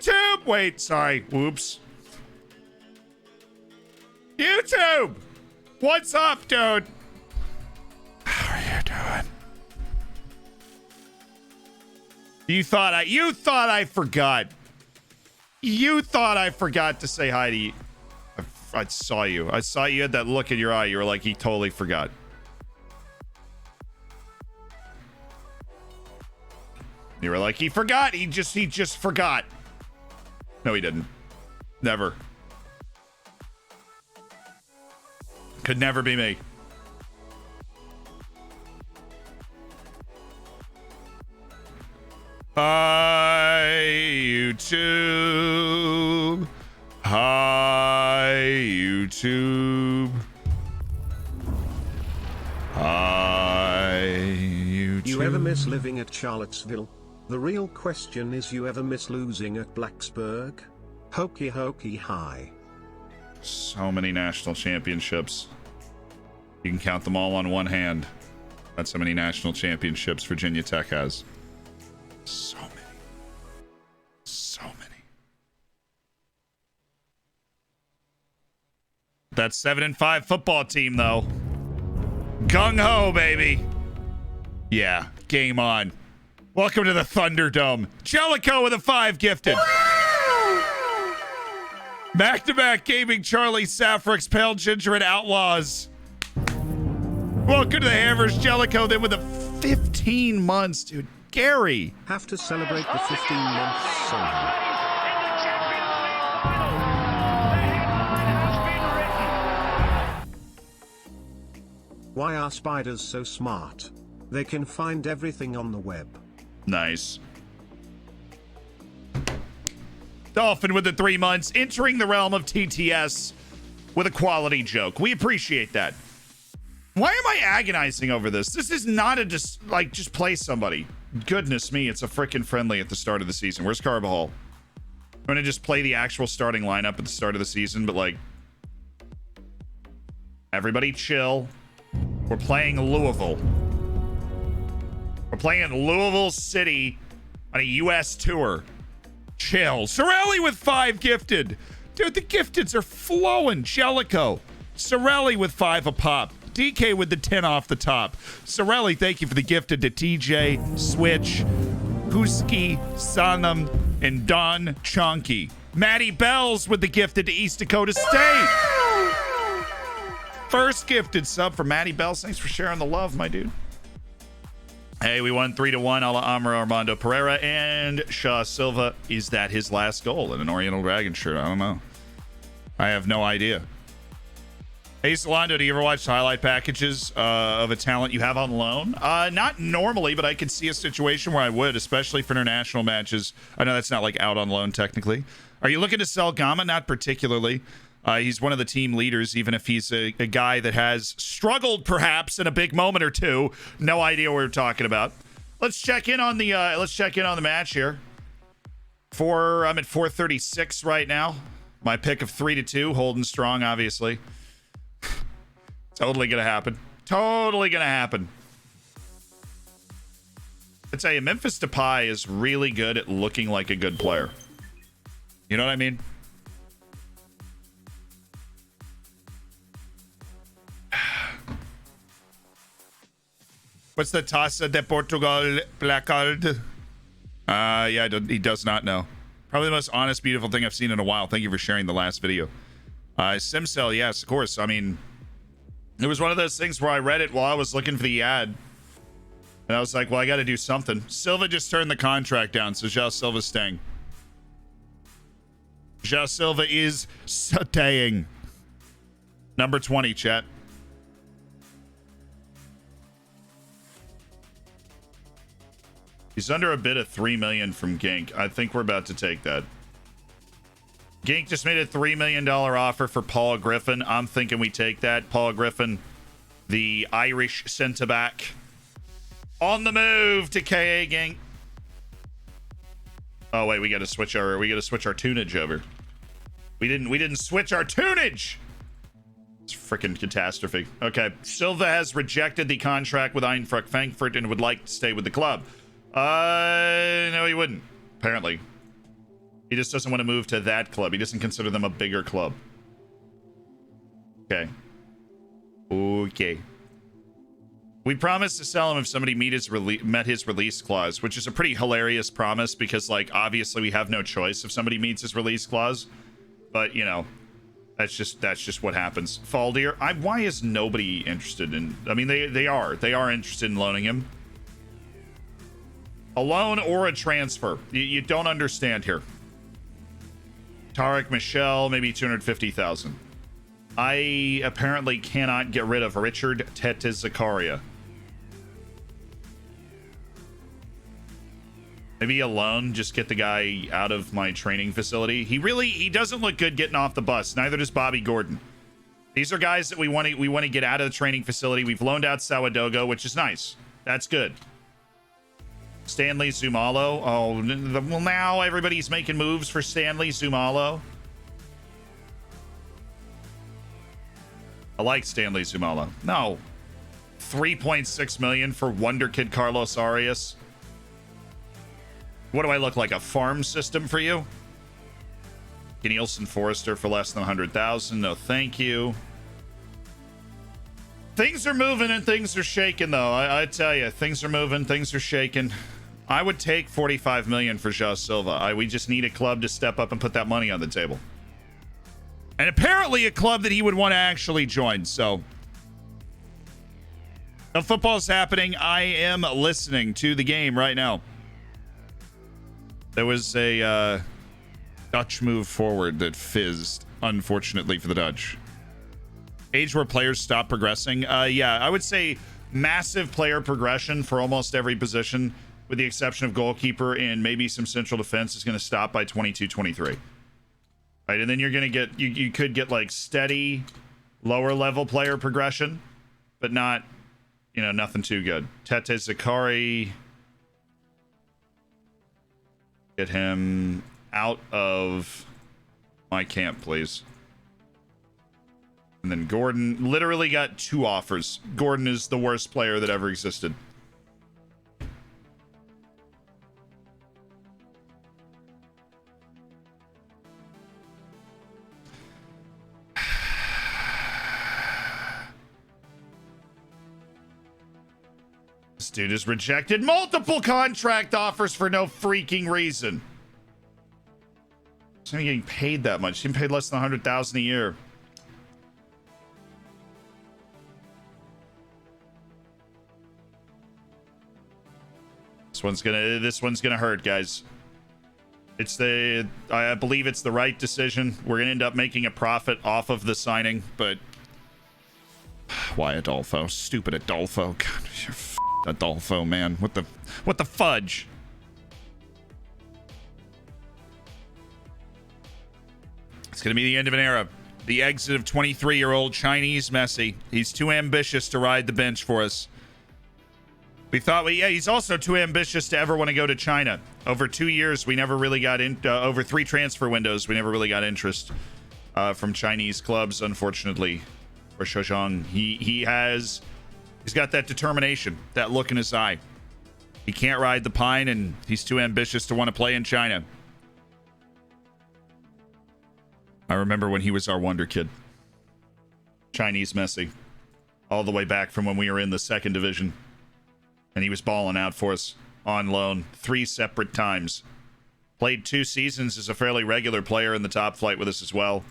YouTube! Wait, sorry. Whoops. YouTube! What's up, dude? How are you doing? You thought I forgot. You thought I forgot to say hi to you. I saw you. I saw you had that look in your eye. You were like, he totally forgot. You were like, he forgot. He just forgot. No, he didn't. Never. Could never be me. Hi, YouTube. Hi, YouTube. Hi, YouTube. You ever miss living at Charlottesville? The real question is, you ever miss losing at Blacksburg? Hokey hokey hi. So many national championships. You can count them all on one hand. That's how many national championships Virginia Tech has. So many. So many. That 7-5 football team, though. Gung-ho, baby. Yeah, game on. Welcome to the Thunderdome. Jellicoe with a 5 gifted. Back-to-back gaming Charlie Safrix, Pale Ginger, and Outlaws. Welcome to the Hammers. Jellicoe then with a 15 months, dude. Gary. Have to celebrate the 15 months somehow. Why are spiders so smart? They can find everything on the web. Nice. Dolphin with the 3 months, entering the realm of TTS with a quality joke. We appreciate that. Why am I agonizing over this? This is not a just play somebody. Goodness me, it's a freaking friendly at the start of the season. Where's Carbajal? I'm gonna just play the actual starting lineup at the start of the season, but like, everybody chill. We're playing Louisville. We're playing Louisville City on a U.S. tour. Chill. Sorelli with 5 gifted. Dude, the gifteds are flowing. Jellicoe. Sorelli with 5 a pop. DK with the 10 off the top. Sorelli, thank you for the gifted to TJ, Switch, Husky, Sanam, and Don Chonky. Maddie Bells with the gifted to East Dakota State. First gifted sub for Maddie Bells. Thanks for sharing the love, my dude. Hey, we won 3-1 a la Amar Armando Pereira and Shaw Silva. Is that his last goal in an Oriental Dragon shirt? I don't know. I have no idea. Hey, Solando, do you ever watch highlight packages of a talent you have on loan? Not normally, but I could see a situation where I would, especially for international matches. I know that's not like out on loan technically. Are you looking to sell Gama? Not particularly. He's one of the team leaders, even if he's a guy that has struggled perhaps in a big moment or two. No idea what we're talking about. Let's check in on the match here. I'm at 436 right now. My pick of 3-2, holding strong, obviously. Totally gonna happen. Totally gonna happen. I tell you, Memphis Depay is really good at looking like a good player. You know what I mean? What's the Taça de Portugal placard? Yeah, he does not know. Probably the most honest, beautiful thing I've seen in a while. Thank you for sharing the last video. Simcell, yes, of course. I mean, it was one of those things where I read it while I was looking for the ad. And I was like, well, I got to do something. Silva just turned the contract down, so João Silva's staying. João Silva is staying. Number 20, chat. He's under a bid of $3 million from Gink. I think we're about to take that. Gink just made a $3 million offer for Paul Griffin. I'm thinking we take that. Paul Griffin, the Irish centre-back. On the move to KA Gink. Oh wait, we gotta switch our tunage over. We didn't switch our tunage. It's a freaking catastrophe. Okay. Silva has rejected the contract with Eintracht Frankfurt and would like to stay with the club. No, he wouldn't, apparently. He just doesn't want to move to that club. He doesn't consider them a bigger club. Okay. Okay. We promised to sell him if somebody met his release clause, which is a pretty hilarious promise because, like, obviously we have no choice if somebody meets his release clause. But, you know, that's just what happens. Faldir, why is nobody interested in... I mean, they are interested in loaning him. A loan or a transfer. You don't understand here. Tarek Michelle, maybe 250,000. I apparently cannot get rid of Richard Tete Zakaria. Maybe a loan, just get the guy out of my training facility. He doesn't look good getting off the bus. Neither does Bobby Gordon. These are guys that we want to get out of the training facility. We've loaned out Sawadogo, which is nice. That's good. Stanley Zumalo. Oh, well, now everybody's making moves for Stanley Zumalo. I like Stanley Zumalo. No. 3.6 million for wonderkid Carlos Arias. What do I look like? A farm system for you? Nielsen Forrester for less than 100,000. No, thank you. Things are moving and things are shaking, though. I tell you, things are moving, things are shaking. I would take 45 million for João Silva. We just need a club to step up and put that money on the table. And apparently a club that he would want to actually join. So, the football's happening. I am listening to the game right now. There was a Dutch move forward that fizzed, unfortunately for the Dutch. Age where players stop progressing. Yeah, I would say massive player progression for almost every position, with the exception of goalkeeper and maybe some central defense, is going to stop by 22-23. Right, and then you're going to get, you could get like steady, lower level player progression, but not, you know, nothing too good. Tete Zakari. Get him out of my camp, please. And then Gordon literally got 2 offers. Gordon is the worst player that ever existed. This dude has rejected multiple contract offers for no freaking reason. He's not getting paid that much. He's getting paid less than 100,000 a year. This one's gonna hurt, guys. I believe it's the right decision. We're gonna end up making a profit off of the signing, but why Adolfo? Stupid Adolfo. God, you're Adolfo, man. What the fudge? It's gonna be the end of an era. The exit of 23-year-old Chinese Messi. He's too ambitious to ride the bench for us. We thought, yeah, he's also too ambitious to ever want to go to China. Over 2 years, we never really got in. Over 3 transfer windows, we never really got interest from Chinese clubs, unfortunately. For Shozhong, he's got that determination, that look in his eye. He can't ride the pine, and he's too ambitious to want to play in China. I remember when he was our wonder kid, Chinese Messi, all the way back from when we were in the 2nd division. And he was balling out for us on loan 3 separate times. Played 2 seasons as a fairly regular player in the top flight with us as well.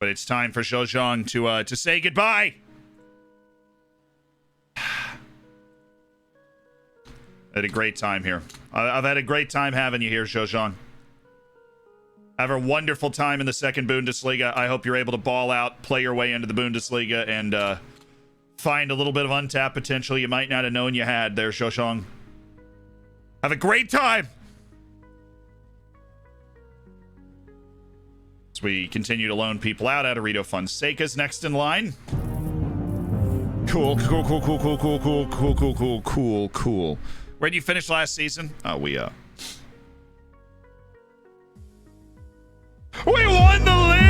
But it's time for Zhejiang to say goodbye. Had a great time here. I've had a great time having you here, Zhejiang. Have a wonderful time in the 2nd Bundesliga. I hope you're able to ball out, play your way into the Bundesliga, and find a little bit of untapped potential you might not have known you had there, Shoshong. Have a great time! As we continue to loan people out, Adorito Fonseca's next in line. Cool. Where'd you finish last season? Oh, we won the league!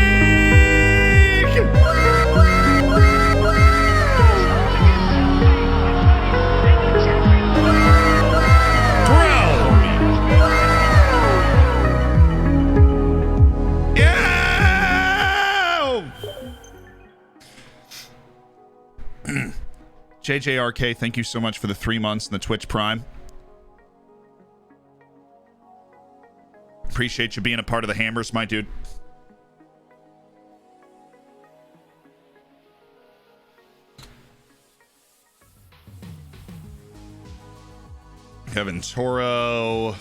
JJRK, thank you so much for the 3 months in the Twitch Prime. Appreciate you being a part of the Hammers, my dude. Kevin Toro.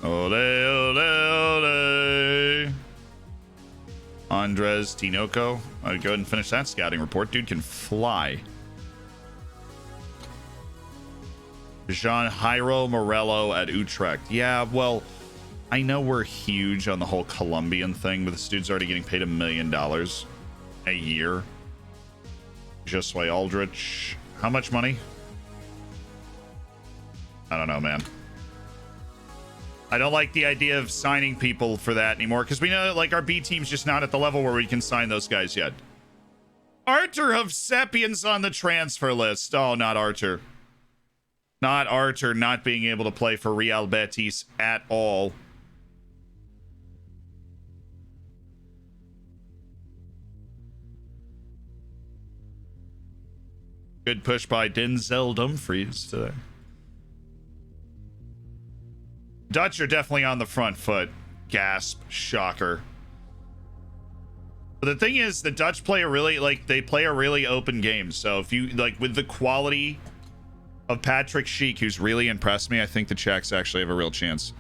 Ole, ole, ole. Andres Tinoco. I'll go ahead and finish that scouting report. Dude can fly. Jean Jairo Morello at Utrecht. Yeah, well, I know we're huge on the whole Colombian thing, but this dude's already getting paid $1 million a year. Josue Aldrich. How much money? I don't know, man. I don't like the idea of signing people for that anymore because we know that, like, our B team's just not at the level where we can sign those guys yet. Artur Hovsepian's on the transfer list. Oh, not Artur. Not Artur not being able to play for Real Betis at all. Good push by Denzel Dumfries today. Dutch are definitely on the front foot. Gasp. Shocker. But the thing is, the Dutch play a really, like, they play a really open game. So if you, like, with the quality of Patrick Schick, who's really impressed me, I think the Czechs actually have a real chance.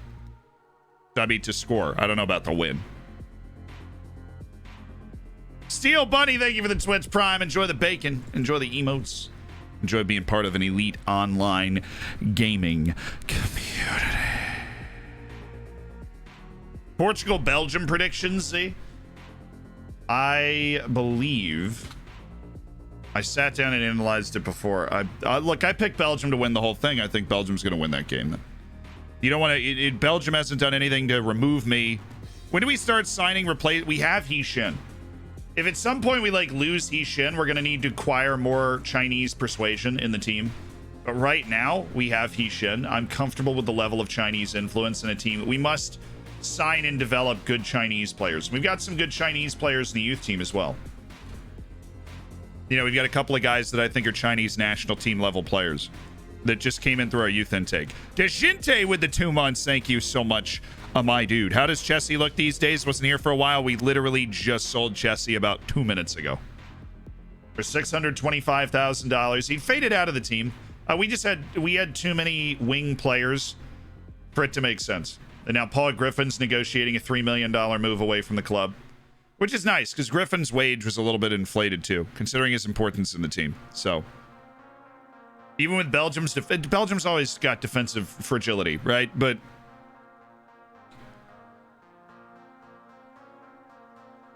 I mean, to score. I don't know about the win. Steel Bunny, thank you for the Twitch Prime. Enjoy the bacon. Enjoy the emotes. Enjoy being part of an elite online gaming community. Portugal, Belgium predictions, see? I believe I sat down and analyzed it before. Look, I picked Belgium to win the whole thing. I think Belgium's going to win that game. You don't want to... Belgium hasn't done anything to remove me. When do we start signing replace? We have He-Shin. If at some point we, like, lose He-Shin, we're going to need to acquire more Chinese persuasion in the team. But right now, we have He-Shin. I'm comfortable with the level of Chinese influence in a team. We must sign and develop good Chinese players. We've got some good Chinese players in the youth team as well. You know, we've got a couple of guys that I think are Chinese national team level players that just came in through our youth intake. Deshinte with the 2 months. Thank you so much, my dude. How does Chessie look these days? Wasn't here for a while. We literally just sold Chessie about 2 minutes ago for $625,000. He faded out of the team. We had too many wing players for it to make sense. And now Paul Griffin's negotiating a $3 million move away from the club, which is nice because Griffin's wage was a little bit inflated too, considering his importance in the team. So even with Belgium's always got defensive fragility, right? But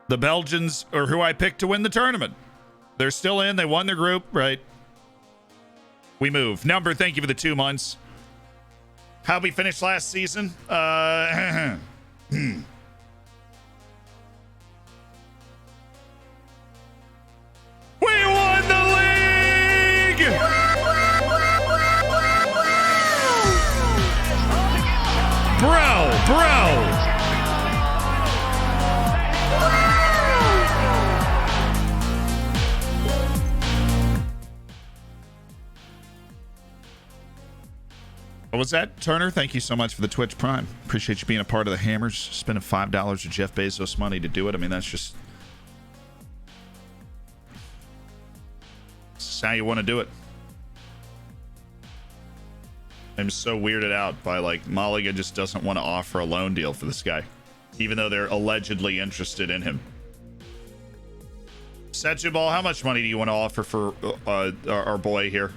the Belgians are who I picked to win the tournament. They're still in. They won their group, right? We move. Number, thank you for the 2 months. How we finished last season? We won the league! Bro. What was that, Turner? Thank you so much for the Twitch Prime. Appreciate you being a part of the Hammers. Spending $5 of Jeff Bezos money to do it. I mean, that's just how you want to do it. I'm so weirded out by, like, Malaga just doesn't want to offer a loan deal for this guy, even though they're allegedly interested in him. Setubal, how much money do you want to offer for our boy here?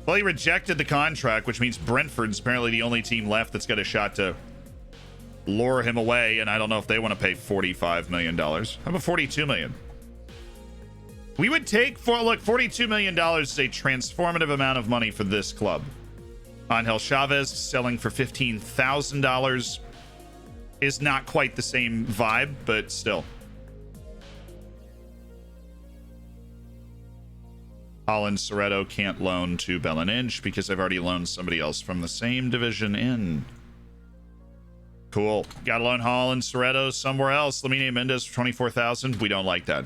Well, he rejected the contract, which means Brentford's apparently the only team left that's got a shot to lure him away, and I don't know if they want to pay $45 million. How about $42 million? We would take, $42 million is a transformative amount of money for this club. Angel Chavez selling for $15,000 is not quite the same vibe, but still. Holland Soretto can't loan to Belleninch because I've already loaned somebody else from the same division in. Cool. Gotta loan Holland Soretto somewhere else. Lamine Mendes for $24,000. We don't like that.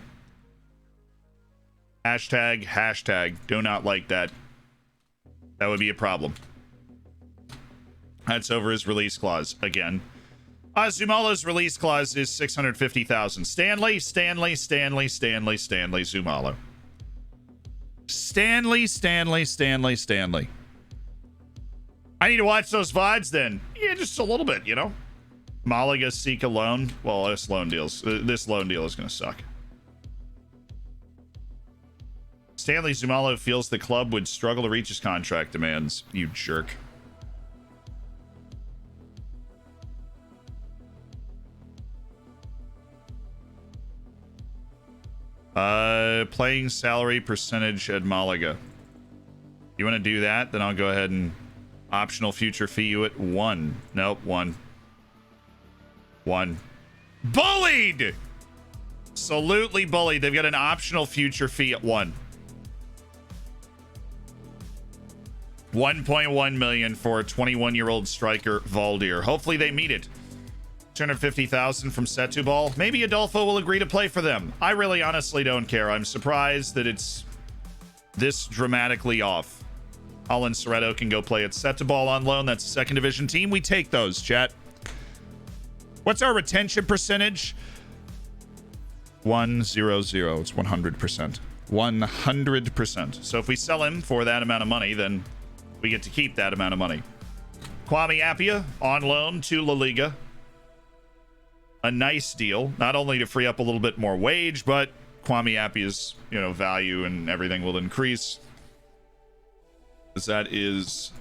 Hashtag. Do not like that. That would be a problem. That's over his release clause again. Zumalo's release clause is 650,000. Stanley Zumalo. Stanley. I need to watch those VODs then. Yeah, just a little bit, you know. Malaga seek a loan. Well, this loan deal is going to suck. Stanley Zumalo feels the club would struggle to reach his contract demands. You jerk. Playing salary percentage at Malaga. You want to do that? Then I'll go ahead and optional future fee you at 1. Nope, 1. Bullied! Absolutely bullied. They've got an optional future fee at 1. 1.1 million for a 21-year-old striker Valdir. Hopefully they meet it. 250,000 from Setúbal. Maybe Adolfo will agree to play for them. I really honestly don't care. I'm surprised that it's this dramatically off. Alan Soretto can go play at Setúbal on loan. That's a second division team. We take those, chat. What's our retention percentage? 100. It's 100%. 100%. So if we sell him for that amount of money, then we get to keep that amount of money. Kwame Appiah on loan to La Liga. A nice deal, not only to free up a little bit more wage, but Kwame Appiah's, value and everything will increase. Because that is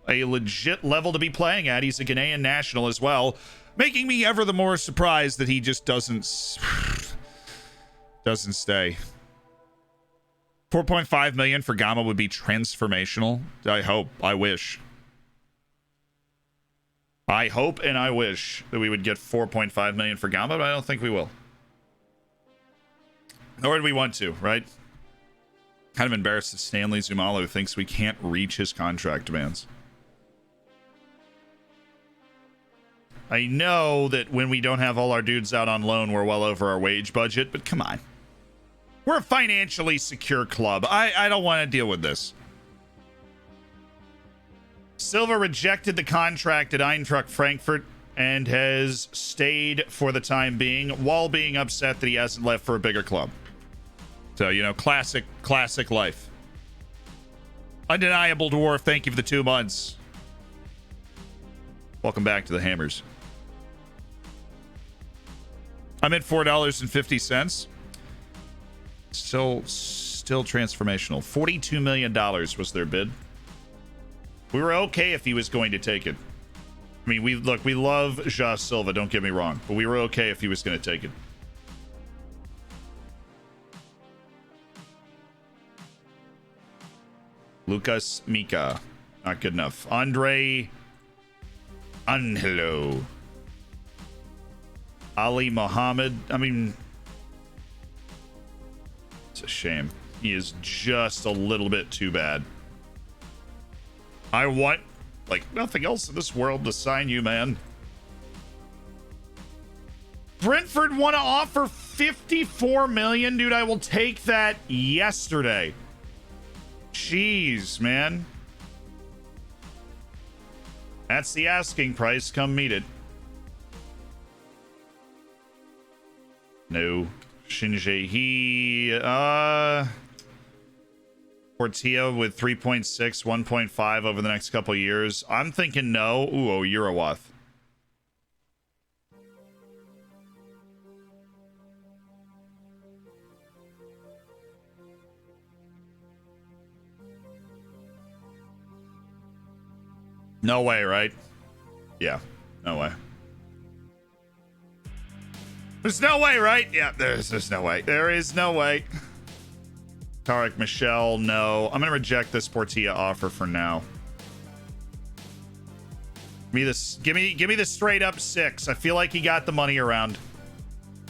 a legit level to be playing at. He's a Ghanaian national as well, making me ever the more surprised that he just doesn't stay. 4.5 million for Gama would be transformational. I hope. I wish. I hope and I wish that we would get 4.5 million for Gama, but I don't think we will. Nor do we want to, right? Kind of embarrassed that Stanley Zumalo thinks we can't reach his contract demands. I know that when we don't have all our dudes out on loan, we're well over our wage budget, but come on. We're a financially secure club. I don't want to deal with this. Silva rejected the contract at Eintracht Frankfurt and has stayed for the time being while being upset that he hasn't left for a bigger club. So, classic life. Undeniable Dwarf, thank you for the 2 months. Welcome back to the Hammers. I'm at $4.50. Still transformational. $42 million was their bid. We were okay if he was going to take it. I mean, we love Ja Silva, don't get me wrong, but we were okay if he was going to take it. Lucas Mika, not good enough. Andre Angelo. Ali Mohammed, I mean, it's a shame. He is just a little bit too bad. I want, nothing else in this world to sign you, man. Brentford want to offer 54 million. Dude, I will take that yesterday. Jeez, man. That's the asking price. Come meet it. No. Shinji. Portillo with 3.6, 1.5 over the next couple years. I'm thinking no. Ooh, Urawath. No way, right? Yeah, no way. There's no way, right? Yeah, there's no way. There is no way. Tarek Michelle, no. I'm gonna reject this Portilla offer for now. Give me the straight up 6. I feel like he got the money around.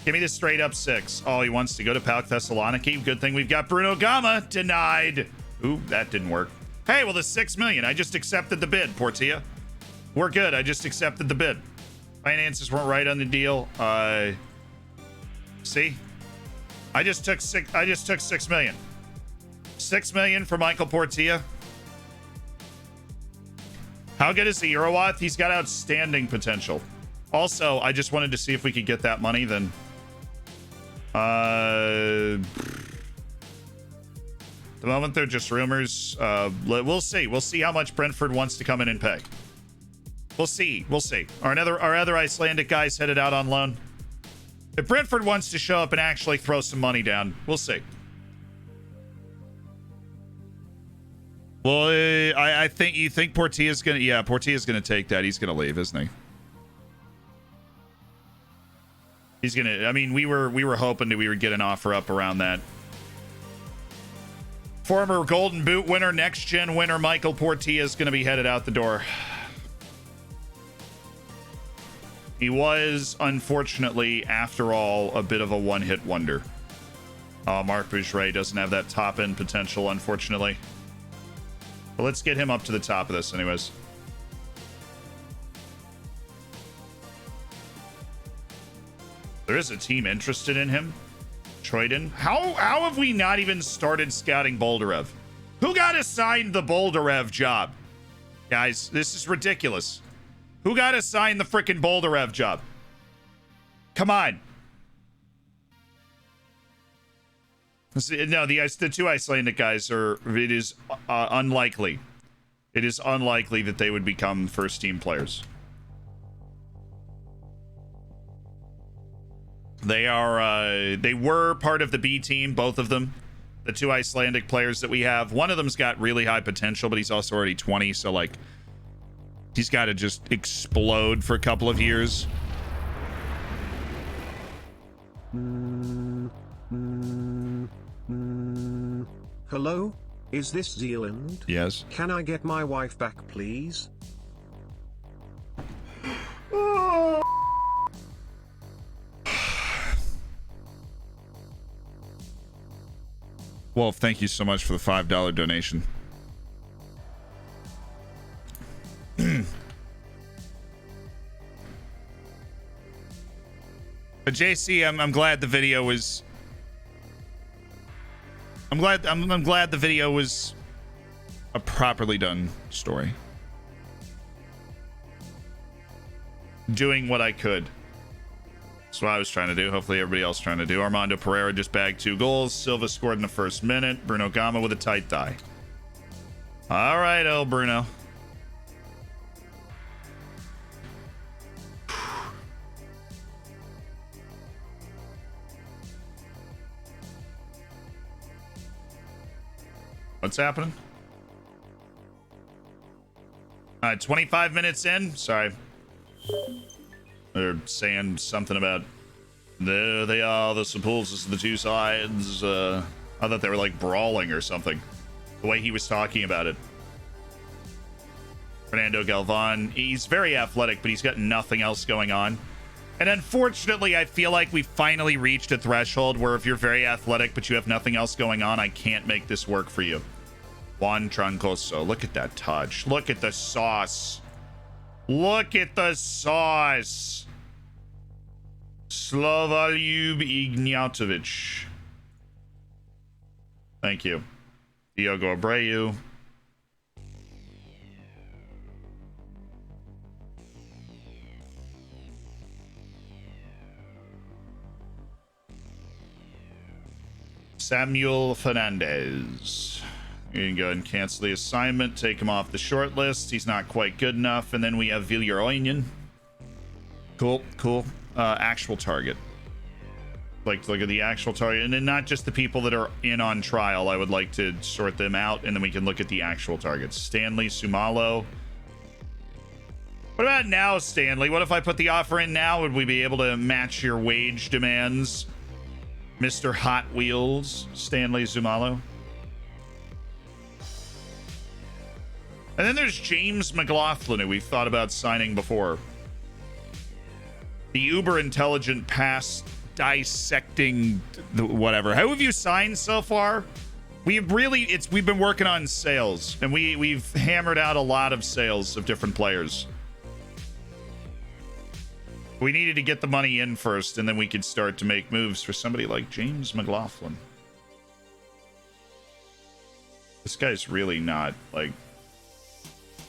Give me the straight up 6. Oh, he wants to go to PAOK Thessaloniki. Good thing we've got Bruno Gama. Denied. Ooh, that didn't work. Hey, well, the 6 million. I just accepted the bid, Portilla. We're good. I just accepted the bid. Finances weren't right on the deal. See? I just took 6 million. 6 million for Michael Portilla. How good is the Eurowatt? He's got outstanding potential. Also, I just wanted to see if we could get that money then. The moment they're just rumors. We'll see. We'll see how much Brentford wants to come in and pay. We'll see. We'll see. Our other Icelandic guys headed out on loan. If Brentford wants to show up and actually throw some money down, we'll see. Well, I think you think Portilla's gonna. Yeah, Portilla's gonna take that. He's gonna leave, isn't he? He's gonna. I mean, we were hoping that we would get an offer up around that. Former Golden Boot winner, next gen winner Michael Portilla is gonna be headed out the door. He was, unfortunately, after all, a bit of a one-hit wonder. Marc Bougeret doesn't have that top-end potential, unfortunately. But let's get him up to the top of this anyways. There is a team interested in him. Troyden. How have we not even started scouting Boldarev? Who got assigned the Boldarev job? Guys, this is ridiculous. Who got assigned the frickin' Boldarev job? Come on. No, the two Icelandic guys are. It is unlikely. It is unlikely that they would become first team players. They are. They were part of the B team, both of them. The two Icelandic players that we have. One of them's got really high potential, but he's also already 20, so like, he's got to just explode for a couple of years. Hello? Is this Zealand? Yes. Can I get my wife back, please? Wolf, thank you so much for the $5 donation. But JC, I'm glad the video was. I'm glad the video was a properly done story. Doing what I could. That's what I was trying to do. Hopefully everybody else trying to do. Armando Pereira just bagged 2 goals. Silva scored in the first minute. Bruno Gama with a tight thigh. All right, El Bruno. What's happening? 25 minutes in. Sorry. They're saying something about there they are, the supporters of the two sides. I thought they were like brawling or something. The way he was talking about it. Fernando Galvan, he's very athletic, but he's got nothing else going on. And unfortunately, I feel like we finally reached a threshold where if you're very athletic, but you have nothing else going on, I can't make this work for you. Juan Troncoso, look at that touch. Look at the sauce. Look at the sauce. Slavoljub Ignjatovic. Thank you. Diogo Abreu. Samuel Fernandez. You can go ahead and cancel the assignment, take him off the short list. He's not quite good enough. And then we have Villarreal. Cool, cool. Actual target. Like to look at the actual target, and then not just the people that are in on trial. I would like to sort them out, and then we can look at the actual targets. Stanley Sumalo. What about now, Stanley? What if I put the offer in now? Would we be able to match your wage demands, Mr. Hot Wheels, Stanley Sumalo? And then there's James McLaughlin, who we've thought about signing before. The uber intelligent pass dissecting whatever. How have you signed so far? We've been working on sales, and we've hammered out a lot of sales of different players. We needed to get the money in first, and then we could start to make moves for somebody like James McLaughlin. This guy's really not like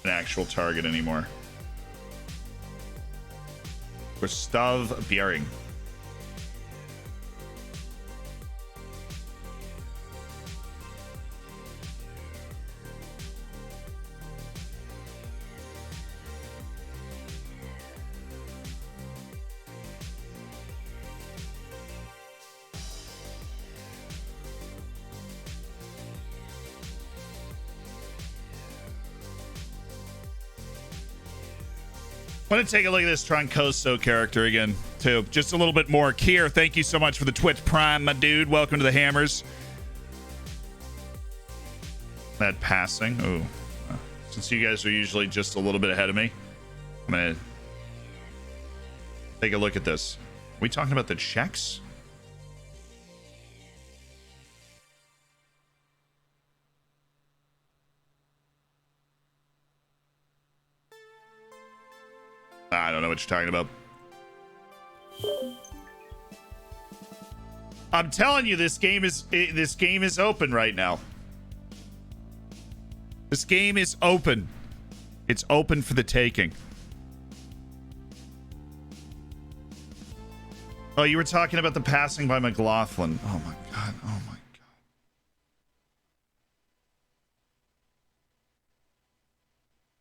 an actual target anymore. Gustav Bjering. Want to take a look at this Troncoso character again, too. Just a little bit more. Kier, thank you so much for the Twitch Prime, my dude. Welcome to the Hammers. That passing. Ooh. Since you guys are usually just a little bit ahead of me, I'm going to take a look at this. Are we talking about the checks? I don't know what you're talking about. I'm telling you, this game is open right now. This game is open. It's open for the taking. Oh, you were talking about the passing by McLaughlin. Oh my god. Oh my god.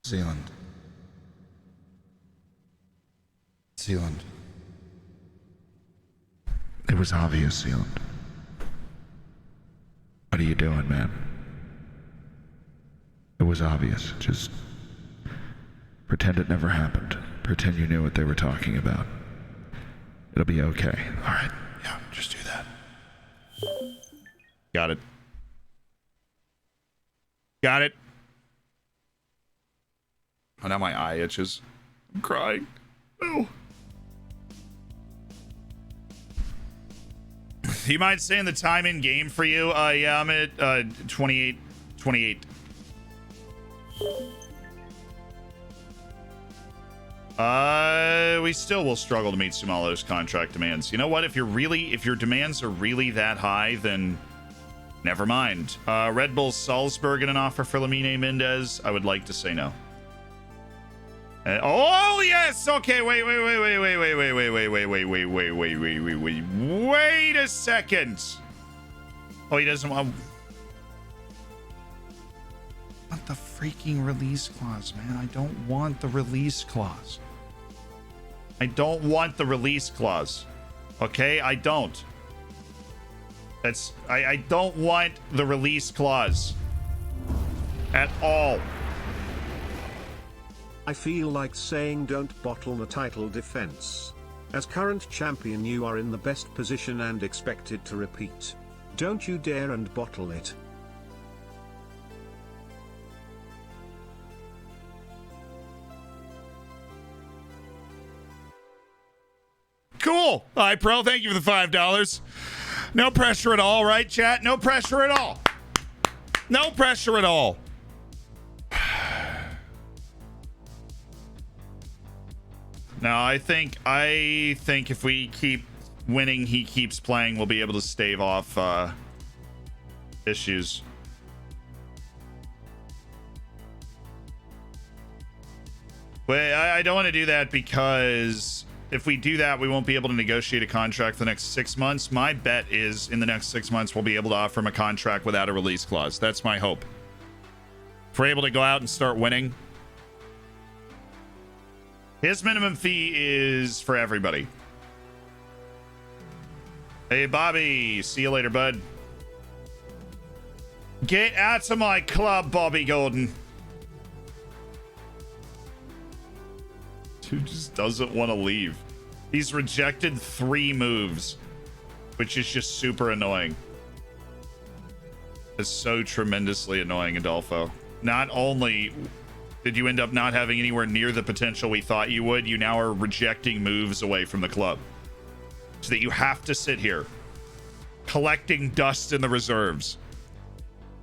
Zealand. Sealand. It was obvious, Sealand. What are you doing, man? It was obvious. Just pretend it never happened. Pretend you knew what they were talking about. It'll be okay. All right. Yeah, just do that. Got it. Got it. Oh, now my eye itches. I'm crying. No. Do you mind saying the time in game for you? Yeah, I'm at 28. We still will struggle to meet Sumalo's contract demands. You know what? If your demands are really that high, then never mind. Red Bull Salzburg in an offer for Lamine Mendez. I would like to say no. Oh yes. Okay. Wait a second. Oh, he doesn't want the freaking release clause, man. I don't want the release clause. I don't want the release clause. Okay, I don't. I don't want the release clause at all. I feel like saying don't bottle the title defense. As current champion, you are in the best position and expected to repeat. Don't you dare and bottle it. Cool. All right, bro. Thank you for the $5. No pressure at all, right, chat? No pressure at all. No pressure at all. No, I think if we keep winning, he keeps playing, we'll be able to stave off issues. Wait, I don't want to do that because if we do that, we won't be able to negotiate a contract for the next 6 months. My bet is in the next 6 months, we'll be able to offer him a contract without a release clause. That's my hope. If we're able to go out and start winning. His minimum fee is for everybody. Hey, Bobby. See you later, bud. Get out of my club, Bobby Gordon. Dude just doesn't want to leave. He's rejected 3 moves, which is just super annoying. It's so tremendously annoying, Adolfo. Not only did you end up not having anywhere near the potential we thought you would, you now are rejecting moves away from the club. So that you have to sit here collecting dust in the reserves.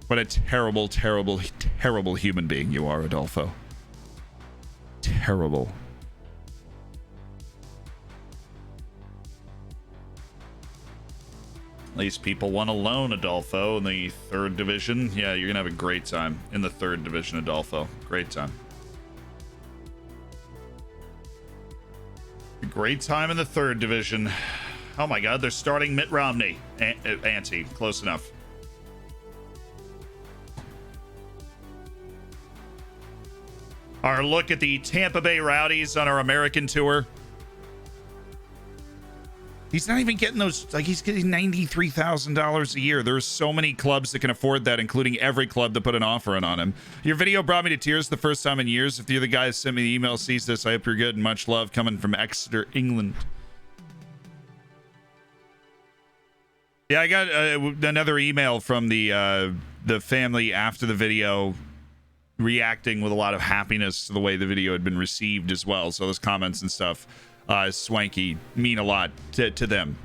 What a terrible, terrible, terrible human being you are, Adolfo. Terrible. At least people want to loan Adolfo in the 3rd division. Yeah, you're going to have a great time in the 3rd division, Adolfo. Great time. A great time in the 3rd division. Oh my God, they're starting Mitt Romney. Ante, close enough. Our look at the Tampa Bay Rowdies on our American tour. He's not even getting those, like he's getting $93,000 a year. There's so many clubs that can afford that, including every club that put an offer in on him. Your video brought me to tears the first time in years. If you're the guy that sent me the email sees this, I hope you're good and much love coming from Exeter, England. Yeah, I got another email from the family after the video, reacting with a lot of happiness to the way the video had been received as well. So those comments and stuff, Swanky, mean a lot to them.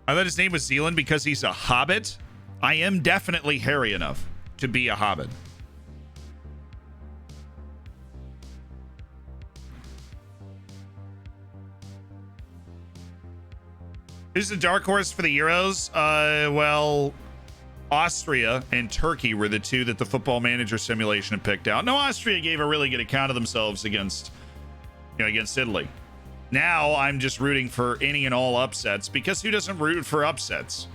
I thought his name was Zealand because he's a hobbit. I am definitely hairy enough to be a hobbit. Who's the dark horse for the Euros? Well, Austria and Turkey were the two that the Football Manager simulation had picked out. No, Austria gave a really good account of themselves against Italy. Now I'm just rooting for any and all upsets, because who doesn't root for upsets?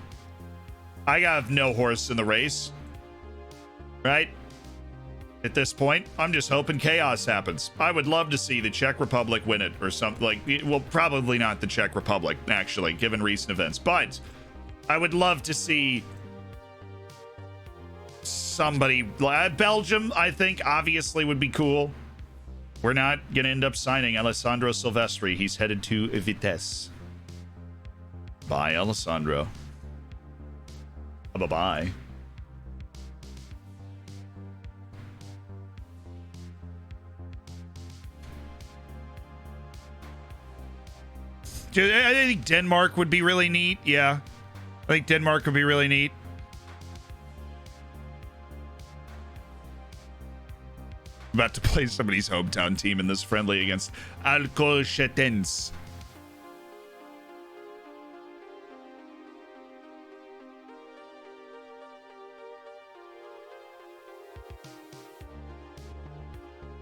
I have no horse in the race, right? At this point, I'm just hoping chaos happens. I would love to see the Czech Republic win it or something. Like, well, probably not the Czech Republic, actually, given recent events, but I would love to see somebody. Belgium, I think, obviously would be cool. We're not going to end up signing Alessandro Silvestri. He's headed to Vitesse. Bye, Alessandro. Bye-bye. I think Denmark would be really neat. Yeah. I think Denmark would be really neat. About to play somebody's hometown team in this friendly against Alcochetens.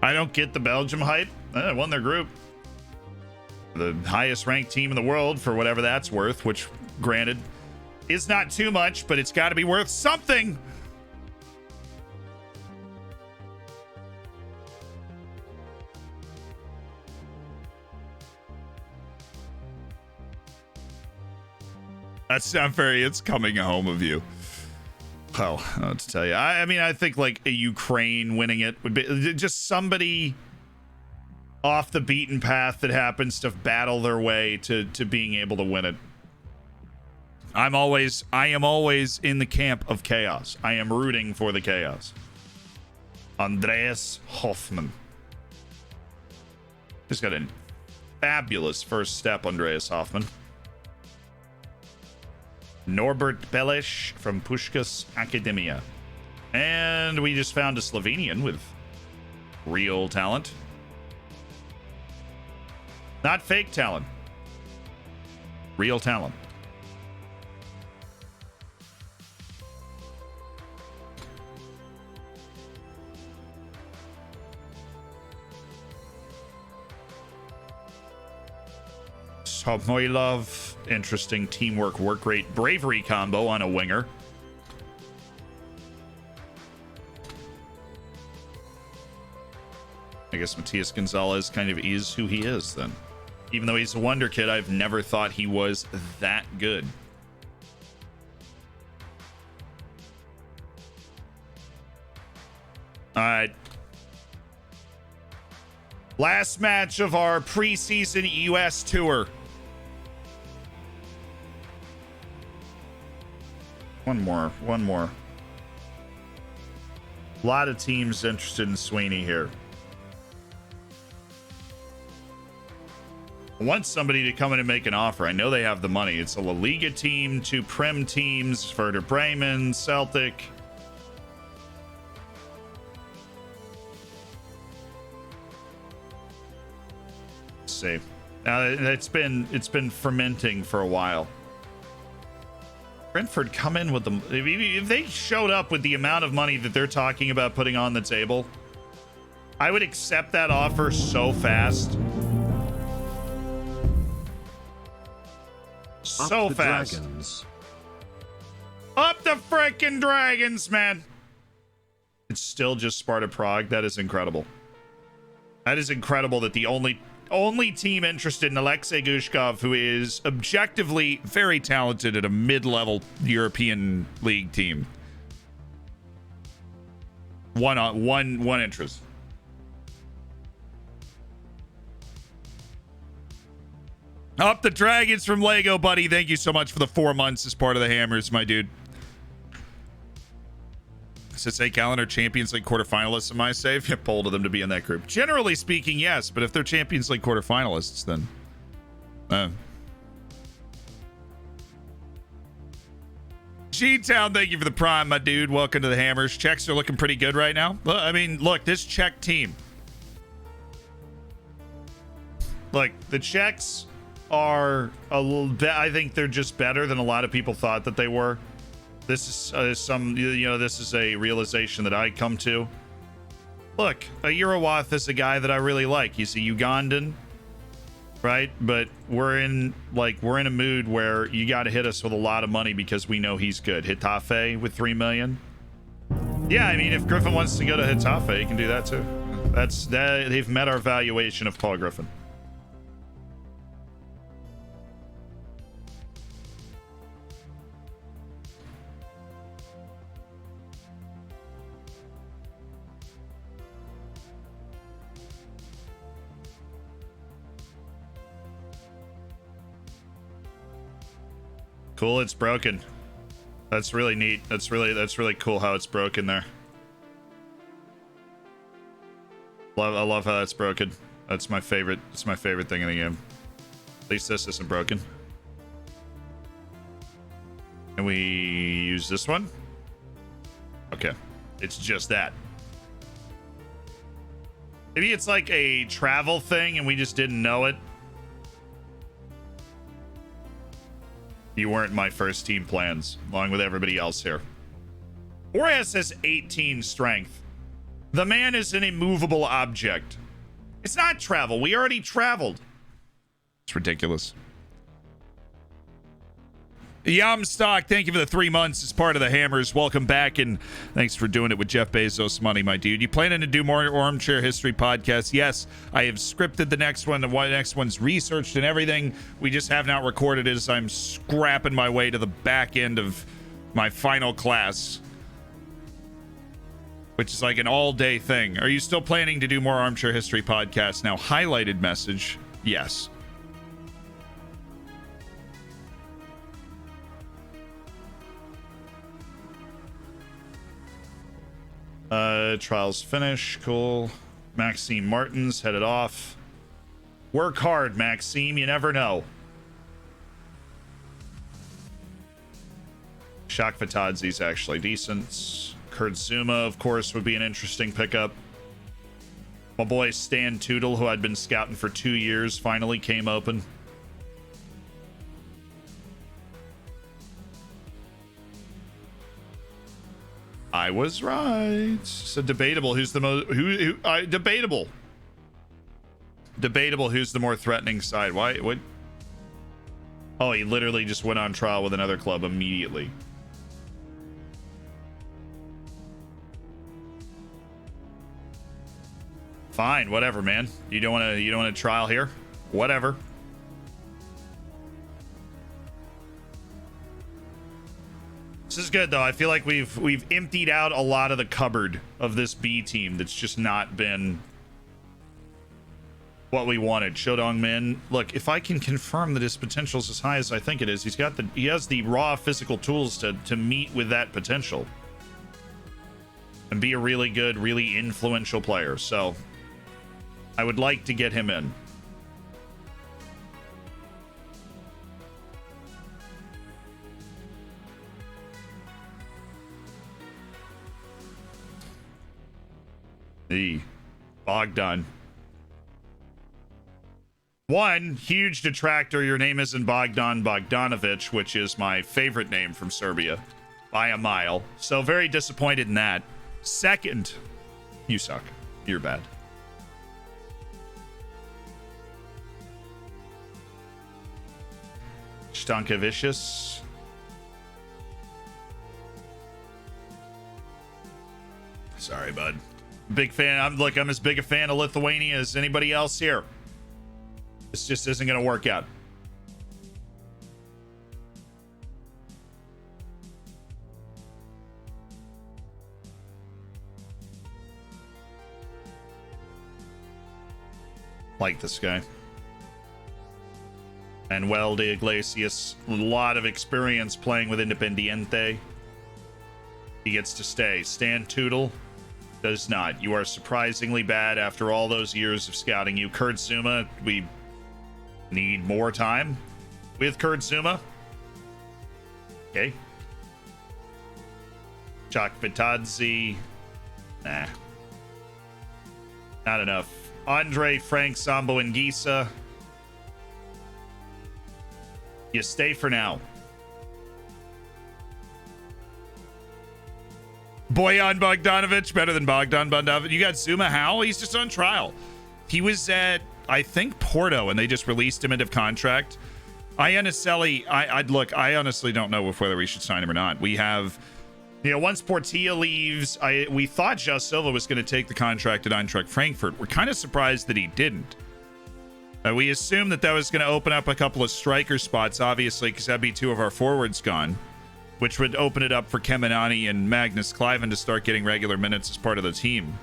I don't get the Belgium hype. They won their group. The highest ranked team in the world, for whatever that's worth, which, granted, is not too much, but it's got to be worth something. That's not very, it's coming home of you. Well, I don't know what to tell you. I mean, I think like a Ukraine winning it would be just somebody off the beaten path that happens to battle their way to being able to win it. I am always in the camp of chaos. I am rooting for the chaos. Andreas Hoffmann. Just got a fabulous first step, Andreas Hoffmann. Norbert Belish from Pushkas Academia. And we just found a Slovenian with real talent. Not fake talent. Real talent. Samoylov, interesting teamwork, work rate, bravery combo on a winger. I guess Matias Gonzalez kind of is who he is then. Even though he's a wonder kid, I've never thought he was that good. All right. Last match of our preseason US tour. One more. A lot of teams interested in Sweeney here. I want somebody to come in and make an offer. I know they have the money. It's a La Liga team, 2 Prem teams, Werder Bremen, Celtic. Let's see. It's been fermenting for a while. Brentford come in with them. If they showed up with the amount of money that they're talking about putting on the table, I would accept that offer so fast. So fast. Dragons. Up the freaking Dragons, man. It's still just Sparta Prague. That is incredible. That is incredible that the only team interested in Alexei Gushkov, who is objectively very talented at a mid-level European League team. One interest. Up the Dragons from Lego, buddy. Thank you so much for the 4 months as part of the Hammers, my dude. Does it say calendar Champions League quarterfinalists in my save? Yeah, poll to them to be in that group. Generally speaking, yes, but if they're Champions League quarterfinalists, then G-Town, thank you for the prime, my dude. Welcome to the Hammers. Czechs are looking pretty good right now. I mean, look, this Czech team. Look, the Czechs are a little bit, I think they're just better than a lot of people thought that they were. This is this is a realization that I come to. Look, a Eurowath is a guy that I really like. He's a Ugandan, right? But we're in a mood where you got to hit us with a lot of money because we know he's good. Hitafe with 3 million. Yeah, I mean, if Griffin wants to go to Hitafe, he can do that too. They've met our valuation of Paul Griffin. Cool, it's broken. That's really neat. That's really cool how it's broken there. I love how that's broken. That's my favorite. It's my favorite thing in the game. At least this isn't broken. And we use this one. Okay, it's just that. Maybe it's like a travel thing and we just didn't know it. You weren't my first team plans, along with everybody else here. Orias has 18 strength. The man is an immovable object. It's not travel. We already traveled. It's ridiculous. Yamstock, thank you for the 3 months as part of the Hammers. Welcome back, and thanks for doing it with Jeff Bezos money, my dude. You planning to do more Armchair History podcasts? Yes, I have scripted the next one. The next one's researched and everything. We just have not recorded it as I'm scrapping my way to the back end of my final class, which is like an all-day thing. Are you still planning to do more Armchair History podcasts? Now, highlighted message, yes. Trials finish. Cool. Maxime Martins headed off. Work hard, Maxime. You never know. Shak Fatadze's actually decent. Kurt Zuma, of course, would be an interesting pickup. My boy Stan Tootle, who I'd been scouting for 2 years, finally came open. I was right. So debatable. Who's the most? Debatable. Debatable. Who's the more threatening side? Why? What? Oh, he literally just went on trial with another club immediately. Fine, whatever, man. You don't want to trial here. Whatever. This is good though. I feel like we've emptied out a lot of the cupboard of this B team that's just not been what we wanted. Shodong Min, look, if I can confirm that his potential is as high as I think it is, he has the raw physical tools to meet with that potential and be a really good, really influential player. So I would like to get him in. Bogdan. One, huge detractor. Your name isn't Bogdan Bogdanovic, which is my favorite name from Serbia by a mile. So very disappointed in that. Second, you suck. You're bad. Stankevicius. Sorry, bud. Big fan. I'm as big a fan of Lithuania as anybody else here. This just isn't going to work out. Like this guy. Manuel de Iglesias, a lot of experience playing with Independiente. He gets to stay. Stan Tootle does not. You are surprisingly bad after all those years of scouting you. Kurt Zuma, we need more time with Kurt Zuma. Okay. Chak Vitadze. Nah. Not enough. Andre, Frank, Sambo, and Gisa. You stay for now. Bojan Bogdanovic, better than Bogdan Bogdanovic. You got Zuma how? He's just on trial. He was at, I think, Porto, and they just released him end of contract. Iannicelli, I honestly don't know whether we should sign him or not. We have, once Portilla leaves, we thought João Silva was going to take the contract at Eintracht Frankfurt. We're kind of surprised that he didn't. We assumed that was going to open up a couple of striker spots, obviously, because that'd be two of our forwards gone, which would open it up for Kemenani and Magnus Cliven to start getting regular minutes as part of the team.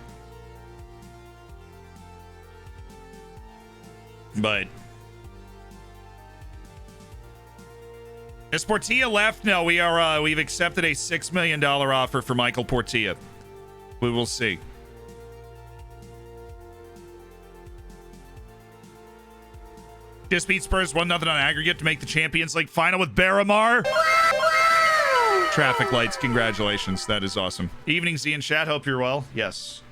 But is Portilla left? No, we've accepted a $6 million offer for Michael Portilla. We will see. Just beat Spurs 1-0 on aggregate to make the Champions League final with Barramar. Traffic lights, congratulations. That is awesome. Evening, Z and chat. Hope you're well. Yes.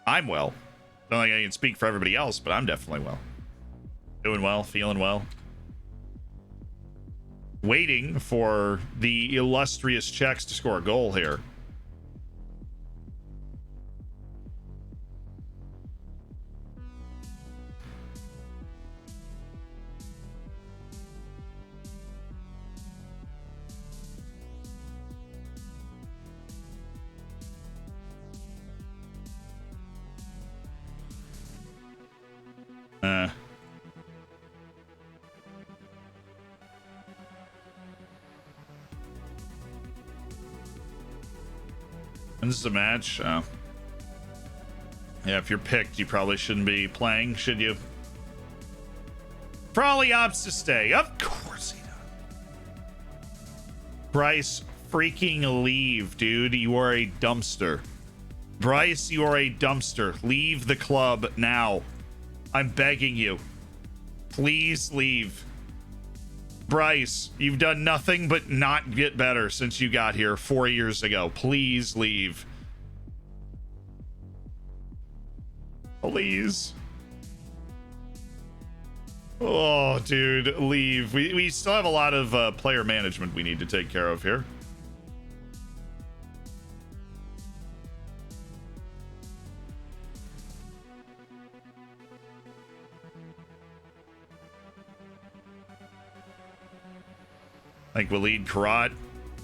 I'm well. Don't think I can speak for everybody else, but I'm definitely well. Doing well, feeling well. Waiting for the illustrious Czechs to score a goal here. And this is a match. Oh. Yeah, if you're picked, you probably shouldn't be playing, should you? Probably opts to stay. Of course he does. Bryce, freaking leave, dude. You are a dumpster. Bryce, you are a dumpster. Leave the club now. I'm begging you. Please leave. Bryce, you've done nothing but not get better since you got here 4 years ago. Please leave. Please. Oh, dude, leave. We still have a lot of player management we need to take care of here. I think Walid Karat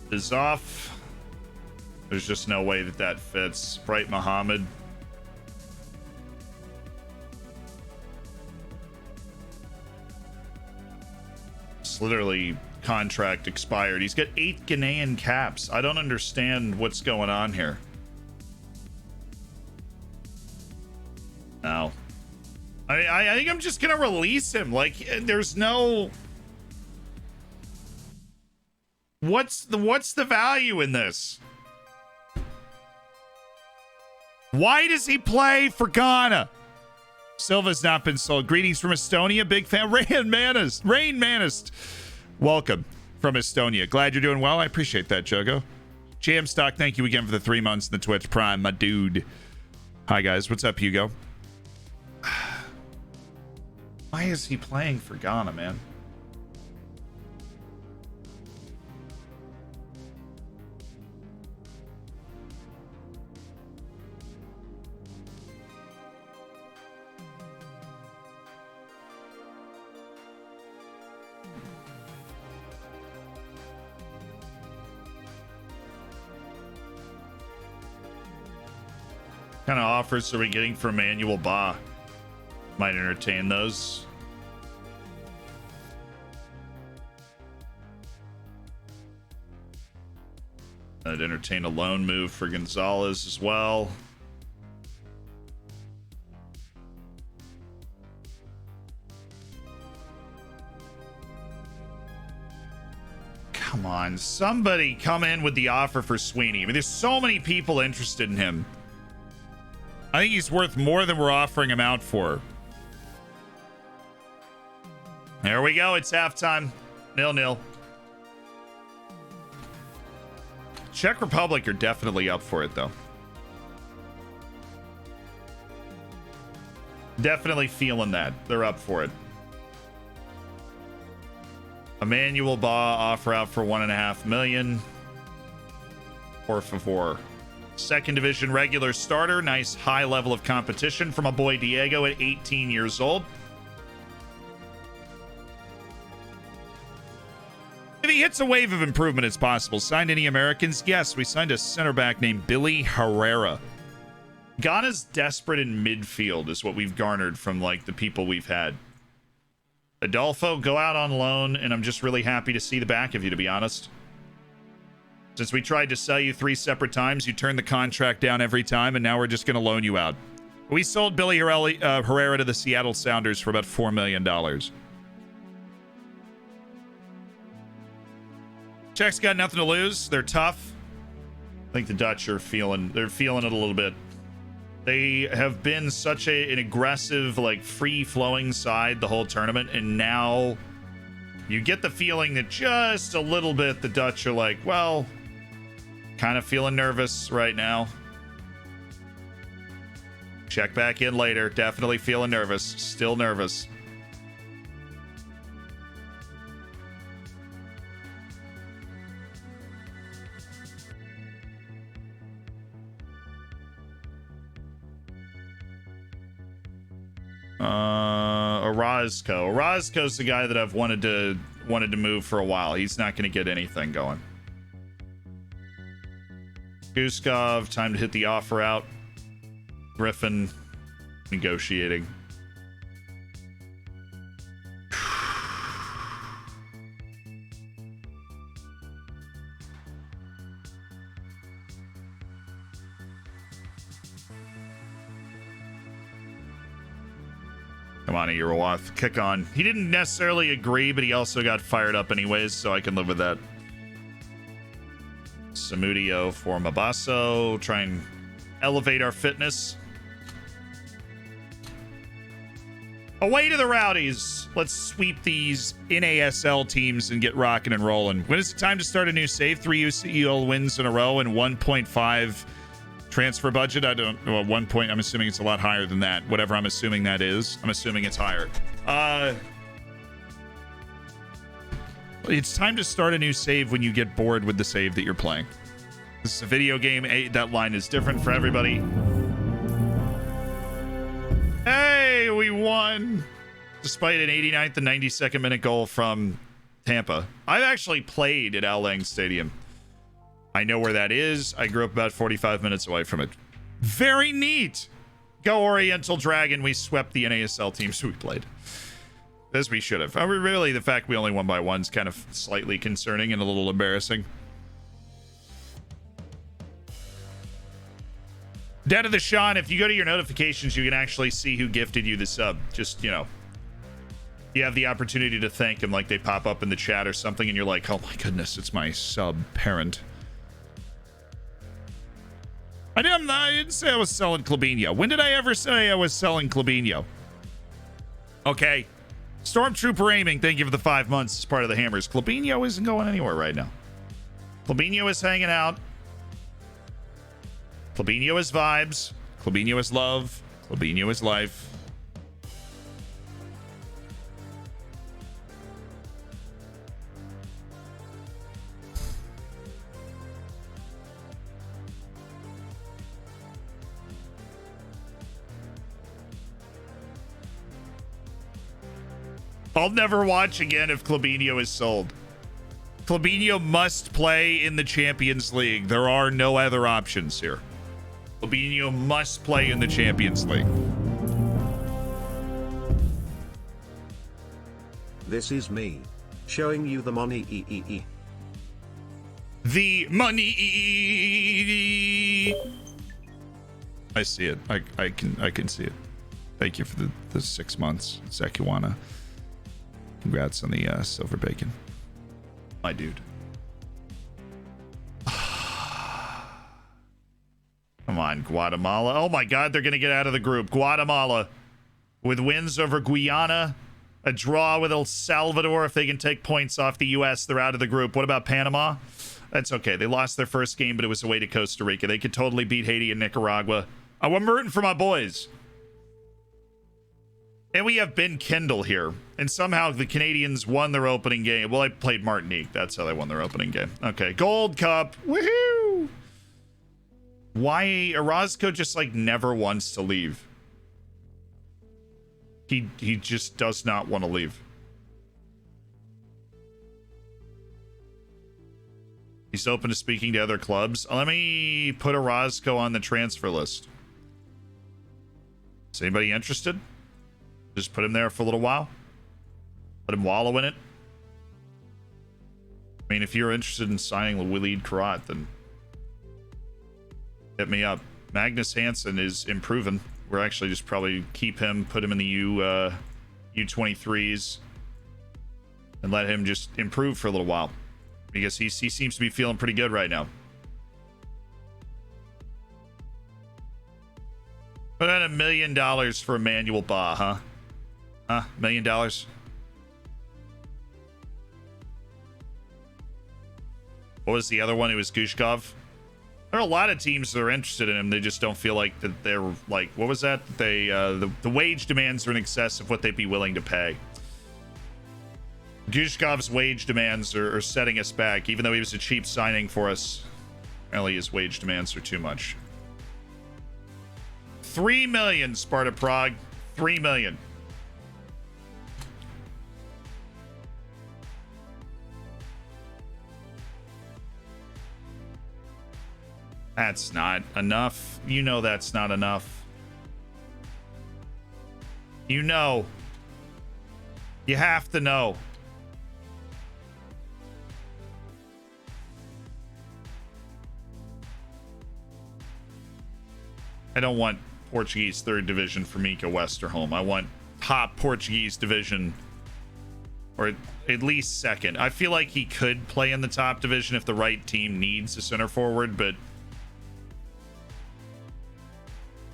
is off. There's just no way that fits. Bright Muhammad. It's literally contract expired. He's got 8 Ghanaian caps. I don't understand what's going on here. No. I think I'm just going to release him. Like, there's no... What's the value in this? Why does he play for Ghana? Silva's not been sold. Greetings from Estonia. Big fan. Rain Manist. Welcome from Estonia. Glad you're doing well. I appreciate that, Jogo. Jamstock, thank you again for the 3 months in the Twitch Prime, my dude. Hi, guys. What's up, Hugo? Why is he playing for Ghana, man? What kind of offers are we getting for Manuel Ba? Might entertain those. I'd entertain a loan move for Gonzalez as well. Come on, somebody come in with the offer for Sweeney. I mean, there's so many people interested in him. I think he's worth more than we're offering him out for. There we go. It's halftime. 0-0. Czech Republic are definitely up for it, though. Definitely feeling that. They're up for it. Emmanuel Ba offer out for $1.5 million. Por favor. Second division regular starter. Nice high level of competition from a boy Diego at 18 years old. If he hits a wave of improvement, it's possible. Signed any Americans? Yes, we signed a center back named Billy Herrera. Ghana's desperate in midfield is what we've garnered from like the people we've had. Adolfo, go out on loan, and I'm just really happy to see the back of you, to be honest. Since we tried to sell you 3 separate times, you turned the contract down every time, and now we're just going to loan you out. We sold Billy Herrera to the Seattle Sounders for about $4 million. Czechs got nothing to lose. They're tough. I think the Dutch are feeling it a little bit. They have been such an aggressive, like free-flowing side the whole tournament, and now you get the feeling that just a little bit the Dutch are like, well, kind of feeling nervous right now. Check back in later. Definitely feeling nervous. Still nervous. Orozco's the guy that I've wanted to move for a while. He's not going to get anything going. Guskov, time to hit the offer out. Griffin, negotiating. Come on, Irowath. Kick on. He didn't necessarily agree, but he also got fired up anyways, so I can live with that. Samudio for Mabasso. Try and elevate our fitness. Away to the Rowdies. Let's sweep these NASL teams and get rocking and rolling. When is it time to start a new save? 3 UCL wins in a row and 1.5 transfer budget. I don't know. 1 point. I'm assuming it's a lot higher than that. Whatever I'm assuming that is. I'm assuming it's higher. It's time to start a new save when you get bored with the save that you're playing. This is a video game. That line is different for everybody. Hey, we won. Despite an 89th and 92nd minute goal from Tampa. I've actually played at Al Lang Stadium. I know where that is. I grew up about 45 minutes away from it. Very neat. Go Oriental Dragon. We swept the NASL teams we played. As we should have. I mean, really, the fact we only won by 1 is kind of slightly concerning and a little embarrassing. Dead of the Sean, if you go to your notifications, you can actually see who gifted you the sub. Just, you know, you have the opportunity to thank them, like they pop up in the chat or something, and you're like, oh my goodness, it's my sub parent. I didn't say I was selling Clubinho. When did I ever say I was selling Clubinho? Okay. Stormtrooper aiming, thank you for the 5 months as part of the Hammers. Clubinho isn't going anywhere right now. Clubinho is hanging out. Clubinho is vibes. Clubinho is love. Clubinho is life. I'll never watch again if Clabinho is sold. Clabinho must play in the Champions League. There are no other options here. Clabinho must play in the Champions League. This is me, showing you the money. The money. I see it. I can see it. Thank you for the 6 months, Zekuana. Congrats on the silver bacon, my dude. Come on, Guatemala. Oh my God, they're gonna get out of the group. Guatemala, with wins over Guyana, a draw with El Salvador. If they can take points off the U.S., they're out of the group. What about Panama? That's okay. They lost their first game, but it was away to Costa Rica. They could totally beat Haiti and Nicaragua. I'm rooting for my boys. And we have Ben Kendall here. And somehow the Canadians won their opening game. Well, I played Martinique. That's how they won their opening game. Okay, Gold Cup. Woohoo! Why Orozco just like never wants to leave? He just does not want to leave. He's open to speaking to other clubs. Let me put Orozco on the transfer list. Is anybody interested? Just put him there for a little while. Let him wallow in it. I mean, if you're interested in signing Walid Karat, then hit me up. Magnus Hansen is improving. We're actually just probably keep him, put him in the U23s, and let him just improve for a little while, because he seems to be feeling pretty good right now. Put out $1 million for Emmanuel Ba, huh? Huh? $1 million? What was the other one? It was Gushkov. There are a lot of teams that are interested in him. They just don't feel like that they're like, what was that? They the wage demands are in excess of what they'd be willing to pay. Gushkov's wage demands are setting us back, even though he was a cheap signing for us. Apparently his wage demands are too much. 3 million, Sparta Prague. 3 million. That's not enough. You know that's not enough. You know. You have to know. I don't want Portuguese third division for Mika Westerholm. I want top Portuguese division, or at least second. I feel like he could play in the top division if the right team needs a center forward, but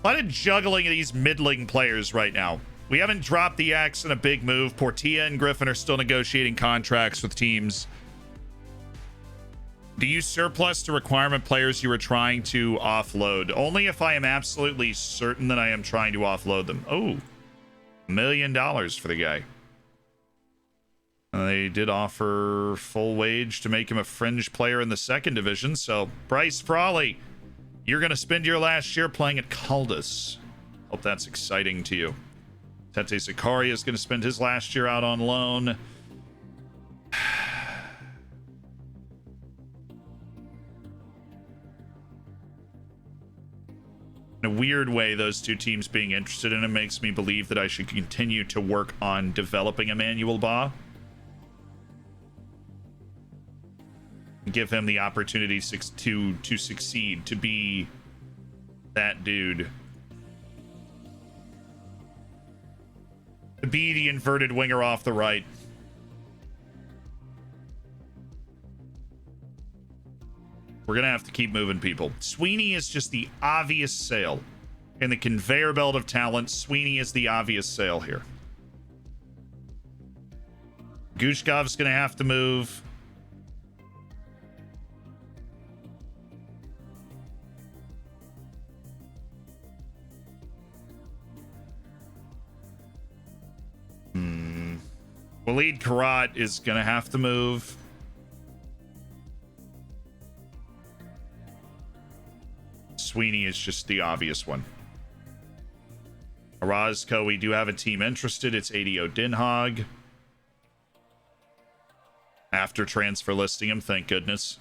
a lot of juggling of these middling players right now. We haven't dropped the axe in a big move. Portilla and Griffin are still negotiating contracts with teams. Do you surplus to requirement players you are trying to offload? Only if I am absolutely certain that I am trying to offload them. Oh, $1 million for the guy. They did offer full wage to make him a fringe player in the second division. So Bryce Frawley, you're going to spend your last year playing at Caldas. Hope that's exciting to you. Tete Zakaria is going to spend his last year out on loan. In a weird way, those two teams being interested in him makes me believe that I should continue to work on developing Emmanuel Ba. Give him the opportunity to succeed, to be that dude. To be the inverted winger off the right. We're going to have to keep moving people. Sweeney is just the obvious sale. In the conveyor belt of talent, Sweeney is the obvious sale here. Gushkov's going to have to move. Walid Karat is going to have to move. Sweeney is just the obvious one. Orozco, we do have a team interested. It's ADO Den Haag. after transfer listing him, thank goodness.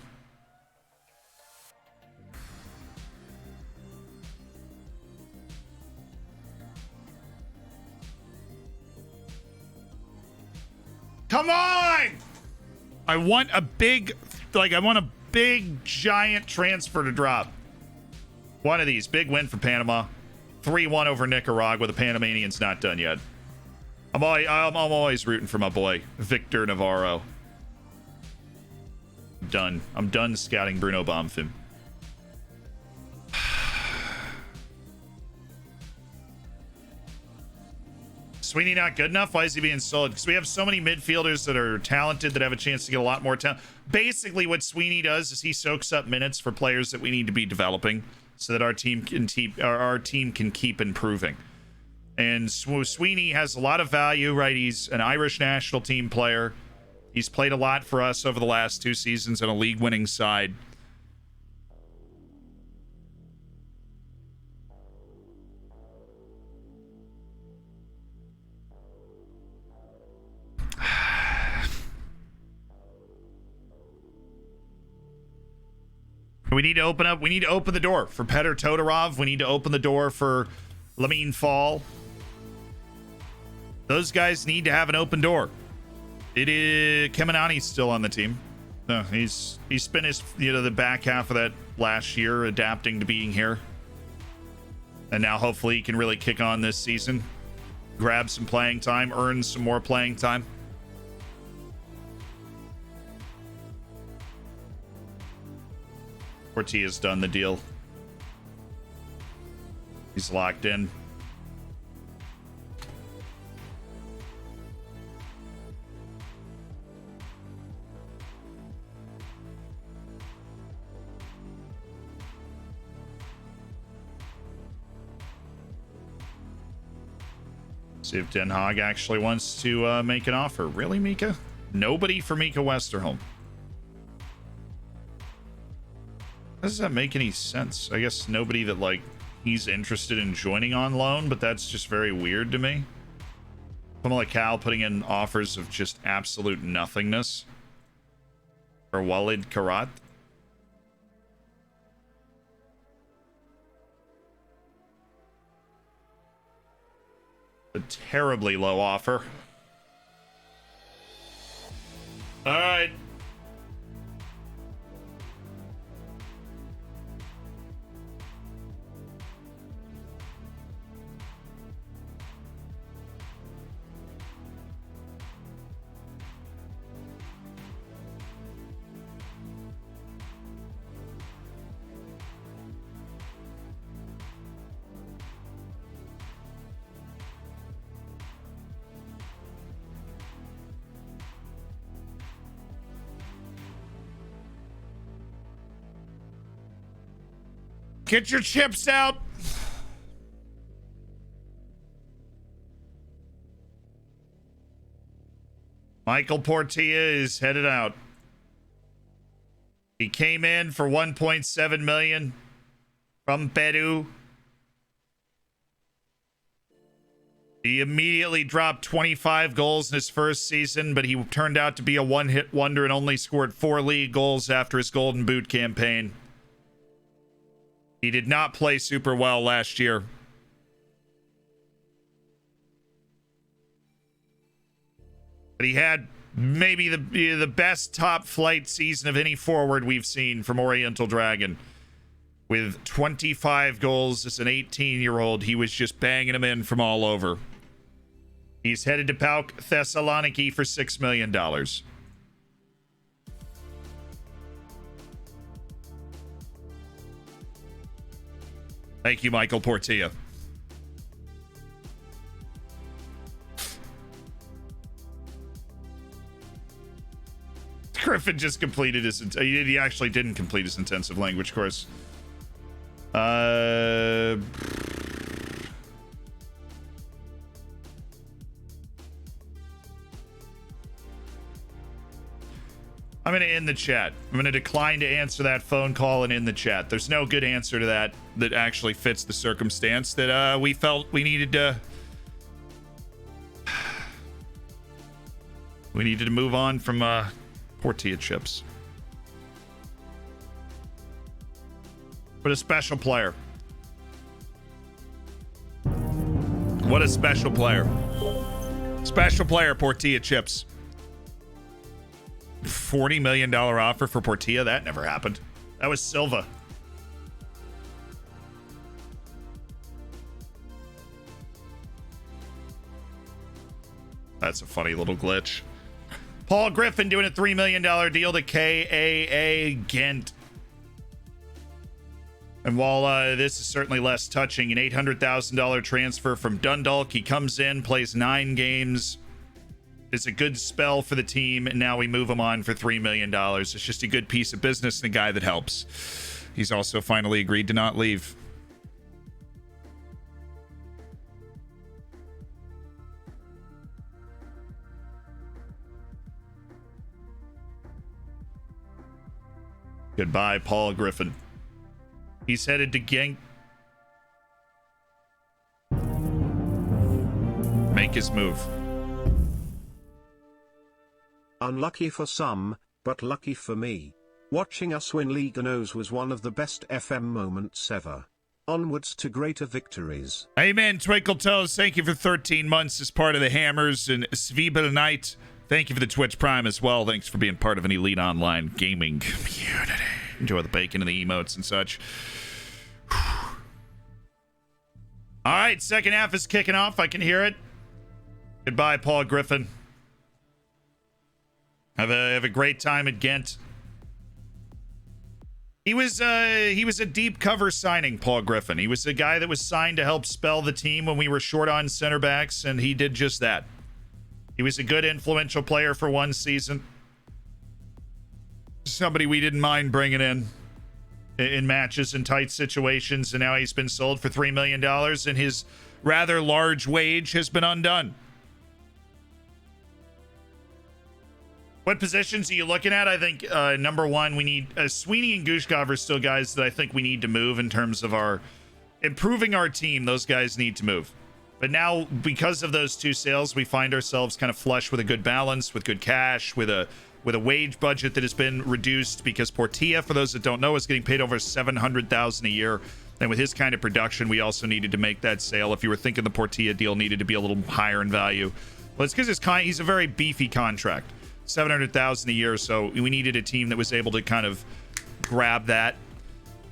Come on! I want a big, giant transfer to drop. One of these. Big win for Panama. 3-1 over Nicaragua. The Panamanians not done yet. I'm always rooting for my boy, Victor Navarro. Done. I'm done scouting Bruno Bonfim. Sweeney not good enough? Why is he being sold? Because we have so many midfielders that are talented that have a chance to get a lot more talent. Basically, what Sweeney does is he soaks up minutes for players that we need to be developing so that our team can keep improving. And Sweeney has a lot of value, right? He's an Irish national team player. He's played a lot for us over the last 2 seasons on a league-winning side. We need to open the door for Petr Todorov. We need to open the door for Lamine Fall. Those guys need to have an open door. It is Kemenani's still on the team. No, he's spent his the back half of that last year adapting to being here. And now hopefully he can really kick on this season. Grab some playing time, earn some more playing time. Portilla's done the deal. He's locked in. See if Den Haag actually wants to make an offer. Really, Mika? Nobody for Mika Westerholm. Does that make any sense? I guess nobody that, like, he's interested in joining on loan, but that's just very weird to me. Someone like Cal putting in offers of just absolute nothingness. For Walid Karat. A terribly low offer. All right. Get your chips out. Michael Portilla is headed out. He came in for 1.7 million from Peru. He immediately dropped 25 goals in his first season, but he turned out to be a one-hit wonder and only scored 4 league goals after his Golden Boot campaign. He did not play super well last year. But he had maybe the best top flight season of any forward we've seen from Oriental Dragon. With 25 goals as an 18-year-old, he was just banging them in from all over. He's headed to PAOK Thessaloniki for $6 million. Thank you, Michael Portilla. Griffin just completed his... He actually didn't complete his intensive language course. I'm going to end the chat. I'm going to decline to answer that phone call and end the chat. There's no good answer to that actually fits the circumstance that we felt we needed to... We needed to move on from Tortilla chips. But a special player. What a special player. Special player, Portilla chips. $40 million offer for Portilla? That never happened. That was Silva. That's a funny little glitch. Paul Griffin doing a $3 million deal to KAA Ghent. And while this is certainly less touching, an $800,000 transfer from Dundalk. He comes in, plays 9 games. It's a good spell for the team, and now we move him on for $3 million. It's just a good piece of business and a guy that helps. He's also finally agreed to not leave. Goodbye, Paul Griffin. He's headed to Genk. Make his move. Unlucky for some, but lucky for me. Watching us win Liga NOS was one of the best FM moments ever. Onwards to greater victories. Amen, Twinkle Toes. Thank you for 13 months as part of the Hammers. And Svibel Knight, thank you for the Twitch Prime as well. Thanks for being part of an elite online gaming community. Enjoy the bacon and the emotes and such. All right, second half is kicking off. I can hear it. Goodbye, Paul Griffin. Have a great time at Ghent. He was a deep cover signing, Paul Griffin. He was a guy that was signed to help spell the team when we were short on center backs, and he did just that. He was a good influential player for one season. Somebody we didn't mind bringing in matches and tight situations, and now he's been sold for $3 million, and his rather large wage has been undone. What positions are you looking at? I think number one, we need Sweeney and Gushkov are still guys that I think we need to move in terms of our improving our team. Those guys need to move. But now, because of those two sales, we find ourselves kind of flush with a good balance, with good cash, with a wage budget that has been reduced because Portilla, for those that don't know, is getting paid over $700,000 a year. And with his kind of production, we also needed to make that sale. If you were thinking the Portilla deal needed to be a little higher in value, well, it's because he's a very beefy contract, $700,000 a year. So we needed a team that was able to kind of grab that.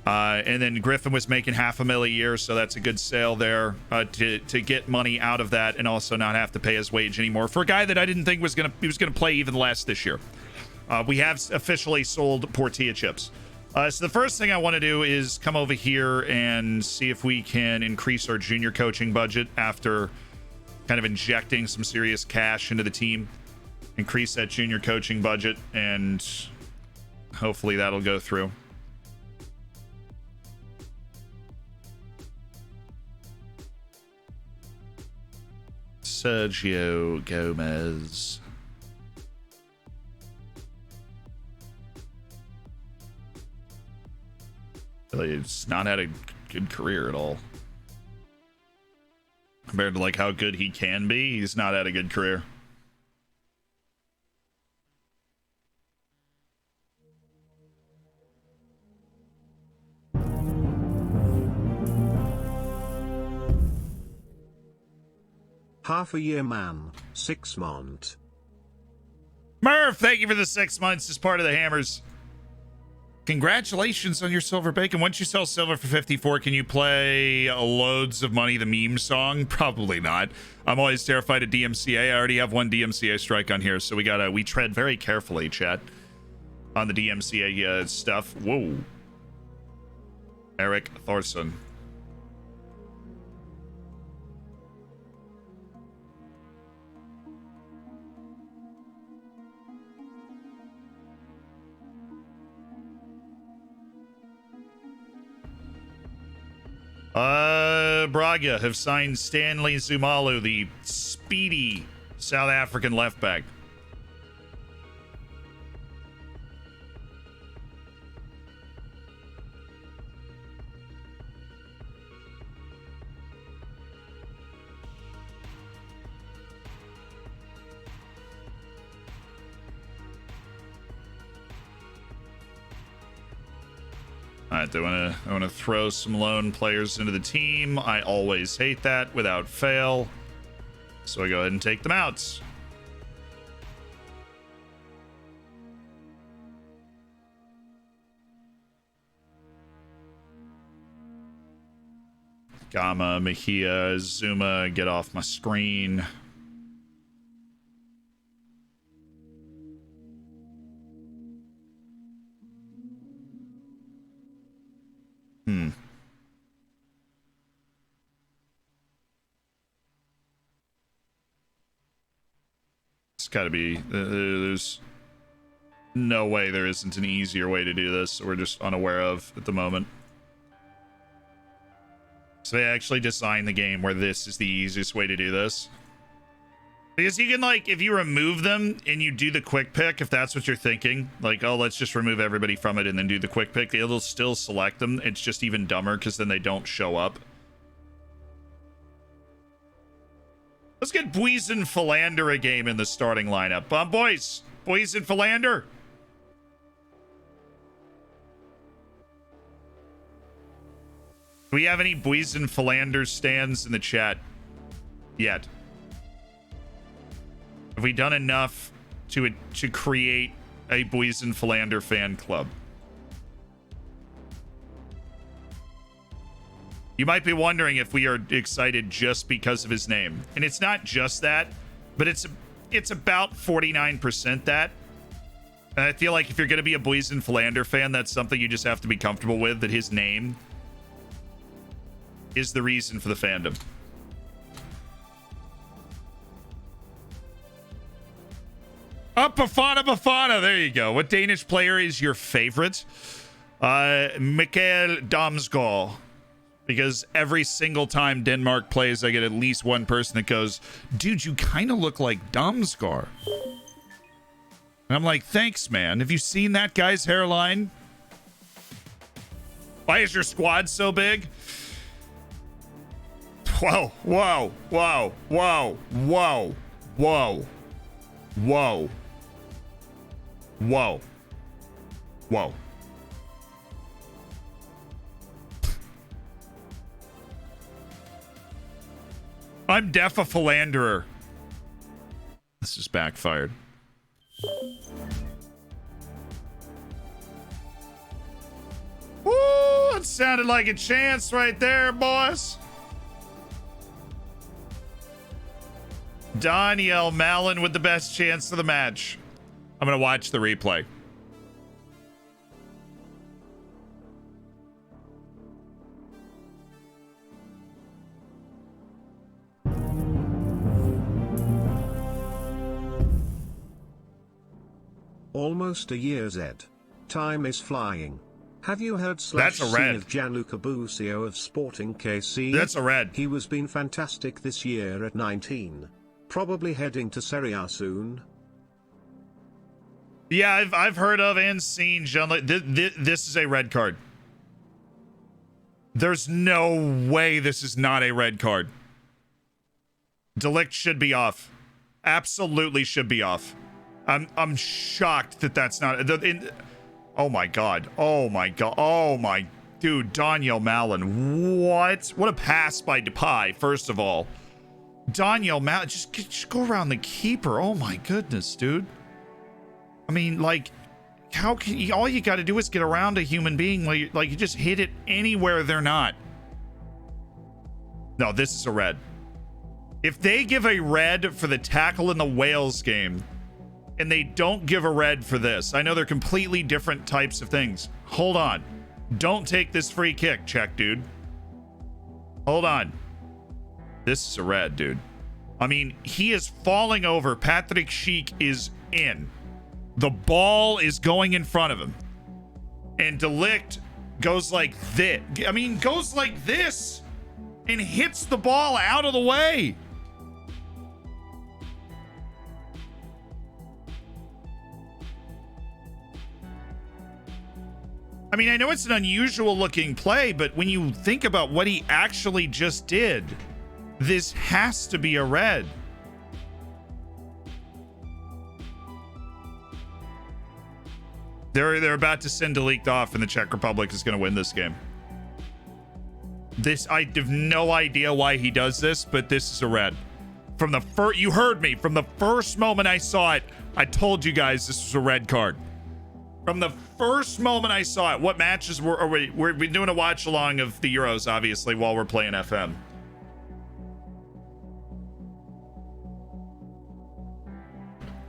And then Griffin was making $500,000 a year, so that's a good sale there to get money out of that and also not have to pay his wage anymore for a guy that I didn't think was gonna play even less this year. We have officially sold Portilla chips. So the first thing I want to do is come over here and see if we can increase our junior coaching budget after kind of injecting some serious cash into the team. Increase that junior coaching budget, and hopefully that'll go through. Sergio Gomez. It's not had a good career at all. Compared to like how good he can be, he's not had a good career. Half a year man, 6 months. Murph, thank you for the 6 months as part of the Hammers. Congratulations on your silver bacon. Once you sell silver for 54, can you play Loads of Money, the meme song? Probably not. I'm always terrified of DMCA. I already have one DMCA strike on here, so we tread very carefully, chat, on the DMCA stuff. Whoa. Eric Thorson. Braga have signed Stanley Zumalu, the speedy South African left back. All right, they want to throw some lone players into the team. I always hate that without fail. So I go ahead and take them out. Gamma, Mejia, Zuma, get off my screen. It's got to be, there's no way there isn't an easier way to do this we're just unaware of at the moment. So they actually designed the game where this is the easiest way to do this. Because you can, like, if you remove them and you do the quick pick, if that's what you're thinking, like, oh, let's just remove everybody from it and then do the quick pick, it'll still select them. It's just even dumber because then they don't show up. Let's get Buiz and Philander a game in the starting lineup. Boys, Buiz and Philander. Do we have any Buiz and Philander stands in the chat yet? Have we done enough to create a Buiz and Philander fan club? You might be wondering if we are excited just because of his name. And it's not just that, but it's about 49% that. And I feel like if you're going to be a Buiz and Philander fan, that's something you just have to be comfortable with, that his name is the reason for the fandom. Oh, Bafana. There you go. What Danish player is your favorite? Mikael Damsgaard. Because every single time Denmark plays, I get at least one person that goes, dude, you kind of look like Damsgaard. And I'm like, thanks, man. Have you seen that guy's hairline? Why is your squad so big? Whoa. I'm deaf a philanderer. This is backfired. Woo! It sounded like a chance right there, boys. Daniel Malin with the best chance of the match. I'm gonna watch the replay. Almost a year, Zed. Time is flying. Have you heard That's a red. of Gianluca Busio of Sporting KC? That's a red. He was been fantastic this year at 19. Probably heading to Serie A soon. Yeah, I've heard of and seen Gianluca. This is a red card. There's no way this is not a red card. Delict should be off. Absolutely should be off. I'm shocked that that's not. Oh my god. Oh my dude. Daniel Malin. What a pass by Depay. First of all, Daniel Malin. Just go around the keeper. Oh my goodness, dude. I mean, like, how can you? All you got to do is get around a human being. Like you just hit it anywhere they're not. No, this is a red. If they give a red for the tackle in the Wales game, and they don't give a red for this, I know they're completely different types of things. Hold on. Don't take this free kick, check, dude. Hold on. This is a red, dude. I mean, he is falling over. Patrick Schick is in. The ball is going in front of him. And Delict goes like this. I mean, goes like this and hits the ball out of the way. I mean, I know it's an unusual looking play, but when you think about what he actually just did, this has to be a red. They're about to send Delict off, and the Czech Republic is going to win this game. This, I have no idea why he does this, but this is a red. From the first, you heard me. From the first moment I saw it, I told you guys this was a red card. From the first moment I saw it. What matches were we? We're doing a watch along of the Euros, obviously, while we're playing FM.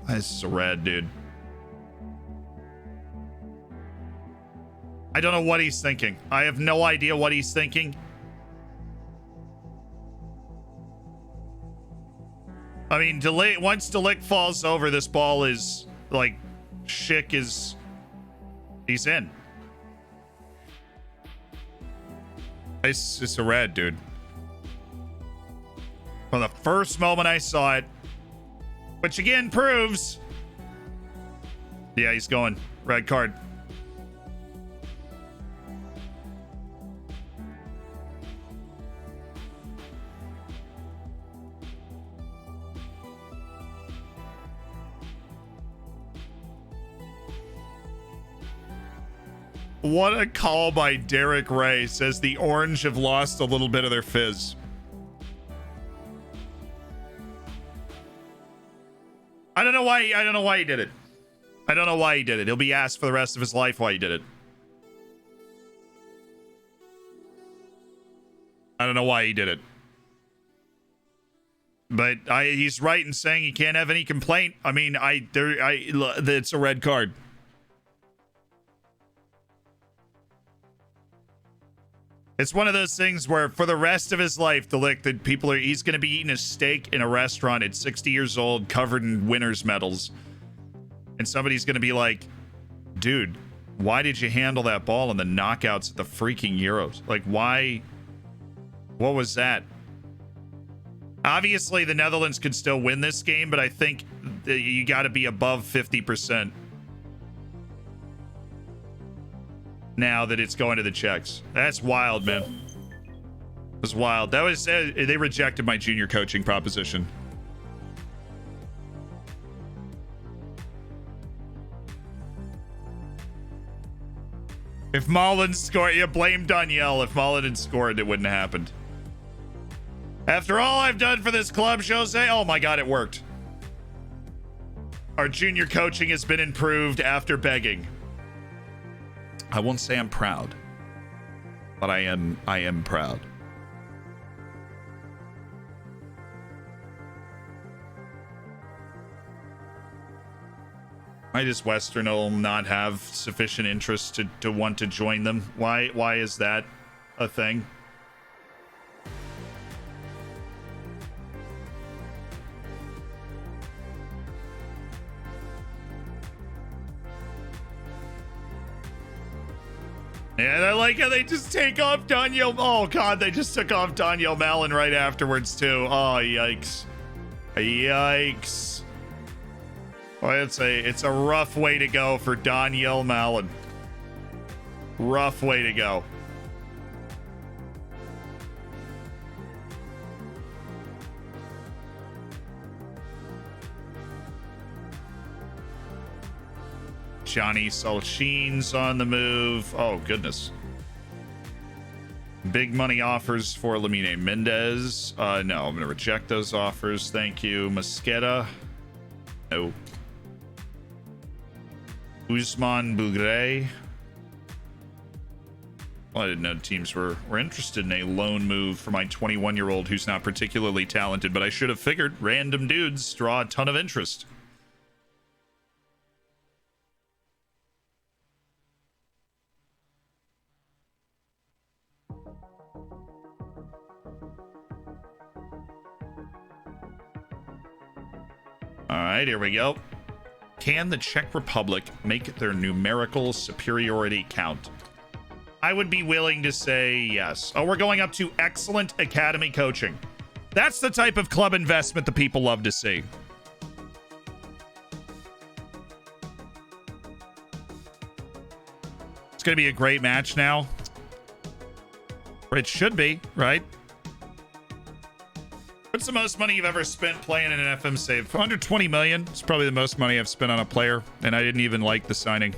This is a red, dude. I don't know what he's thinking. I have no idea what he's thinking. I mean, once Delict falls over, this ball is like Schick is. He's in. It's just a red, dude. From the first moment I saw it, which again proves. Yeah, he's going. Red card. What a call by Derek Ray. Says the Orange have lost a little bit of their fizz. I don't know why he did it. I don't know why he did it. He'll be asked for the rest of his life why he did it. I don't know why he did it. But he's right in saying he can't have any complaint. I mean, it's a red card. It's one of those things where for the rest of his life, he's going to be eating a steak in a restaurant at 60 years old, covered in winner's medals. And somebody's going to be like, dude, why did you handle that ball in the knockouts at the freaking Euros? Like, why? What was that? Obviously, the Netherlands could still win this game, but I think you got to be above 50%. Now that it's going to the Czechs. That's wild, man. That's wild. That was they rejected my junior coaching proposition. If Mullen scored, you blame Danielle. If Mullen had scored, it wouldn't have happened. After all I've done for this club, Jose, oh my God, it worked. Our junior coaching has been improved after begging. I won't say I'm proud, but I am proud. Why does Western Ulm not have sufficient interest to want to join them? Why is that a thing? And I like how they just take off Daniel. Oh God, they just took off Daniel Malin right afterwards too. Oh yikes, yikes. Well, it's a rough way to go for Daniel Malin. Rough way to go. Johnny Salchin's on the move. Oh, goodness. Big money offers for Lamine Mendez. No, I'm going to reject those offers. Thank you. Mosqueda. No. Usman Bougre. Well, I didn't know teams were interested in a loan move for my 21-year-old who's not particularly talented, but I should have figured random dudes draw a ton of interest. All right, here we go. Can the Czech Republic make their numerical superiority count? I would be willing to say yes. Oh, we're going up to excellent academy coaching. That's the type of club investment the people love to see. It's going to be a great match now. Or it should be, right? What's the most money you've ever spent playing in an FM save? 120 million. It's probably the most money I've spent on a player, and I didn't even like the signing.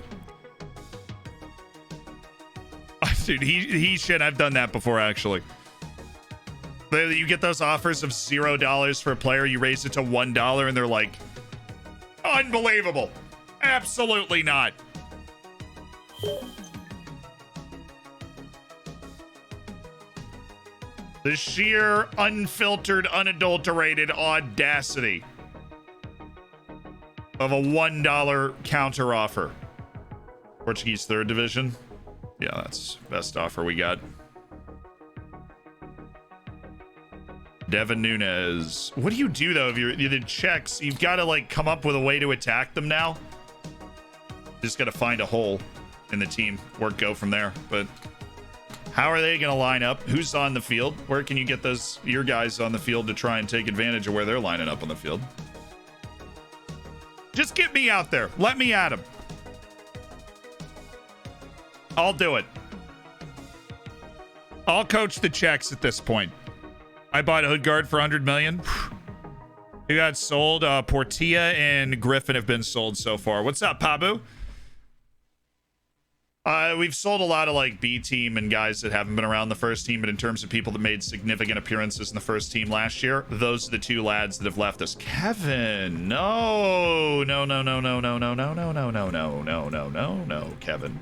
Dude, he should. I've done that before, actually. You get those offers of $0 for a player, you raise it to $1, and they're like, unbelievable. Absolutely not. The sheer, unfiltered, unadulterated audacity of a $1 counter offer. Portuguese 3rd division. Yeah, that's best offer we got. Devin Nunes. What do you do, though, if you're the Czechs? You've got to, like, come up with a way to attack them now. Just got to find a hole in the team or go from there. But how are they going to line up? Who's on the field? Where can you get your guys on the field to try and take advantage of where they're lining up on the field? Just get me out there. Let me at them. I'll do it. I'll coach the Czechs at this point. I bought a hood guard for 100 million. Who got sold? Portilla and Griffin have been sold so far. What's up, Pabu? We've sold a lot of like B team and guys that haven't been around the first team, but in terms of people that made significant appearances in the first team last year, those are the 2 lads that have left us. Kevin, no, Kevin.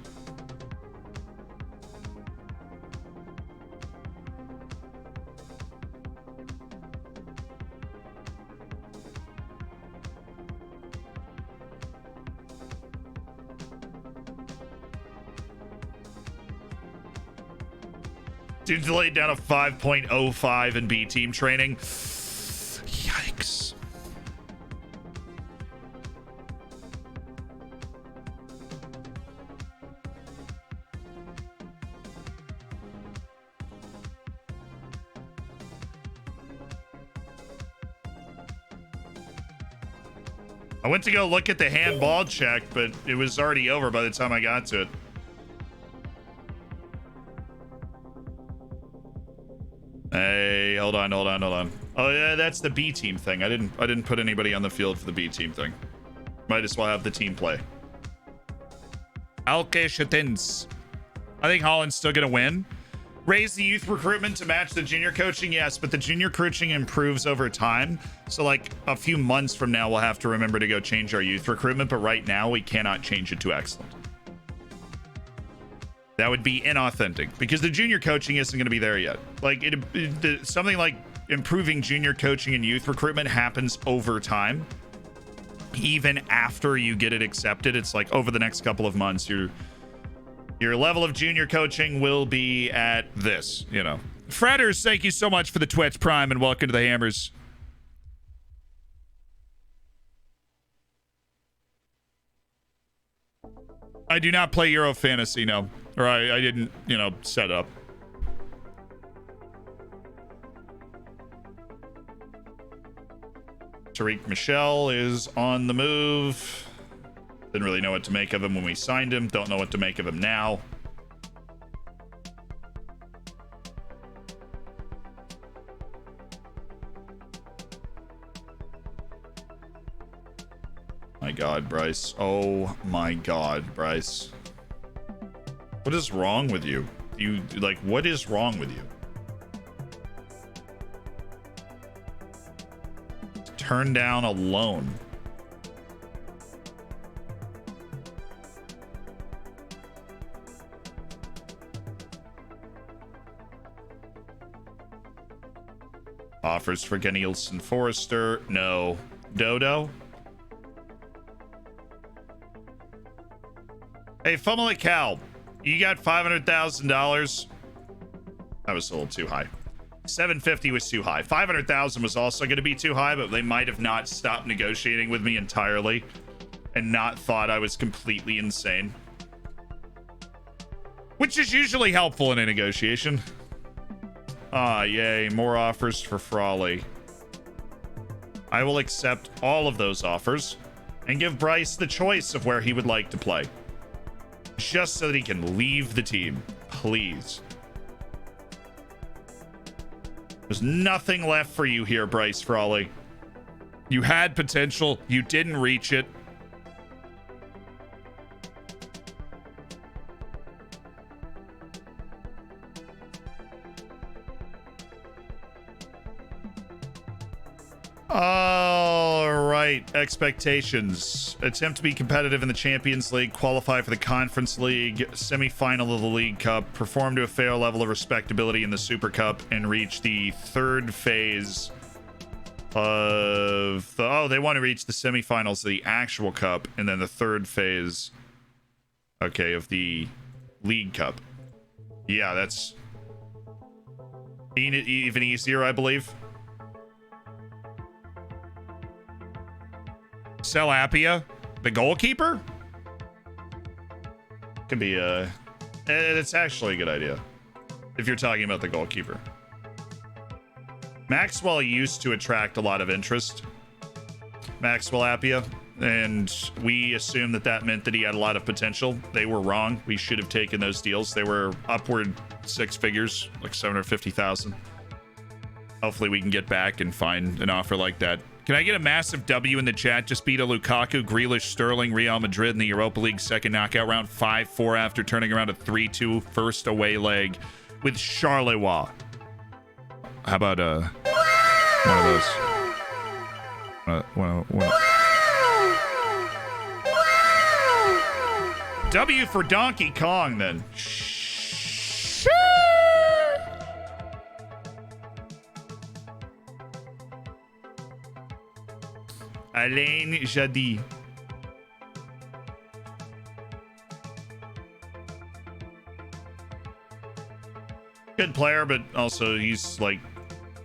Dude's laid down a 5.05 in B team training. Yikes. I went to go look at the handball check, but it was already over by the time I got to it. Hey, hold on. Oh yeah, that's the B team thing. I didn't put anybody on the field for the B team thing. Might as well have the team play. Alke Shatins. I think Holland's still gonna win. Raise the youth recruitment to match the junior coaching, yes, but the junior coaching improves over time. So like a few months from now, we'll have to remember to go change our youth recruitment, but right now we cannot change it to excellent. That would be inauthentic because the junior coaching isn't going to be there yet. Like something like improving junior coaching and youth recruitment happens over time. Even after you get it accepted, it's like over the next couple of months, your level of junior coaching will be at this, you know. Fredders, thank you so much for the Twitch Prime and welcome to the Hammers. I do not play Euro Fantasy, no. Or I didn't, you know, set up. Tariq Michel is on the move. Didn't really know what to make of him when we signed him. Don't know what to make of him now. My God, Bryce. Oh my God, Bryce. What is wrong with you? What is wrong with you? Turn down a loan. Offers for Nielsen Forrester. No. Dodo? Hey, Fummel Cal. You got $500,000. That was a little too high. 750 was too high. 500,000 was also going to be too high, but they might have not stopped negotiating with me entirely and not thought I was completely insane. Which is usually helpful in a negotiation. Ah, yay. More offers for Frawley. I will accept all of those offers and give Bryce the choice of where he would like to play. Just so that he can leave the team. Please. There's nothing left for you here, Bryce Frawley. You had potential. You didn't reach it. expectations. Attempt to be competitive in the Champions League, qualify for the Conference League, semi-final of the League Cup, perform to a fair level of respectability in the Super Cup, and reach the third phase of the... Oh, they want to reach the semi-finals of the actual Cup, and then the third phase, okay, of the League Cup. Yeah, that's even easier, I believe. Sell Appia, the goalkeeper? Could be it's actually a good idea if you're talking about the goalkeeper. Maxwell used to attract a lot of interest. Maxwell Appia, and we assumed that meant that he had a lot of potential. They were wrong. We should have taken those deals. They were upward six figures, like 750,000. Hopefully we can get back and find an offer like that. Can I get a massive W in the chat? Just beat a Lukaku, Grealish, Sterling, Real Madrid in the Europa League second knockout round 5-4 after turning around a 3-2 first away leg with Charleroi. How about one of those? W for Donkey Kong then. Alain Jadi. Good player, but also he's like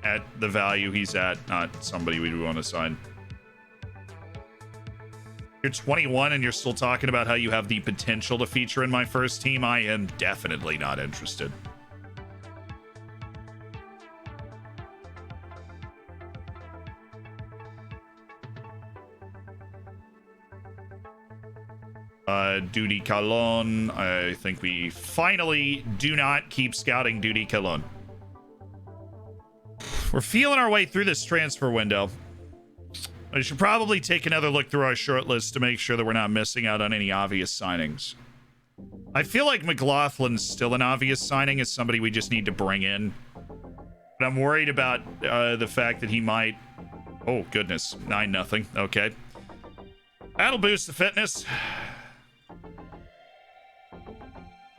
at the value he's at, not somebody we want to sign. You're 21 and you're still talking about how you have the potential to feature in my first team. I am definitely not interested. Duty Calon. I think we finally do not keep scouting Duty Calon. We're feeling our way through this transfer window. I should probably take another look through our short list to make sure that we're not missing out on any obvious signings. I feel like McLaughlin's still an obvious signing as somebody we just need to bring in. But I'm worried about the fact that he might... Oh, goodness. 9-0. Okay. That'll boost the fitness.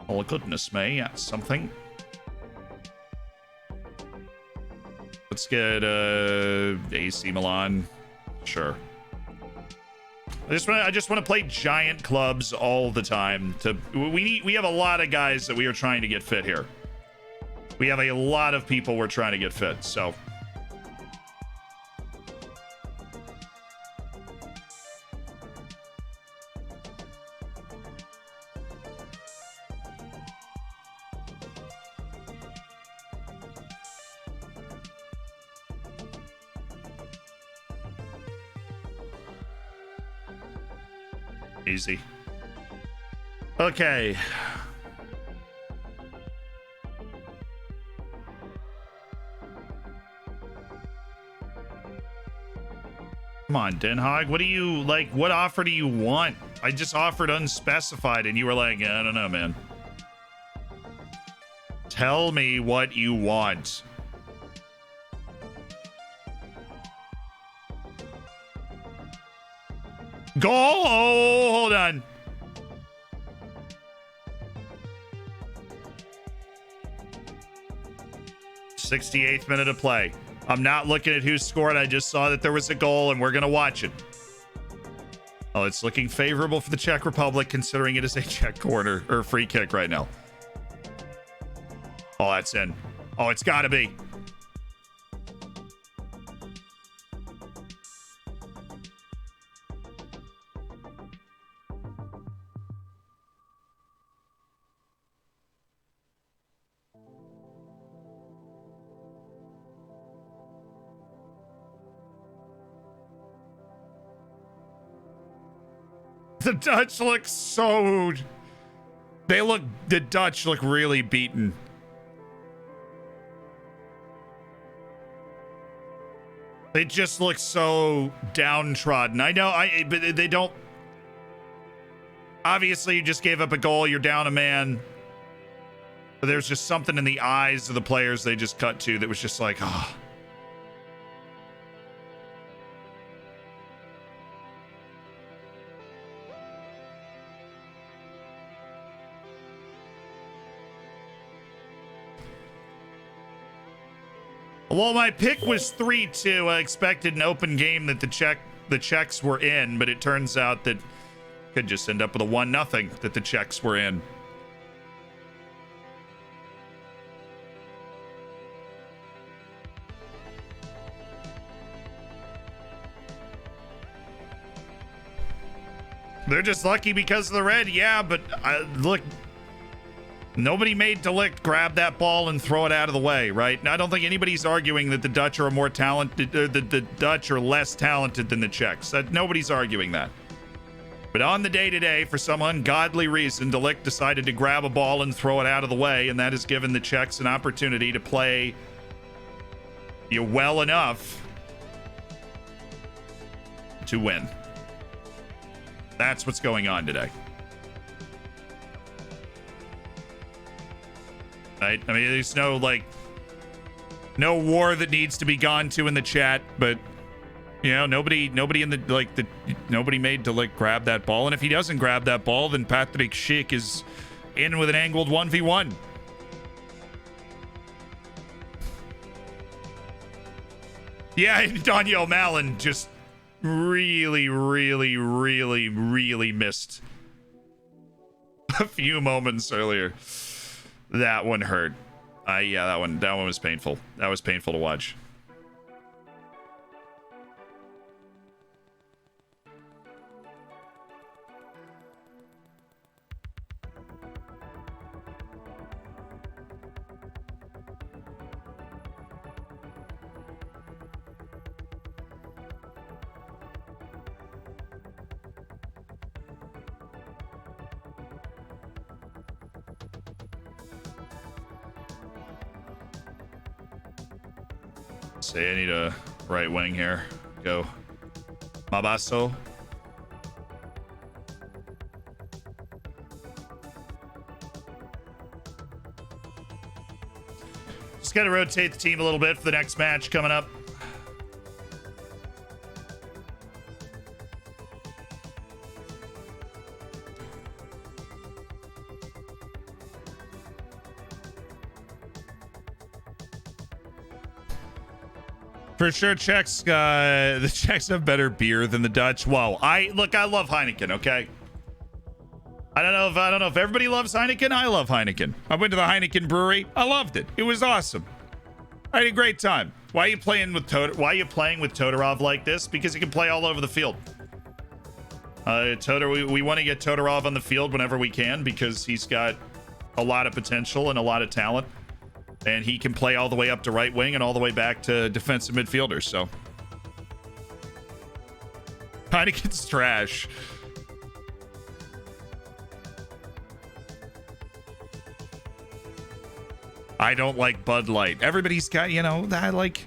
Oh, goodness me. That's something. Let's get AC Milan. Sure. I just want to play giant clubs all the time. We have a lot of guys that we are trying to get fit here. We have a lot of people we're trying to get fit, so... Easy. Okay. Come on, Den Haag. What do you like? What offer do you want? I just offered unspecified and you were like, I don't know, man. Tell me what you want. Goal! Oh, hold on. '68th minute of play. I'm not looking at who scored. I just saw that there was a goal, and we're going to watch it. Oh, it's looking favorable for the Czech Republic, considering it is a Czech corner or free kick right now. Oh, that's in. Oh, it's got to be. The Dutch look so... The Dutch look really beaten. They just look so downtrodden. I know, but they don't... Obviously, you just gave up a goal. You're down a man. But there's just something in the eyes of the players they just cut to that was just like, oh... Well, my pick was 3-2. I expected an open game that the Czechs were in, but it turns out that could just end up with a 1-0 that the Czechs were in. They're just lucky because of the red. Yeah, but look, nobody made De Ligt grab that ball and throw it out of the way, right? And I don't think anybody's arguing that the Dutch are more talented, or that the Dutch are less talented than the Czechs. Nobody's arguing that. But on the day-to-day, for some ungodly reason, De Ligt decided to grab a ball and throw it out of the way, and that has given the Czechs an opportunity to play well enough to win. That's what's going on today. Right? I mean, there's no war that needs to be gone to in the chat, but nobody in the nobody made De Ligt grab that ball, and if he doesn't grab that ball, then Patrick Schick is in with an angled 1v1. Yeah, Daniel Malin just really missed a few moments earlier. That one hurt. Yeah, that one was painful. That was painful to watch. Say I need a right wing here. Go. Mabaso. Just got to rotate the team a little bit for the next match coming up. For sure, Czechs. The Czechs have better beer than the Dutch. Whoa, I love Heineken. Okay, I don't know if everybody loves Heineken. I love Heineken. I went to the Heineken brewery. I loved it. It was awesome. I had a great time. Why are you playing with Todorov like this? Because he can play all over the field. We want to get Todorov on the field whenever we can because he's got a lot of potential and a lot of talent. And he can play all the way up to right wing and all the way back to defensive midfielder. So Heineken's trash. I don't like Bud Light. Everybody's got, I like.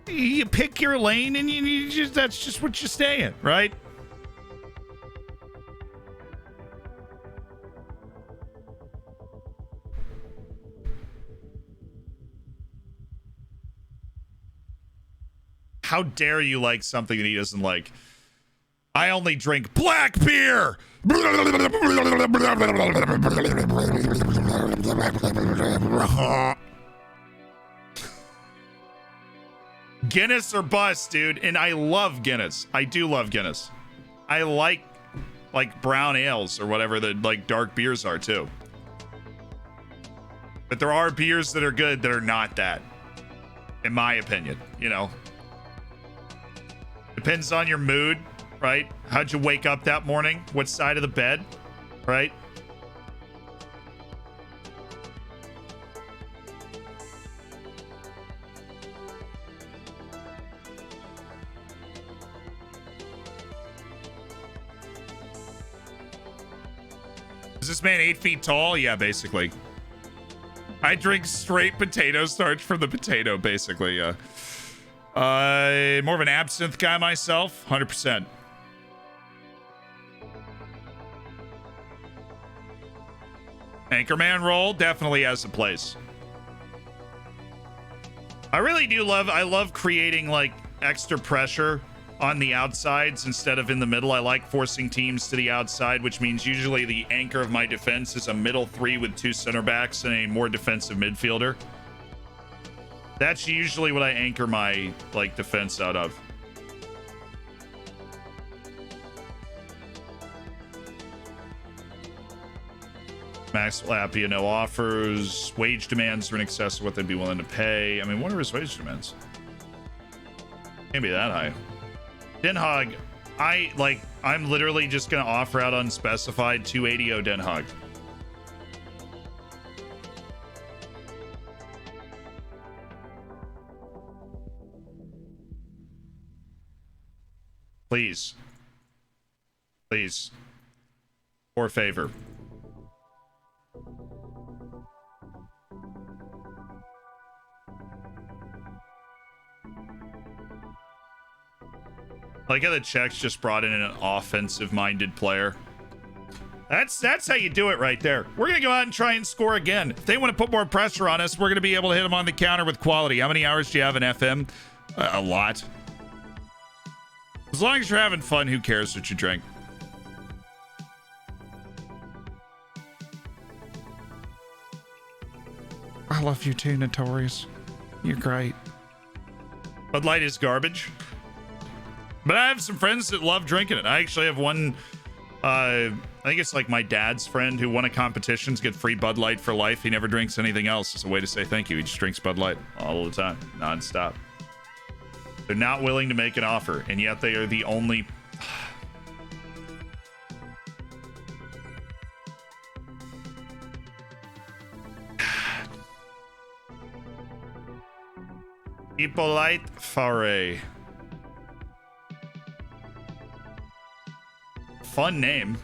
You pick your lane and you just, that's just what you stay in, right? How dare you like something that he doesn't like? I only drink black beer. Guinness or bust, dude. And I love Guinness. I do love Guinness. I like brown ales or whatever the dark beers are too. But there are beers that are good that are not that, in my opinion. Depends on your mood, right? How'd you wake up that morning? What side of the bed, right? Is this man 8 feet tall? Yeah, basically. I drink straight potato starch from the potato, basically, yeah. More of an absinthe guy myself, 100%. Anchorman roll definitely has a place. I really do love creating extra pressure on the outsides instead of in the middle. I like forcing teams to the outside, which means usually the anchor of my defense is a middle three with 2 center backs and a more defensive midfielder. That's usually what I anchor my like defense out of. Max Lapia, no offers. Wage demands are in excess of what they'd be willing to pay. I mean, what are his wage demands? Can't be that high. Den Hog, I'm literally just gonna offer out unspecified 280 Den Hog. Please. Please. For favor. Like how the Czechs just brought in an offensive-minded player. That's how you do it right there. We're going to go out and try and score again. If they want to put more pressure on us, we're going to be able to hit them on the counter with quality. How many hours do you have in FM? A lot. As long as you're having fun, who cares what you drink? I love you too, Notorious. You're great. Bud Light is garbage. But I have some friends that love drinking it. I actually have one, I think it's like my dad's friend who won a competition to get free Bud Light for life. He never drinks anything else. It's a way to say thank you. He just drinks Bud Light all the time, nonstop. They're not willing to make an offer, and yet they are the only... Hippolyte Faré. Fun name.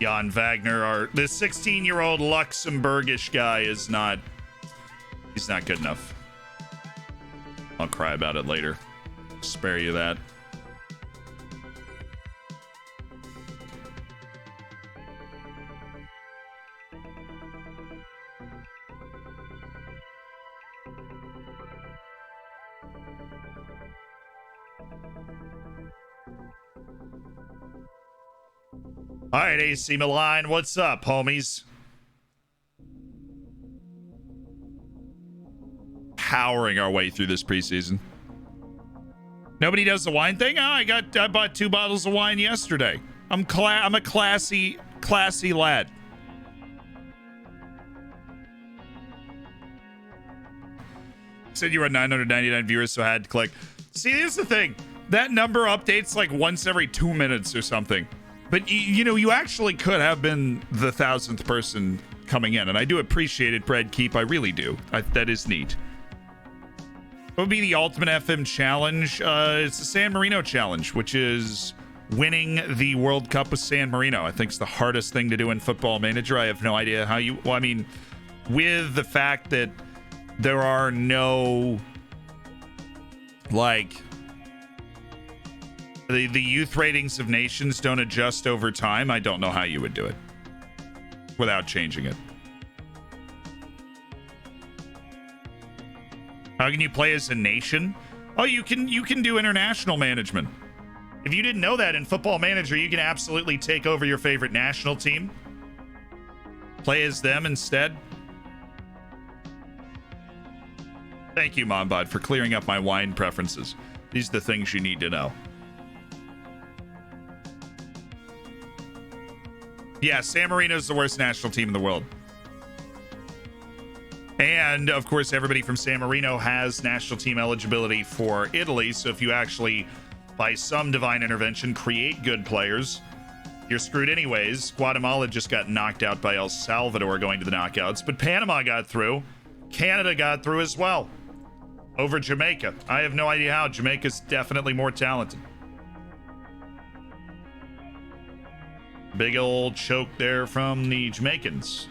Jan Wagner, the 16-year-old Luxembourgish guy is not... He's not good enough. I'll cry about it later. Spare you that. All right, AC Milan, what's up, homies? Powering our way through this preseason. Nobody does the wine thing? Oh, I bought 2 bottles of wine yesterday. I'm a classy lad. Said you were at 999 viewers, so I had to click. See, here's the thing. That number updates like once every 2 minutes or something. But you know, you actually could have been the 1,000th person coming in, and I do appreciate it, Bread Keep. I really do. That is neat. What would be the Ultimate FM Challenge? It's the San Marino Challenge, which is winning the World Cup with San Marino. I think it's the hardest thing to do in Football Manager. I have no idea how you... Well, I mean, with the fact that there are no, like... The youth ratings of nations don't adjust over time. I don't know how you would do it without changing it. How can you play as a nation? Oh, you can do international management. If you didn't know that in Football Manager, you can absolutely take over your favorite national team. Play as them instead. Thank you, Mombot, for clearing up my wine preferences. These are the things you need to know. Yeah, San Marino's the worst national team in the world. And, of course, everybody from San Marino has national team eligibility for Italy. So if you actually, by some divine intervention, create good players, you're screwed anyways. Guatemala just got knocked out by El Salvador going to the knockouts. But Panama got through. Canada got through as well. Over Jamaica. I have no idea how. Jamaica's definitely more talented. Big old choke there from the Jamaicans.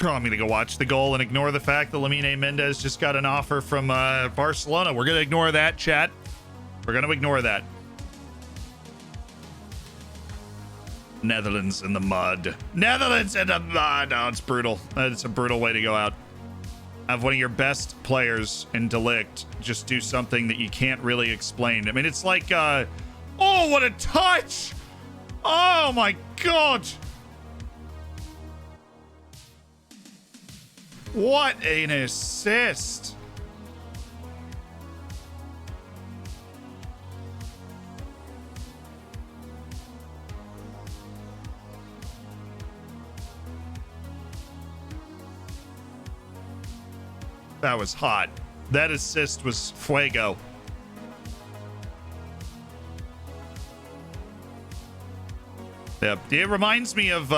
I'm gonna go watch the goal and ignore the fact that Lamine Mendez just got an offer from Barcelona. We're gonna ignore that, chat. We're gonna ignore that. Netherlands in the mud. Netherlands in the mud. Oh, it's brutal. It's a brutal way to go out. Have one of your best players in Delict just do something that you can't really explain. I mean, it's like, oh, what a touch! Oh my god! What an assist! That was hot. That assist was fuego. Yep. It reminds me of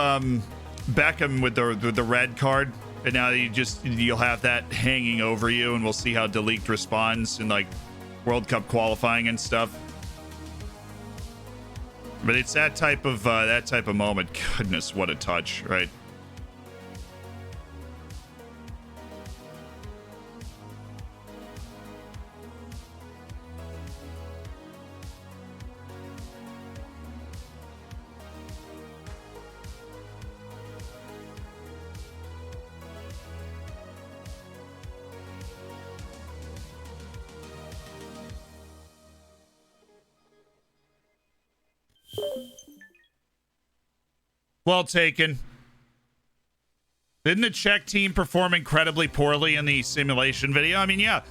Beckham with the red card. And now you'll have that hanging over you, and we'll see how Delict responds in like World Cup qualifying and stuff. But it's that type of moment. Goodness, what a touch, right? Well taken. Didn't the Czech team perform incredibly poorly in the simulation video? I mean, yeah,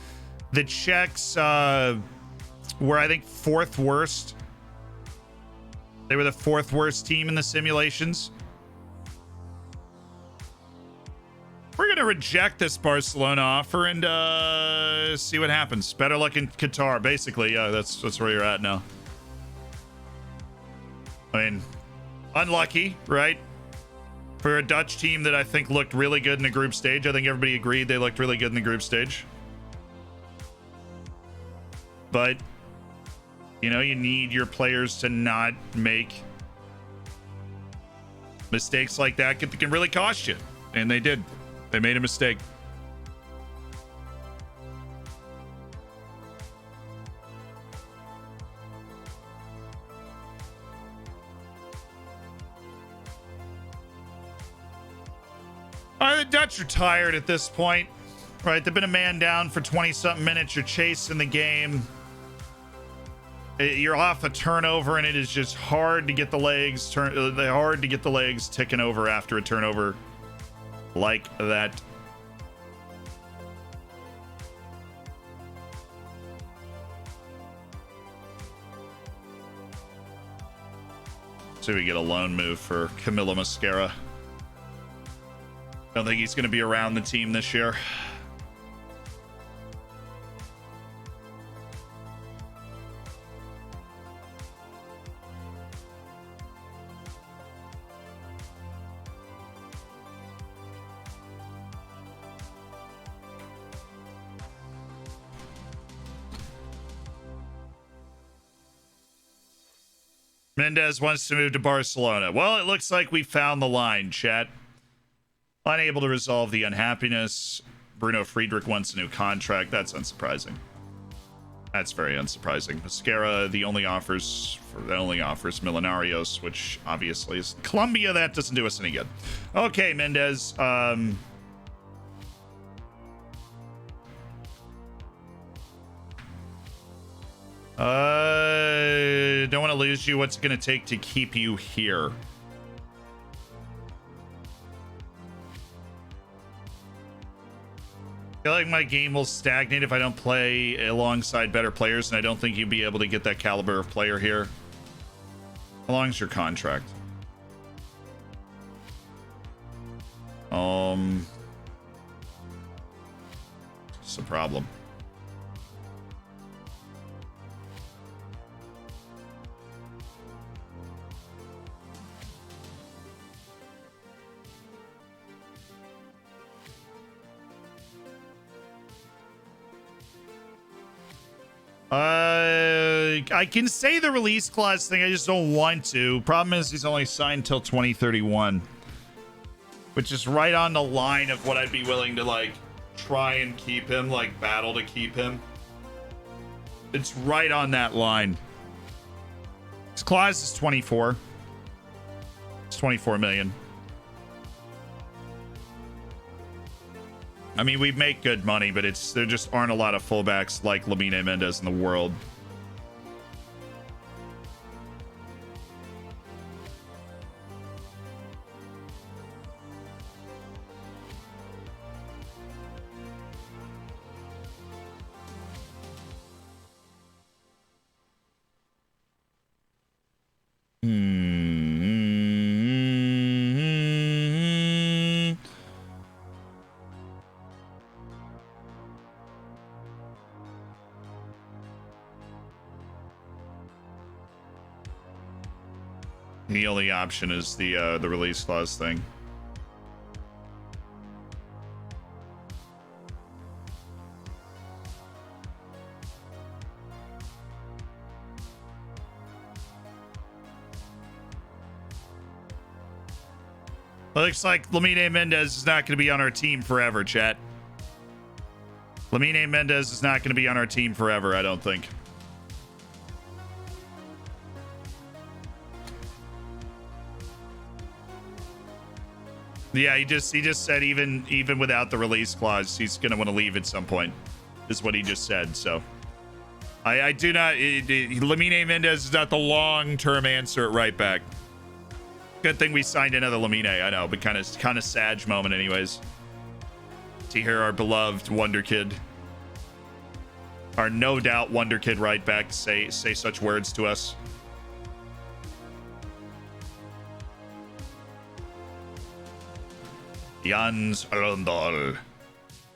the Czechs were, I think, 4th worst. They were the 4th worst team in the simulations. We're going to reject this Barcelona offer and see what happens. Better luck in Qatar. Basically, yeah, that's where you're at now. I mean, unlucky, right? For a Dutch team that I think looked really good in the group stage. I think everybody agreed they looked really good in the group stage. But, you know, you need your players to not make mistakes like that that can really cost you. And they did. They made a mistake. The Dutch are tired at this point, right? They've been a man down for 20-something minutes. You're chasing the game. You're off a turnover, and it is just hard to get the legs ticking over after a turnover like that. So we get a loan move for Camilo Mascara. Don't think he's going to be around the team this year. Mendez wants to move to Barcelona. Well, it looks like we found the line, chat. Unable to resolve the unhappiness. Bruno Friedrich wants a new contract. That's unsurprising. That's very unsurprising. Mascara, the only offers Millenarios, which obviously is Colombia. That doesn't do us any good. Okay, Mendez. Don't want to lose you. What's it going to take to keep you here? I feel like my game will stagnate if I don't play alongside better players, and I don't think you'd be able to get that caliber of player here. How long is your contract? It's a problem. I can say the release clause thing. I just don't want to. Problem is, he's only signed till 2031. which is right on the line of what I'd be willing to like try and keep him, like battle to keep him. It's right on that line. His clause is 24. It's 24 million. I mean, we make good money, but there just aren't a lot of fullbacks like Lamine Mendez in the world. The only option is the release clause thing. Looks like Lamine Mendez is not going to be on our team forever, chat. Lamine Mendez is not going to be on our team forever, I don't think. Yeah, he just said even without the release clause, he's going to want to leave at some point, is what he just said. So I do not... Lamine Mendez is not the long-term answer at right back. Good thing we signed another Lamine, I know, but kind of sad moment anyways. To hear our beloved wonder kid, our no doubt wonder kid right back say such words to us. Jans Rondal.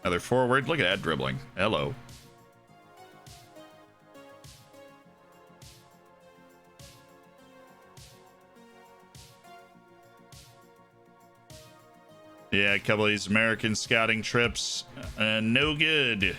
Another forward. Look at that dribbling. Hello. Yeah, a couple of these American scouting trips. No good.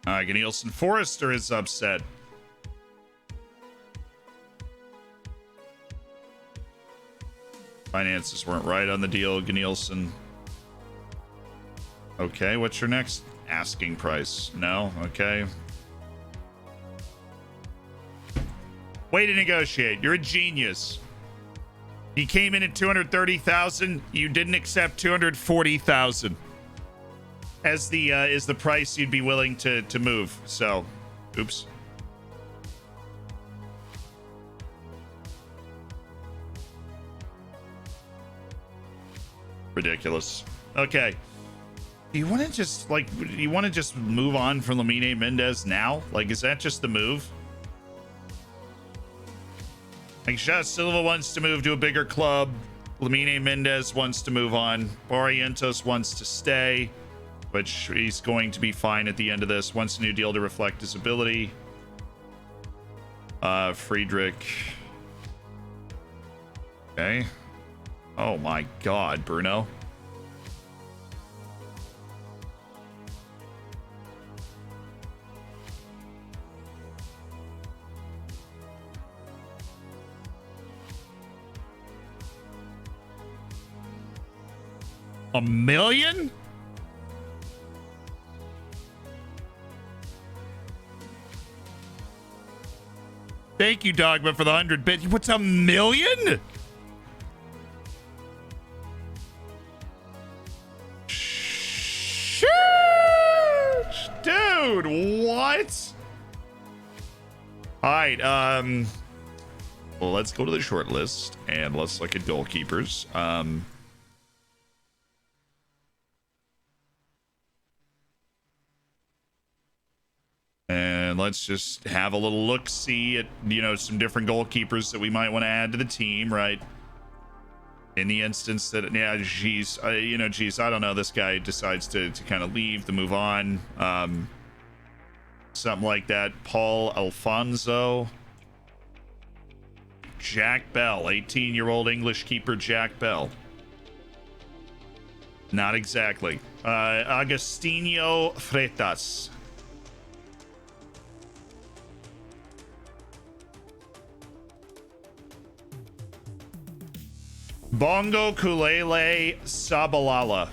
All right, Nielsen Forrester is upset. Finances weren't right on the deal, Gnielsen. Okay, what's your next asking price? No? Okay. Way to negotiate. You're a genius. He came in at 230,000. You didn't accept 240,000 as the price you'd be willing to move. So, oops. Ridiculous. Okay. Do you want to just move on from Lamine Mendez now? Like, is that just the move? Like, Jas Silva wants to move to a bigger club. Lamine Mendez wants to move on. Barrientos wants to stay, which he's going to be fine at the end of this. Wants a new deal to reflect his ability. Friedrich. Okay. Oh my God, Bruno. $1 million? Thank you, Dogma, for the 100 bits. What's $1 million? Dude, what? All right, well, let's go to the short list and let's look at goalkeepers. And let's just have a little look, see at, some different goalkeepers that we might want to add to the team, right? In the instance that, yeah, geez, I don't know, this guy decides to kind of leave, to move on. Something like that. Paul Alfonso. Jack Bell, 18-year-old English keeper Jack Bell. Not exactly. Agostinho Freitas. Bongo Kulele Sabalala.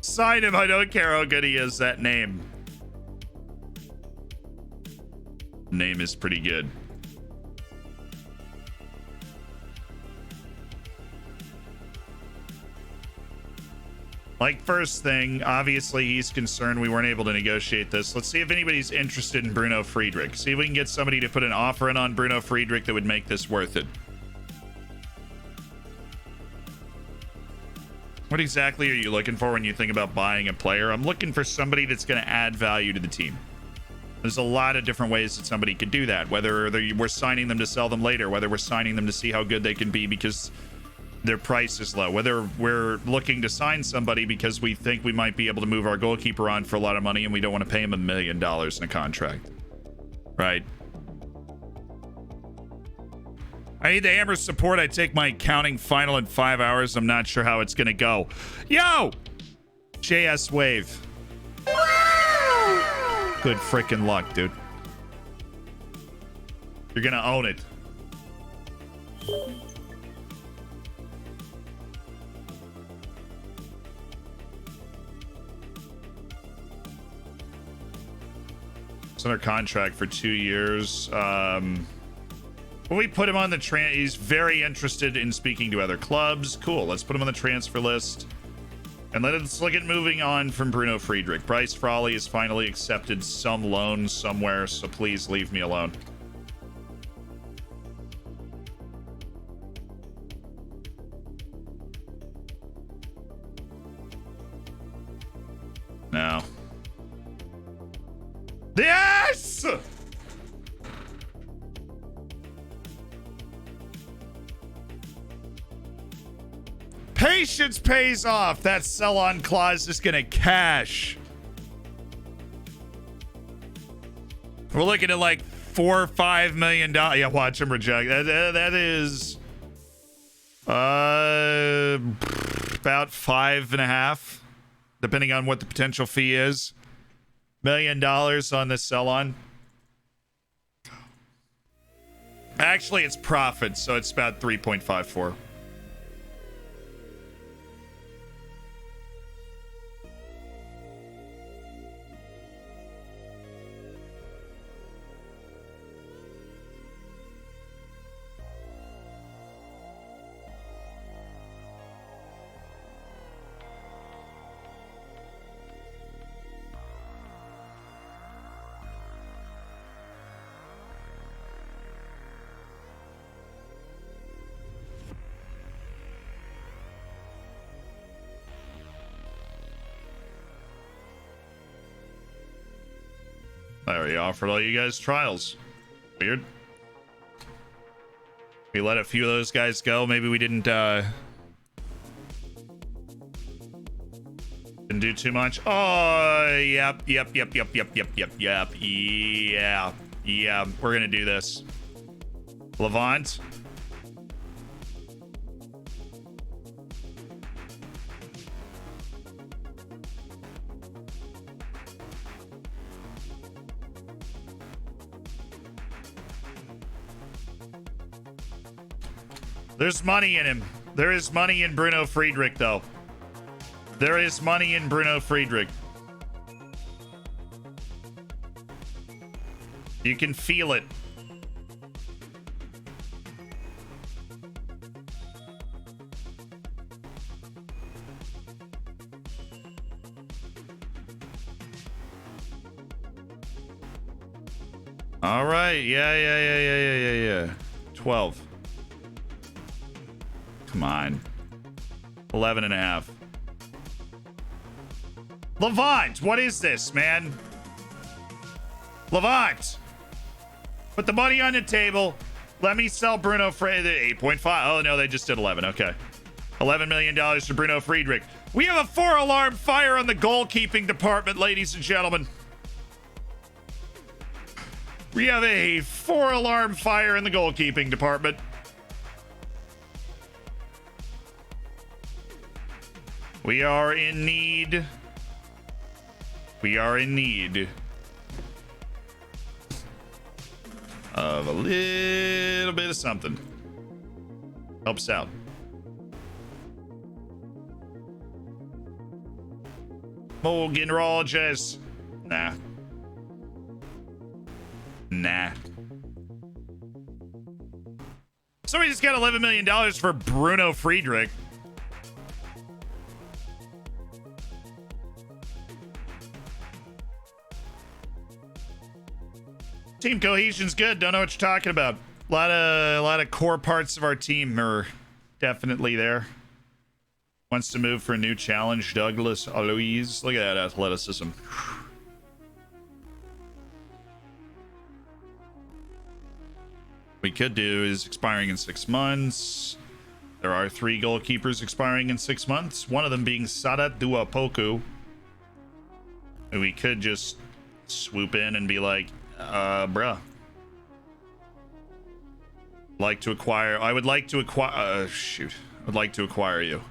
Sign him. I don't care how good he is. That name. Name is pretty good. Like, first thing, obviously he's concerned we weren't able to negotiate this. Let's see if anybody's interested in Bruno Friedrich. See if we can get somebody to put an offer in on Bruno Friedrich that would make this worth it. What exactly are you looking for when you think about buying a player? I'm looking for somebody that's going to add value to the team. There's a lot of different ways that somebody could do that. Whether we're signing them to sell them later, whether we're signing them to see how good they can be because their price is low, whether we're looking to sign somebody because we think we might be able to move our goalkeeper on for a lot of money and we don't want to pay him $1 million in a contract. Right? I need the Hammer support. I take my accounting final in 5 hours. I'm not sure how it's going to go. Yo! JS Wave. Good freaking luck, dude. You're going to own it. It's under contract for 2 years. When we put him on the he's very interested in speaking to other clubs. Cool. Let's put him on the transfer list. And let's look at moving on from Bruno Friedrich. Bryce Frawley has finally accepted some loan somewhere, so please leave me alone. No. Yes! Patience pays off. That sell-on clause is going to cash. We're looking at like $4 or $5 million. Yeah, watch him reject. That is about 5.5, depending on what the potential fee is. $1 million on the sell-on. Actually, it's profit, so it's about 3.54. I already offered all you guys trials. Weird. We let a few of those guys go. Maybe we didn't do too much. Oh, yep. Yeah. We're gonna do this. Levant. There's money in him. There is money in Bruno Friedrich, though. There is money in Bruno Friedrich. You can feel it. All right. Yeah. 12. Come on. 11 and a half. Levant, what is this, man? Levant, put the money on the table. Let me sell Bruno Friedrich. 8.5. Oh, no, they just did 11. Okay. $11 million for Bruno Friedrich. We have a 4-alarm fire on the goalkeeping department, ladies and gentlemen. We have a 4-alarm fire in the goalkeeping department. We are in need. We are in need of a little bit of something. Helps out. Morgan Rogers. Nah. Nah. Somebody just got $11 million for Bruno Friedrich. Team cohesion's good. Don't know what you're talking about. A lot of core parts of our team are definitely there. Wants to move for a new challenge. Douglas Aloise. Look at that athleticism. We could do is expiring in 6 months. There are 3 goalkeepers expiring in 6 months. One of them being Sada Duapoku. And we could just swoop in and be like, bruh. Like to acquire. I would like to acquire. Shoot. I would like to acquire you.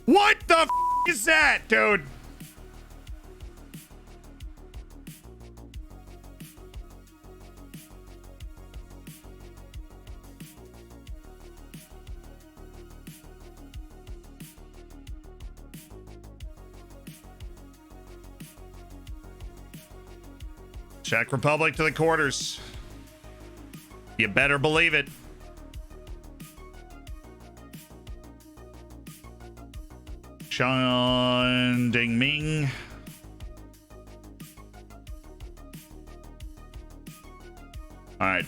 What the f is that, dude? Czech Republic to the quarters. You better believe it. Sean Dingming. All right.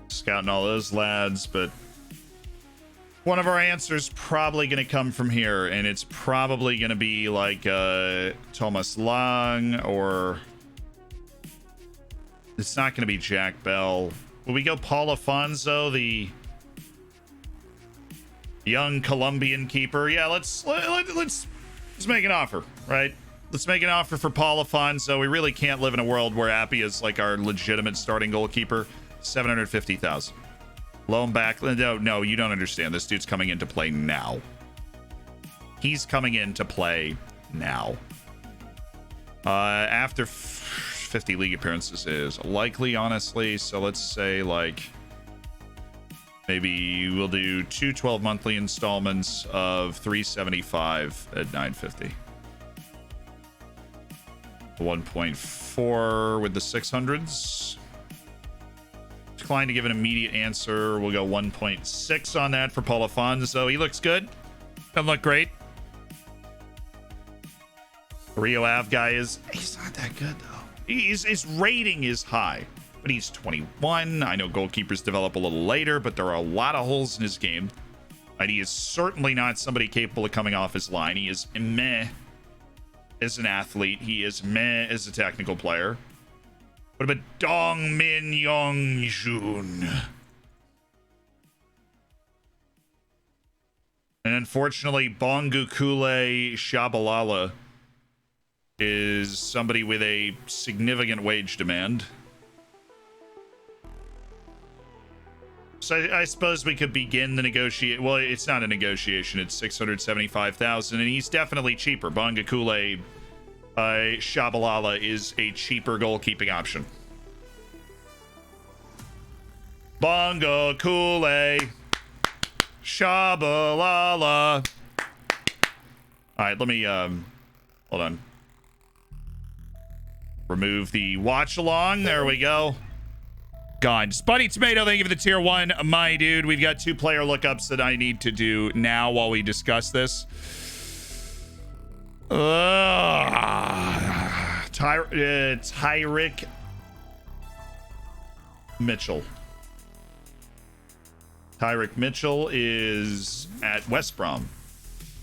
Scouting all those lads, but one of our answers probably going to come from here, and it's probably going to be like Thomas Lang, or it's not going to be Jack Bell. Will we go Paul Afonso, the young Colombian keeper? Yeah, let's make an offer, right? Let's make an offer for Paul Afonso. We really can't live in a world where Appy is like our legitimate starting goalkeeper. 750,000. Loan back. No, you don't understand. This dude's coming in to play now. He's coming in to play now. After 50 league appearances is likely, honestly. So let's say like maybe we'll do 2 12-monthly installments of 375 at 950. 1.4 with the 600s. Declined to give an immediate answer. We'll go 1.6 on that for Paul Afonso. He looks good. Doesn't look great. Rio Ave guy he's not that good though. His rating is high, but he's 21. I know goalkeepers develop a little later, but there are a lot of holes in his game. And he is certainly not somebody capable of coming off his line. He is meh as an athlete. He is meh as a technical player. What about Dong Min Yong Jun? And unfortunately, Bongu Kule Shabalala is somebody with a significant wage demand. So I suppose we could begin the negotiate. Well, it's not a negotiation. It's 675,000, and he's definitely cheaper. Bonga Kule Shabalala is a cheaper goalkeeping option. Bongo Kool-Aid. Shabalala. All right, let me, hold on. Remove the Watchalong. There we go. Gone. Spuddy Tomato, thank you for the tier 1. My dude, we've got 2 player lookups that I need to do now while we discuss this. Tyrick Mitchell. Tyrick Mitchell is at West Brom,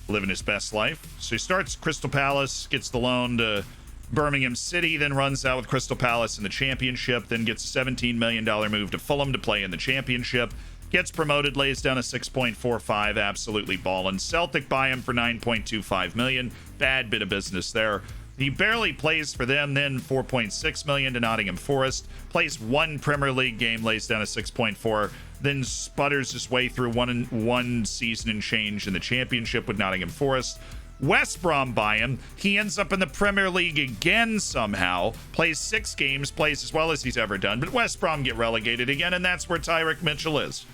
living his best life. So he starts Crystal Palace, gets the loan to Birmingham City, then runs out with Crystal Palace in the championship, then gets a $17 million move to Fulham to play in the championship, gets promoted, lays down a 6.45, absolutely ballin'. Celtic buy him for 9.25 million. Bad bit of business there. He barely plays for them, then 4.6 million to Nottingham Forest. Plays 1 Premier League game, lays down a 6.4, then sputters his way through one season and change in the championship with Nottingham Forest. West Brom buy him. He ends up in the Premier League again somehow. Plays 6 games, plays as well as he's ever done. But West Brom get relegated again, and that's where Tyrick Mitchell is.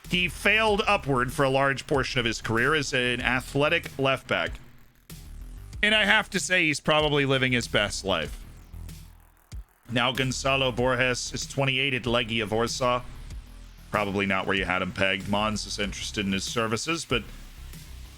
He failed upward for a large portion of his career as an athletic left back. And I have to say, he's probably living his best life. Now Gonzalo Borges is 28 at Legia Warsaw. Probably not where you had him pegged. Mons is interested in his services, but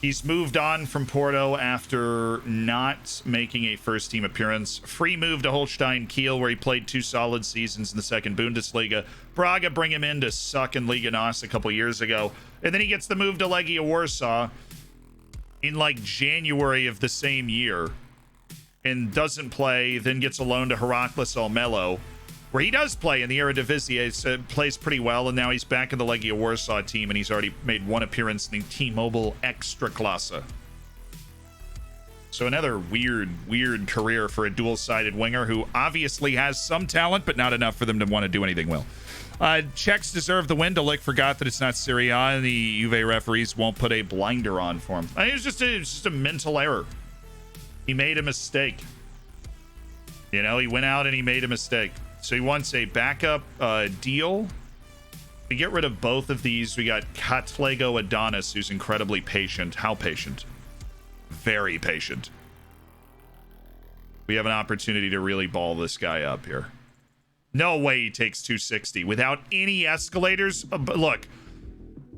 he's moved on from Porto after not making a first-team appearance. Free move to Holstein Kiel, where he played 2 solid seasons in the second Bundesliga. Braga bring him in to suck in Liga NOS a couple years ago. And then he gets the move to Legia Warsaw in like January of the same year and doesn't play, then gets a loan to Heracles Almelo, where he does play in the Eredivisie, plays pretty well, and now he's back in the Legia Warsaw team, and he's already made 1 appearance in the T-Mobile Ekstraklasa. So another weird career for a dual-sided winger who obviously has some talent, but not enough for them to want to do anything well. Czechs deserve the win. Delic forgot that it's not Serie A, and the Juve referees won't put a blinder on for him. It was just a mental error. He made a mistake. You know, he went out and he made a mistake. So he wants a backup deal. To get rid of both of these, we got Katlego Adonis, who's incredibly patient. How patient? Very patient. We have an opportunity to really ball this guy up here. No way he takes 260 without any escalators. Look,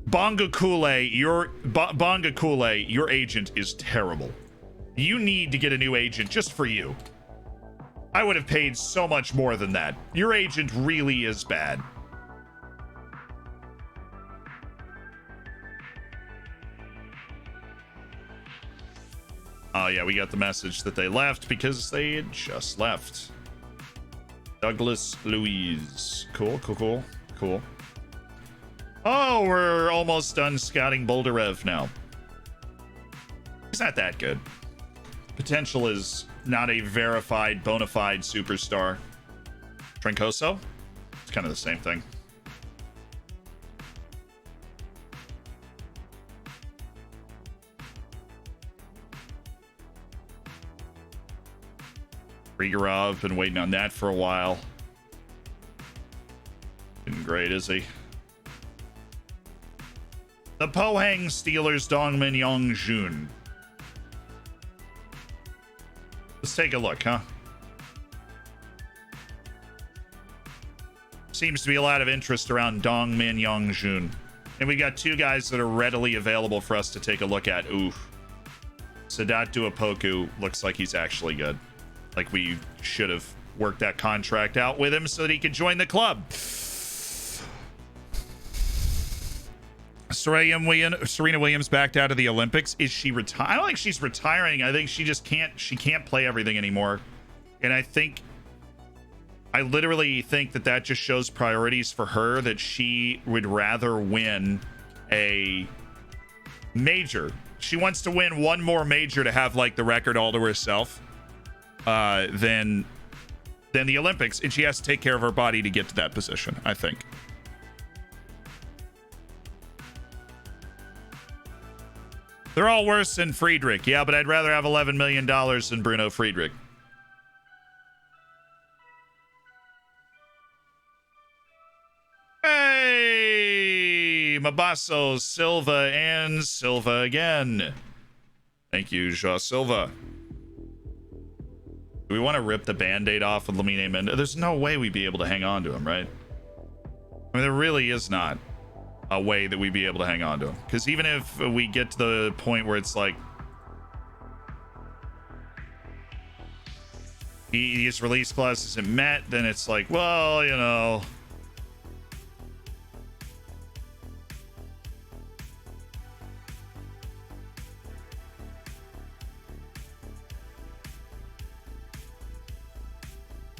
Bonga Kool-Aid, your agent is terrible. You need to get a new agent just for you. I would have paid so much more than that. Your agent really is bad. Oh yeah, we got the message that they left because they had just left. Douglas Louise. Cool. Oh, we're almost done scouting Boldarev now. He's not that good. Potential is not a verified, bona fide superstar. Trincoso? It's kind of the same thing. Grigorov, been waiting on that for a while. Been great, is he? The Pohang Steelers Dongmin Yongjun. Let's take a look, huh? Seems to be a lot of interest around Dongmin Yongjun. And we got 2 guys that are readily available for us to take a look at. Ooh. Sadat Duapoku looks like he's actually good. Like we should have worked that contract out with him so that he could join the club. Serena Williams backed out of the Olympics. Is she retiring? I don't think she's retiring. I think she just can't play everything anymore. And I literally think that just shows priorities for her, that she would rather win a major. She wants to win one more major to have like the record all to herself than the Olympics. And she has to take care of her body to get to that position, I think. They're all worse than Friedrich. Yeah, but I'd rather have $11 million than Bruno Friedrich. Hey, Mabasso, Silva, and Silva again. Thank you, Shaw Silva. Do we want to rip the band-aid off with Lamine Mendez? There's no way we'd be able to hang on to him, right? I mean, there really is not a way that we'd be able to hang on to him. Because even if we get to the point where it's like his release clause isn't met, then it's like, well, you know.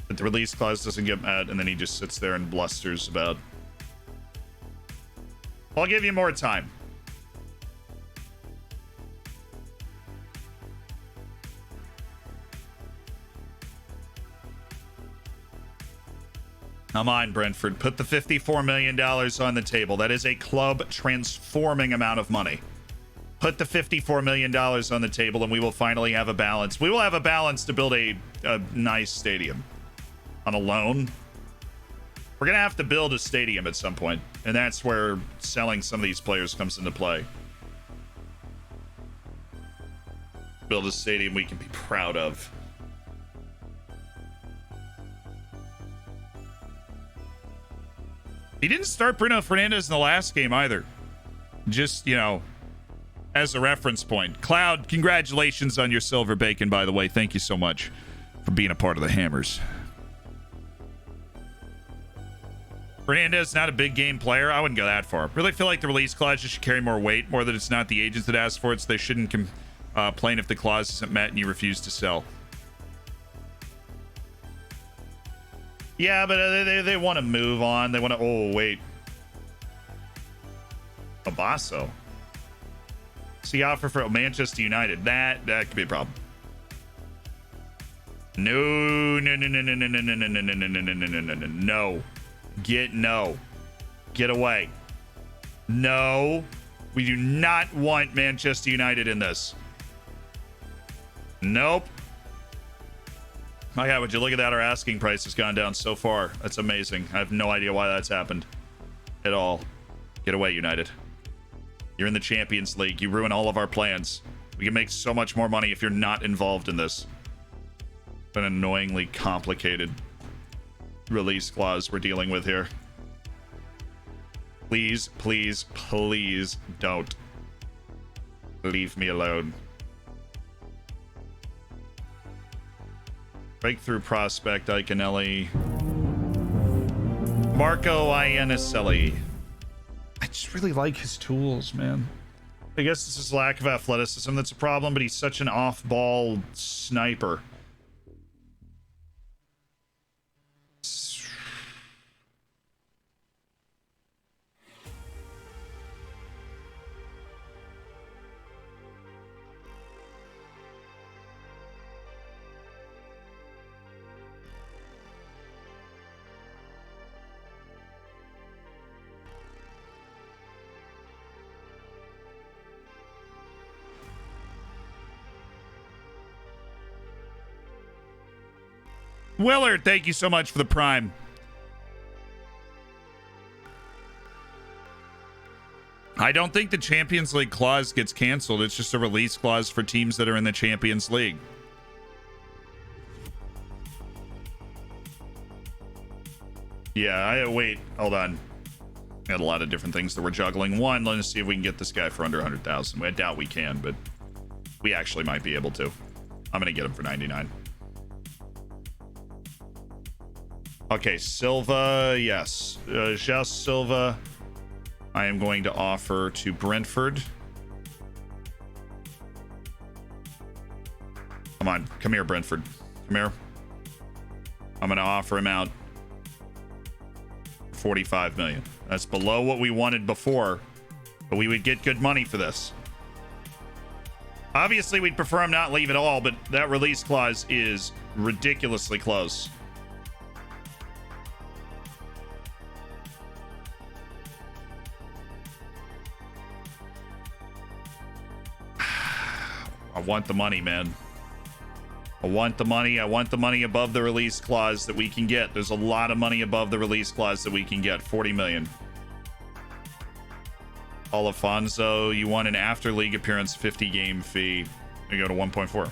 But the release clause doesn't get met, and then he just sits there and blusters about, I'll give you more time. Come on, Brentford. Put the $54 million on the table. That is a club transforming amount of money. Put the $54 million on the table, and we will finally have a balance. We will have a balance to build a nice stadium. On a loan, we're going to have to build a stadium at some point, and that's where selling some of these players comes into play. Build a stadium we can be proud of. He didn't start Bruno Fernandes in the last game either. Just, you know, as a reference point. Cloud, congratulations on your silver bacon, by the way. Thank you so much for being a part of the Hammers. Fernandez, not a big game player. I wouldn't go that far. Really feel like the release clause should carry more weight, more that it's not the agents that ask for it, so they shouldn't complain if the clause isn't met and you refuse to sell. Yeah, but they want to move on. They want to... Oh, wait. Abasso. See offer for Manchester United. That could be a problem. No. Get away. No. We do not want Manchester United in this. Nope. My God, would you look at that? Our asking price has gone down so far. That's amazing. I have no idea why that's happened at all. Get away, United. You're in the Champions League. You ruin all of our plans. We can make so much more money if you're not involved in this. It's an annoyingly complicated release clause we're dealing with here. Please, please, please don't leave me alone. Breakthrough prospect Iconelli. Marco Iannicelli. I just really like his tools, man. I guess it's his lack of athleticism that's a problem, but he's such an off-ball sniper. Willard, thank you so much for the prime. I don't think the Champions League clause gets canceled. It's just a release clause for teams that are in the Champions League. Yeah, wait, hold on. We had a lot of different things that we're juggling. One, let's see if we can get this guy for under 100,000. I doubt we can, but we actually might be able to. I'm going to get him for 99. Okay, Silva, yes. Just Silva, I am going to offer to Brentford. Come on, come here, Brentford. Come here. I'm going to offer him out 45 million. That's below what we wanted before, but we would get good money for this. Obviously, we'd prefer him not leave at all, but that release clause is ridiculously close. I want the money, man. I want the money. I want the money above the release clause that we can get. There's a lot of money above the release clause that we can get. 40 million. Alfonso, you want an after league appearance 50 game fee. You go to 1.4.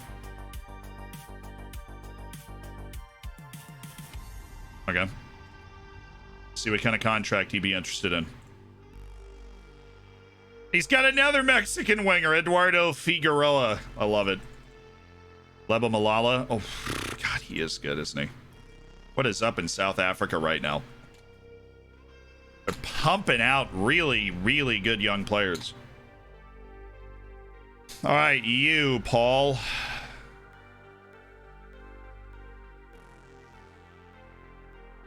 Okay. See what kind of contract he'd be interested in. He's got another Mexican winger, Eduardo Figueroa. I love it. Leba Malala. Oh, God, he is good, isn't he? What is up in South Africa right now? They're pumping out really, really good young players. All right, you, Paul.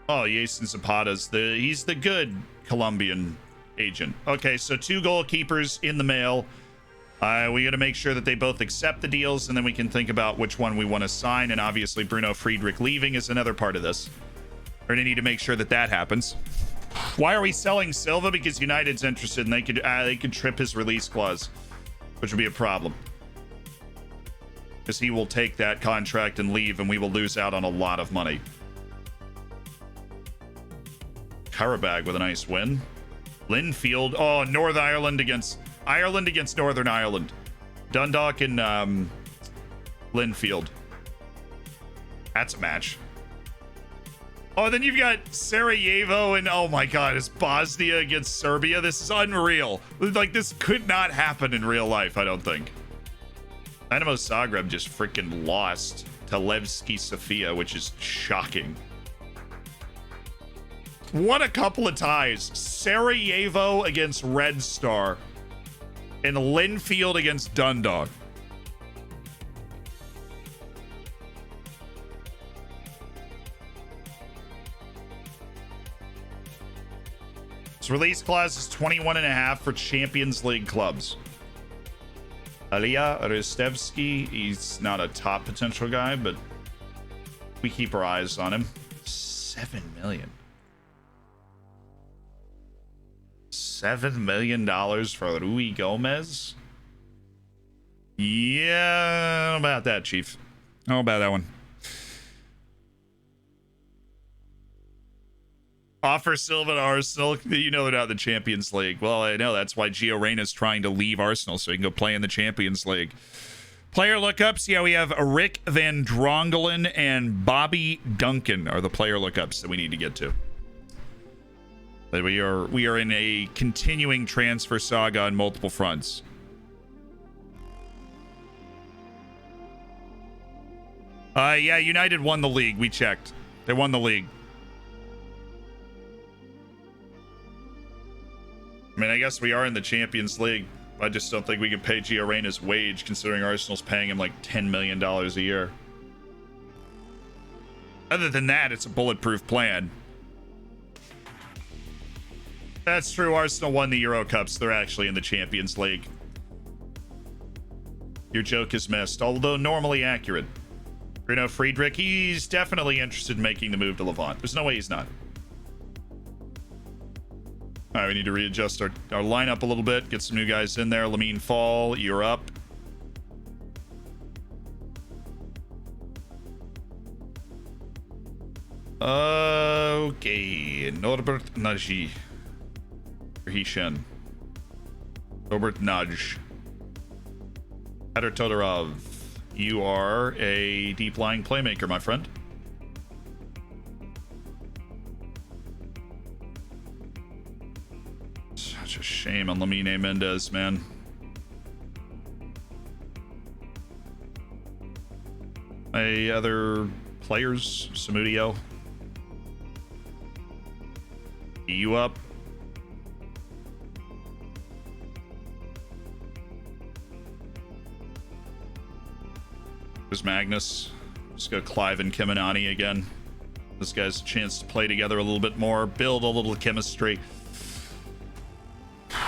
Oh, Jason Zapata's he's the good Colombian agent. Okay, so 2 goalkeepers in the mail. We got to make sure that they both accept the deals, and then we can think about which one we want to sign. And obviously, Bruno Friedrich leaving is another part of this. We're gonna need to make sure that that happens. Why are we selling Silva? Because United's interested, and they could trip his release clause, which would be a problem. Because he will take that contract and leave, and we will lose out on a lot of money. Karabag with a nice win. Linfield. Oh, Northern Ireland against Northern Ireland. Dundalk and Linfield. That's a match. Oh, then you've got Sarajevo and oh my God, it's Bosnia against Serbia. This is unreal. Like, this could not happen in real life, I don't think. Dynamo Zagreb just freaking lost to Levski Sofia, which is shocking. Won a couple of ties. Sarajevo against Red Star and Linfield against Dundalk. His release clause is 21.5 for Champions League clubs. Alia Ristevski, he's not a top potential guy, but we keep our eyes on him. 7 million. $7 million for Rui Gomez? Yeah, how about that, Chief? How about that one? Offer Silva to Arsenal. You know they're not in the Champions League. Well, I know. That's why Gio Reyna's trying to leave Arsenal so he can go play in the Champions League. Player lookups. Yeah, we have Rick Van Drongelen and Bobby Duncan are the player lookups that we need to get to. But we are in a continuing transfer saga on multiple fronts. Yeah, United won the league. We checked. They won the league. I mean, I guess we are in the Champions League. I just don't think we can pay Gio Reyna's wage, considering Arsenal's paying him like $10 million a year. Other than that, it's a bulletproof plan. That's true. Arsenal won the Euro Cups. They're actually in the Champions League. Your joke is missed, although normally accurate. Bruno Friedrich, he's definitely interested in making the move to Levant. There's no way he's not. All right, we need to readjust our lineup a little bit. Get some new guys in there. Lamine Fall, you're up. Okay, Norbert Nagy. Hishen. Norbert Nudge. Petr Todorov. You are a deep-lying playmaker, my friend. Such a shame on Lamine Mendez, man. My other players, Samudio. You up? There's Magnus. Just go Clive and Kiminani again. This guy's a chance to play together a little bit more, build a little chemistry.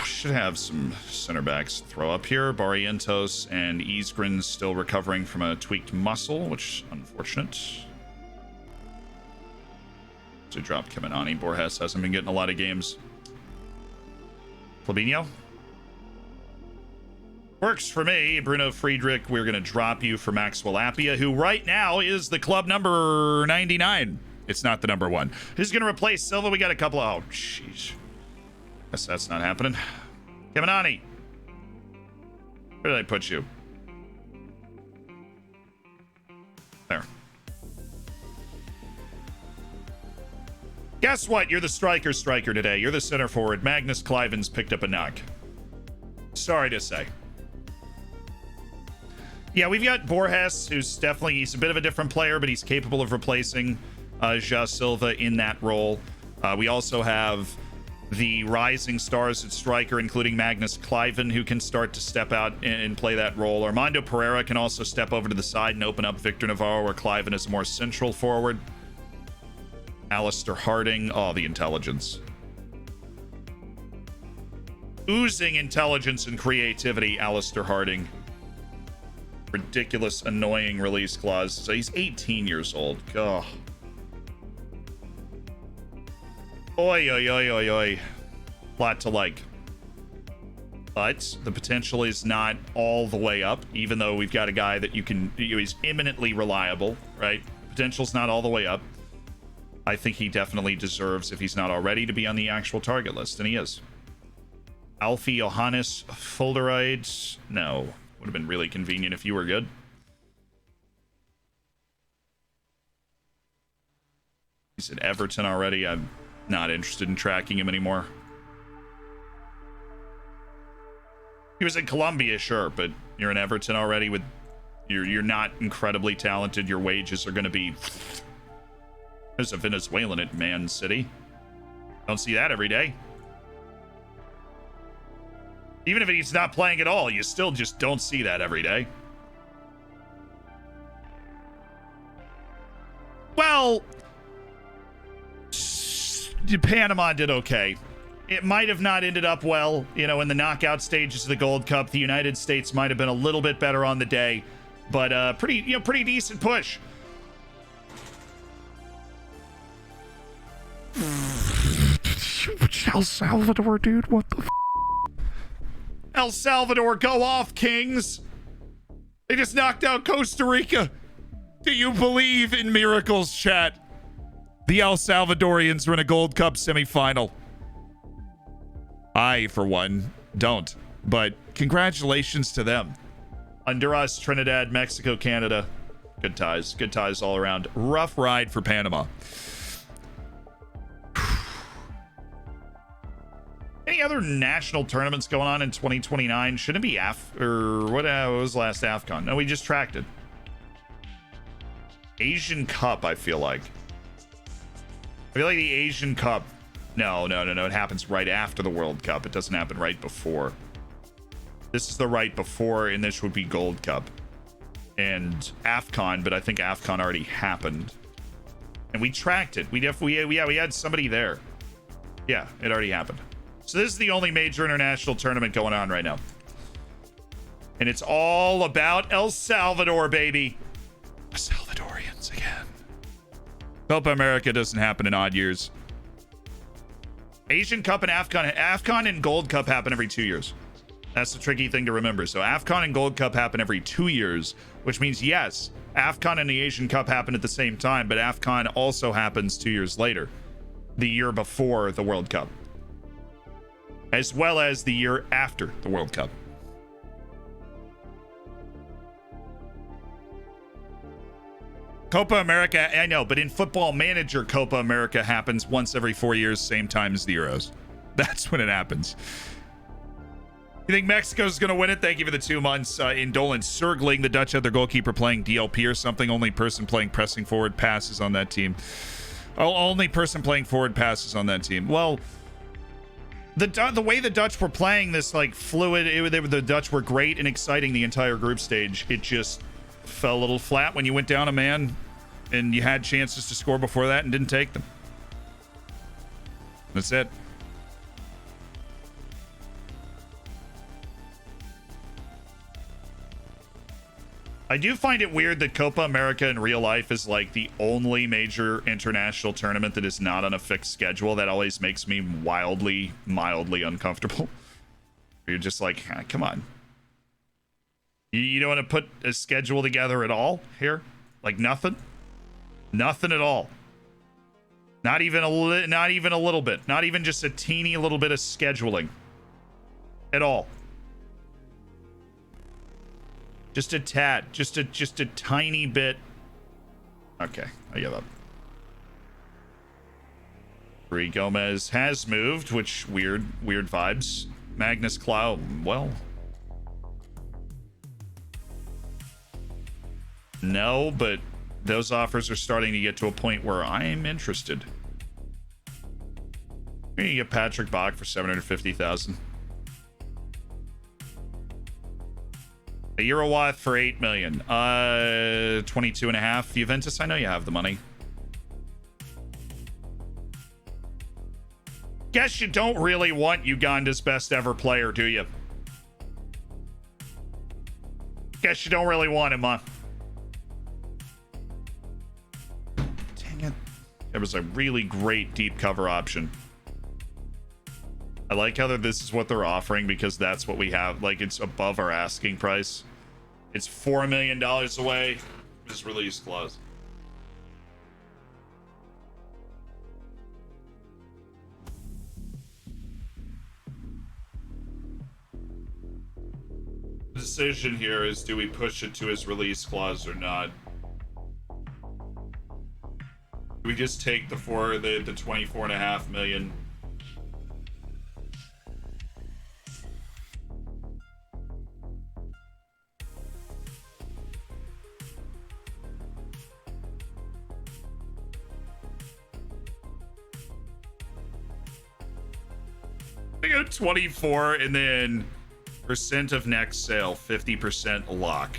Should have some center backs to throw up here. Barrientos and Isgren still recovering from a tweaked muscle, which is unfortunate. To drop Kiminani. Borges hasn't been getting a lot of games. Fabinho. Works for me. Bruno Friedrich, we're going to drop you for Maxwell Appia, who right now is the club number 99. It's not the number 1. Who's going to replace Silva? We got a couple of... Oh, jeez. Guess that's not happening. Kemanani. Where did I put you? There. Guess what? You're the striker today. You're the center forward. Magnus Cliven's picked up a knock. Sorry to say. Yeah, we've got Borges, who's definitely, he's a bit of a different player, but he's capable of replacing Ja Silva in that role. We also have the rising stars at striker, including Magnus Cliven, who can start to step out and play that role. Armando Pereira can also step over to the side and open up Victor Navarro, where Cliven is a more central forward. Alistair Harding. Oh, the intelligence. Oozing intelligence and creativity, Alistair Harding. Ridiculous, annoying release clause. So he's 18 years old. Ugh. Oi, oi, oi, oi, oi. Lot to like. But the potential is not all the way up, even though we've got a guy that he's eminently reliable, right? Potential's not all the way up. I think he definitely deserves, if he's not already, to be on the actual target list, and he is. Alfie Johannes Fulderide? No. Would have been really convenient if you were good. He's at Everton already. I'm not interested in tracking him anymore. He was in Colombia, sure, but you're in Everton already with you're not incredibly talented. Your wages are going to be. There's a Venezuelan at Man City. Don't see that every day. Even if he's not playing at all, you still just don't see that every day. Well, Panama did okay. It might have not ended up well, you know, in the knockout stages of the Gold Cup. The United States might have been a little bit better on the day, but pretty decent push. El Salvador, dude, what the El Salvador, go off, Kings. They just knocked out Costa Rica. Do you believe in miracles, chat? The El Salvadorians are in a Gold Cup semifinal. I, for one, don't. But congratulations to them. Honduras, Trinidad, Mexico, Canada. Good ties. Good ties all around. Rough ride for Panama. Any other national tournaments going on in 2029? Shouldn't it be what was the last AFCON? No, we just tracked it. Asian Cup, I feel like. I feel like the Asian Cup. No. It happens right after the World Cup. It doesn't happen right before. This is the right before, and this would be Gold Cup. And AFCON, but I think AFCON already happened. And we tracked it. We had somebody there. Yeah, it already happened. So this is the only major international tournament going on right now. And it's all about El Salvador, baby. The Salvadorians again. Copa America doesn't happen in odd years. Asian Cup and AFCON and Gold Cup happen every 2 years. That's the tricky thing to remember. So AFCON and Gold Cup happen every 2 years, which means, yes, AFCON and the Asian Cup happen at the same time, but AFCON also happens 2 years later, the year before the World Cup, as well as the year after the World Cup. Copa America, I know, but in Football Manager, Copa America happens once every 4 years, same time as the Euros. That's when it happens. You think Mexico's going to win it? Thank you for the 2 months. Indolent Surgling, the Dutch had their goalkeeper playing DLP or something. Only person playing pressing forward passes on that team. Oh, only person playing forward passes on that team. Well, the way the Dutch were playing this, like, fluid, the Dutch were great and exciting the entire group stage. It just fell a little flat when you went down a man and you had chances to score before that and didn't take them. That's it. I do find it weird that Copa America in real life is like the only major international tournament that is not on a fixed schedule. That always makes me mildly uncomfortable. You're just like, come on. You don't want to put a schedule together at all here? Like nothing? Nothing at all. Not even a little bit. Not even just a teeny little bit of scheduling. at all. Just a tad. Just a tiny bit. Okay, I give up. Rui Gomez has moved, which weird vibes. Magnus Clow, well. No, but those offers are starting to get to a point where I'm interested. You're gonna get Patrick Bach for 750,000. A Eurowath for 8 million. 22 and a half. Juventus, I know you have the money. Guess you don't really want Uganda's best ever player, do you? Guess you don't really want him, huh? Dang it. There was a really great deep cover option. I like how this is what they're offering because that's what we have. Like, it's above our asking price. It's $4 million away. Just release clause. The decision here is, do we push it to his release clause or not? Do we just take the 24.5 million? I go 24 and then percent of next sale, 50% lock.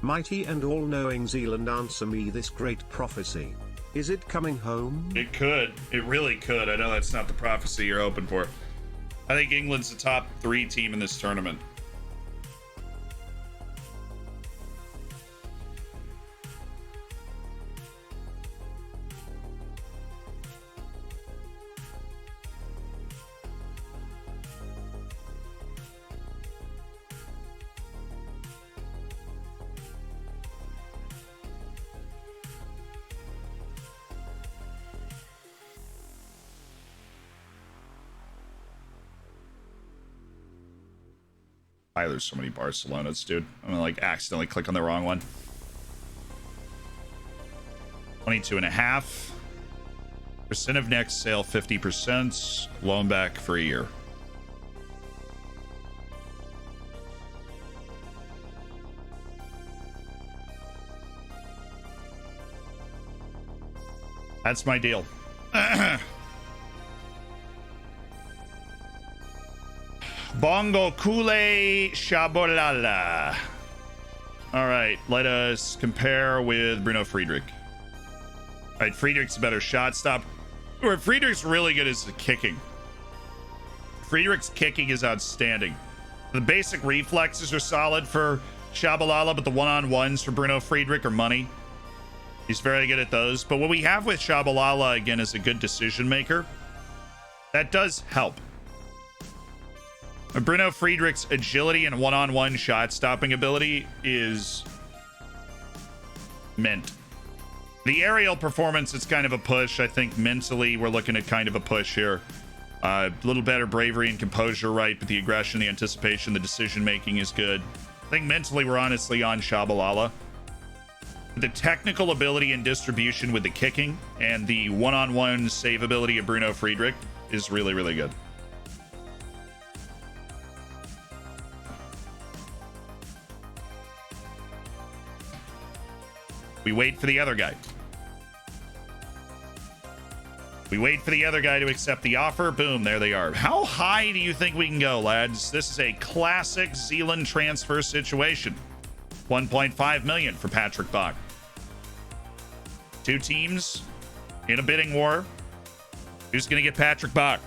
Mighty and all-knowing Zealand, answer me this great prophecy. Is it coming home? It could. It really could. I know that's not the prophecy you're hoping for. I think England's the top 3 team in this tournament. There's so many Barcelonas, dude. I'm gonna like accidentally click on the wrong one. 22 and a half. Percent of next sale, 50%. Loan back for a year. That's my deal. Bongo Kule Shabolala. All right, let us compare with Bruno Friedrich. All right, Friedrich's a better shot stop. Where Friedrich's really good is the kicking. Friedrich's kicking is outstanding. The basic reflexes are solid for Shabalala, but the one-on-ones for Bruno Friedrich are money. He's very good at those. But what we have with Shabalala, again, is a good decision maker. That does help. Bruno Friedrich's agility and one-on-one shot stopping ability is mint. The aerial performance is kind of a push. I think mentally we're looking at kind of a push here. A little better bravery and composure, right? But the aggression, the anticipation, the decision making is good. I think mentally we're honestly on Shabalala. The technical ability and distribution with the kicking and the one-on-one save ability of Bruno Friedrich is really, really good. We wait for the other guy. We wait for the other guy to accept the offer. Boom, there they are. How high do you think we can go, lads? This is a classic Zealand transfer situation. 1.5 million for Patrick Bach. 2 teams in a bidding war. Who's going to get Patrick Bach?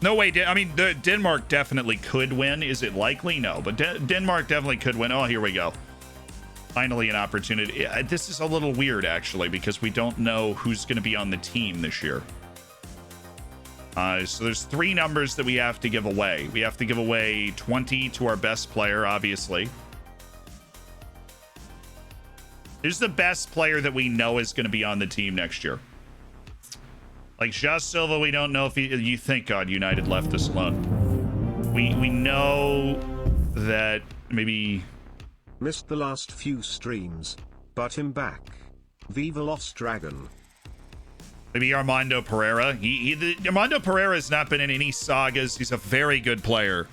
No way. I mean, Denmark definitely could win. Is it likely? No, but Denmark definitely could win. Oh, here we go. Finally an opportunity. This is a little weird, actually, because we don't know who's going to be on the team this year. So there's 3 numbers that we have to give away. We have to give away 20 to our best player, obviously. Who's the best player that we know is going to be on the team next year? Like João Silva, we don't know if you think God United left us alone. We know that maybe missed the last few streams, but him back. Viva Lost Dragon. Maybe Armando Pereira. Armando Pereira has not been in any sagas. He's a very good player.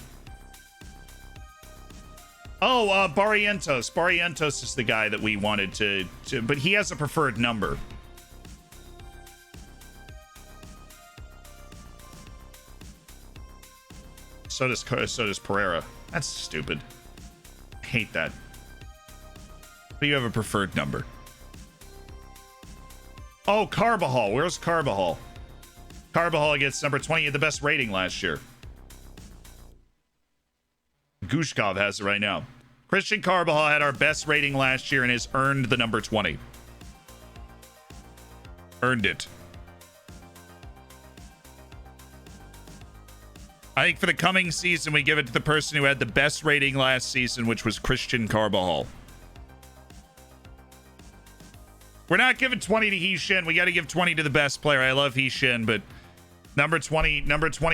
Oh, Barrientos. Barrientos is the guy that we wanted to, but he has a preferred number. So does Pereira. That's stupid. I hate that. But you have a preferred number. Oh, Carbajal. Where's Carbajal? Carbajal gets number 20 at the best rating last year. Gushkov has it right now. Christian Carbajal had our best rating last year and has earned the number 20. Earned it. I think for the coming season, we give it to the person who had the best rating last season, which was Christian Carbajal. We're not giving 20 to Heeshin. We got to give 20 to the best player. I love Heeshin, but number 20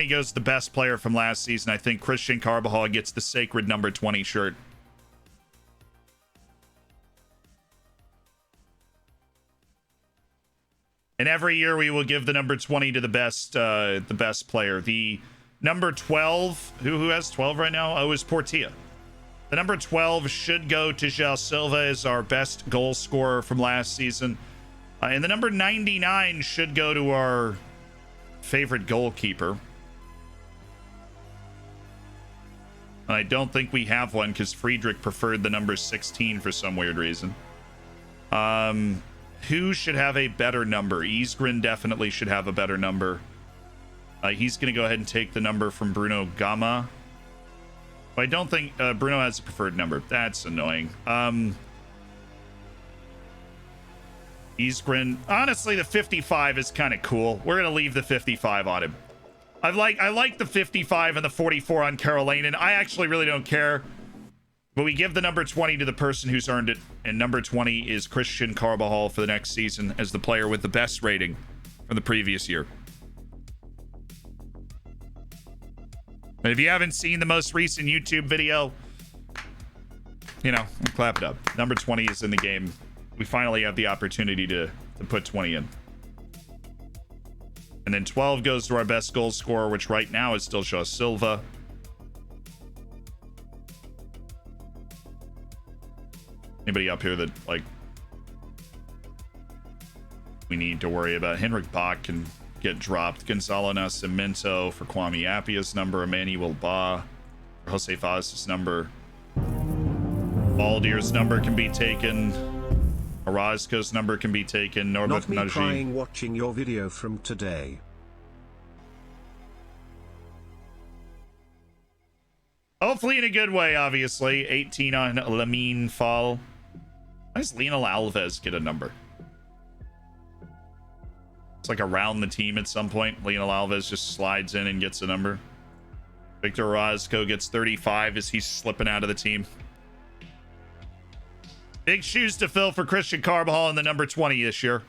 goes to the best player from last season. I think Christian Carbajal gets the sacred number 20 shirt. And every year we will give the number 20 to the best player. The number 12, who has 12 right now? Oh, is Portilla. The number 12 should go to João Silva as our best goal scorer from last season. And the number 99 should go to our favorite goalkeeper. And I don't think we have one because Friedrich preferred the number 16 for some weird reason. Who should have a better number? Isgren definitely should have a better number. He's going to go ahead and take the number from Bruno Gama. But I don't think Bruno has a preferred number. That's annoying. Isgren. Honestly, the 55 is kind of cool. We're going to leave the 55 on him. I like the 55 and the 44 on Karolainen. I actually really don't care. But we give the number 20 to the person who's earned it. And number 20 is Christian Carbajal for the next season as the player with the best rating from the previous year. And if you haven't seen the most recent YouTube video, you know, clap it up. Number 20 is in the game. We finally have the opportunity to put 20 in. And then 12 goes to our best goal scorer, which right now is still João Silva. Anybody up here that, like, we need to worry about? Henrik Bach can get dropped. Gonzalo Nascimento for Kwame Appiah's number. Emmanuel Ba for Jose Faz's number. Baldier's number can be taken. Orozco's number can be taken. Norbert Not me Nagy. crying watching your video from today. Hopefully in a good way, obviously. 18 on Lamine Fall. Why does Lionel Alves get a number? It's like around the team at some point. Lionel Alves just slides in and gets a number. Victor Orozco gets 35 as he's slipping out of the team. Big shoes to fill for Christian Carbajal in the number 20 this year.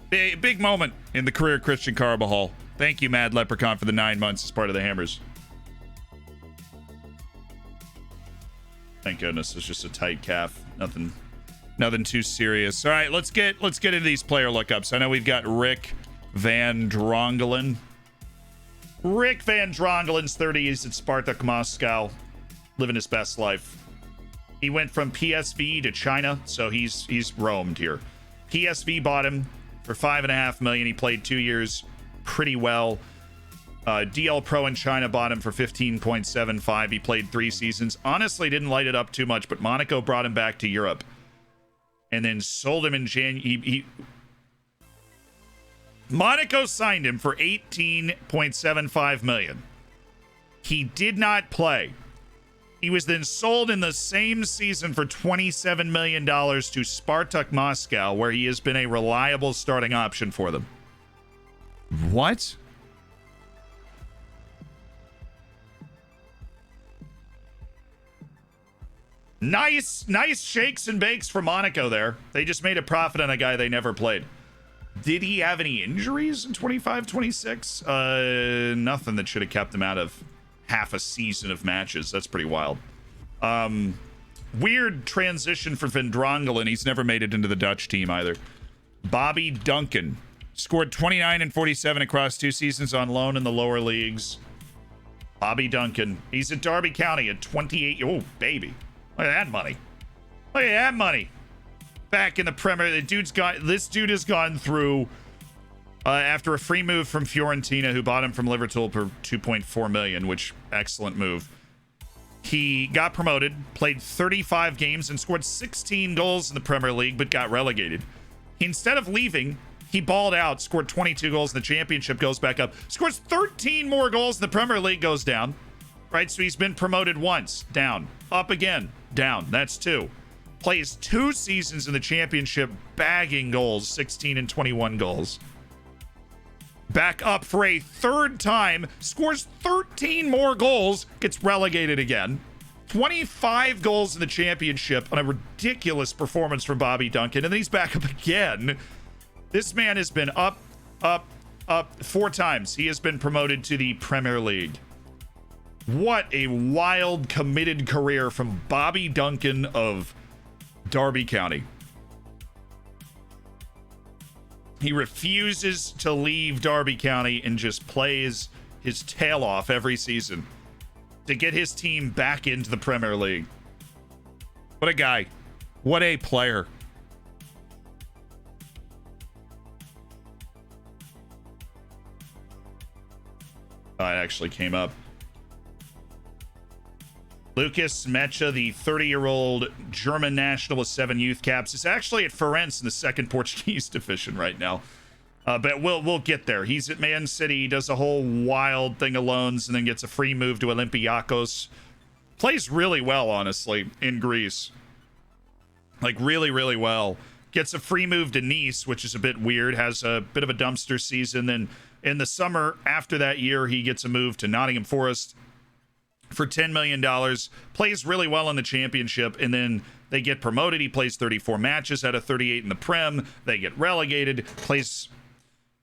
Big moment in the career of Christian Carbajal. Thank you, Mad Leprechaun, for the 9 months as part of the Hammers. Thank goodness, it's just a tight calf. Nothing too serious. All right, let's get into these player lookups. I know we've got Rick Van Drongelen. Rick Van Drongelen's 30. He's at Spartak Moscow, living his best life. He went from PSV to China, so he's roamed here. PSV bought him for $5.5 million. He played 2 years pretty well. DL Pro in China bought him for 15.75. He played 3 seasons. Honestly, didn't light it up too much, but Monaco brought him back to Europe. and then sold him in January. Monaco signed him for $18.75 million. He did not play. He was then sold in the same season for $27 million to Spartak Moscow, where he has been a reliable starting option for them. What? Nice shakes and bakes for Monaco there. They just made a profit on a guy they never played. Did he have any injuries in 25-26? Nothing that should have kept him out of half a season of matches. That's pretty wild. Weird transition for Vendrongelen. He's never made it into the Dutch team either. Bobby Duncan scored 29 and 47 across 2 seasons on loan in the lower leagues. Bobby Duncan. He's at Derby County at 28. Oh, baby. Look at that money. Look at that money. Back in the Premier. This dude has gone through after a free move from Fiorentina, who bought him from Liverpool for $2.4 million, which excellent move. He got promoted, played 35 games, and scored 16 goals in the Premier League, but got relegated. Instead of leaving, he balled out, scored 22 goals in the Championship, goes back up, scores 13 more goals in the Premier League, goes down. Right, so he's been promoted once, down, up again, down. That's 2. Plays 2 seasons in the Championship, bagging goals, 16 and 21 goals. Back up for a 3rd time, scores 13 more goals, gets relegated again. 25 goals in the Championship on a ridiculous performance from Bobby Duncan, and then he's back up again. This man has been up 4 times. He has been promoted to the Premier League. What a wild, committed career from Bobby Duncan of Derby County. He refuses to leave Derby County and just plays his tail off every season to get his team back into the Premier League. What a guy. What a player. Oh, it actually came up. Lucas Mecha, the 30-year-old German national with 7 youth caps, is actually at Firenze in the 2nd Portuguese division right now. But we'll get there. He's at Man City, he does a whole wild thing of loans, and then gets a free move to Olympiacos. Plays really well, honestly, in Greece. Like, really, really well. Gets a free move to Nice, which is a bit weird. Has a bit of a dumpster season. Then in the summer, after that year, he gets a move to Nottingham Forest for $10 million, plays really well in the Championship, and then they get promoted. He plays 34 matches out of 38 in the Prem. They get relegated, plays,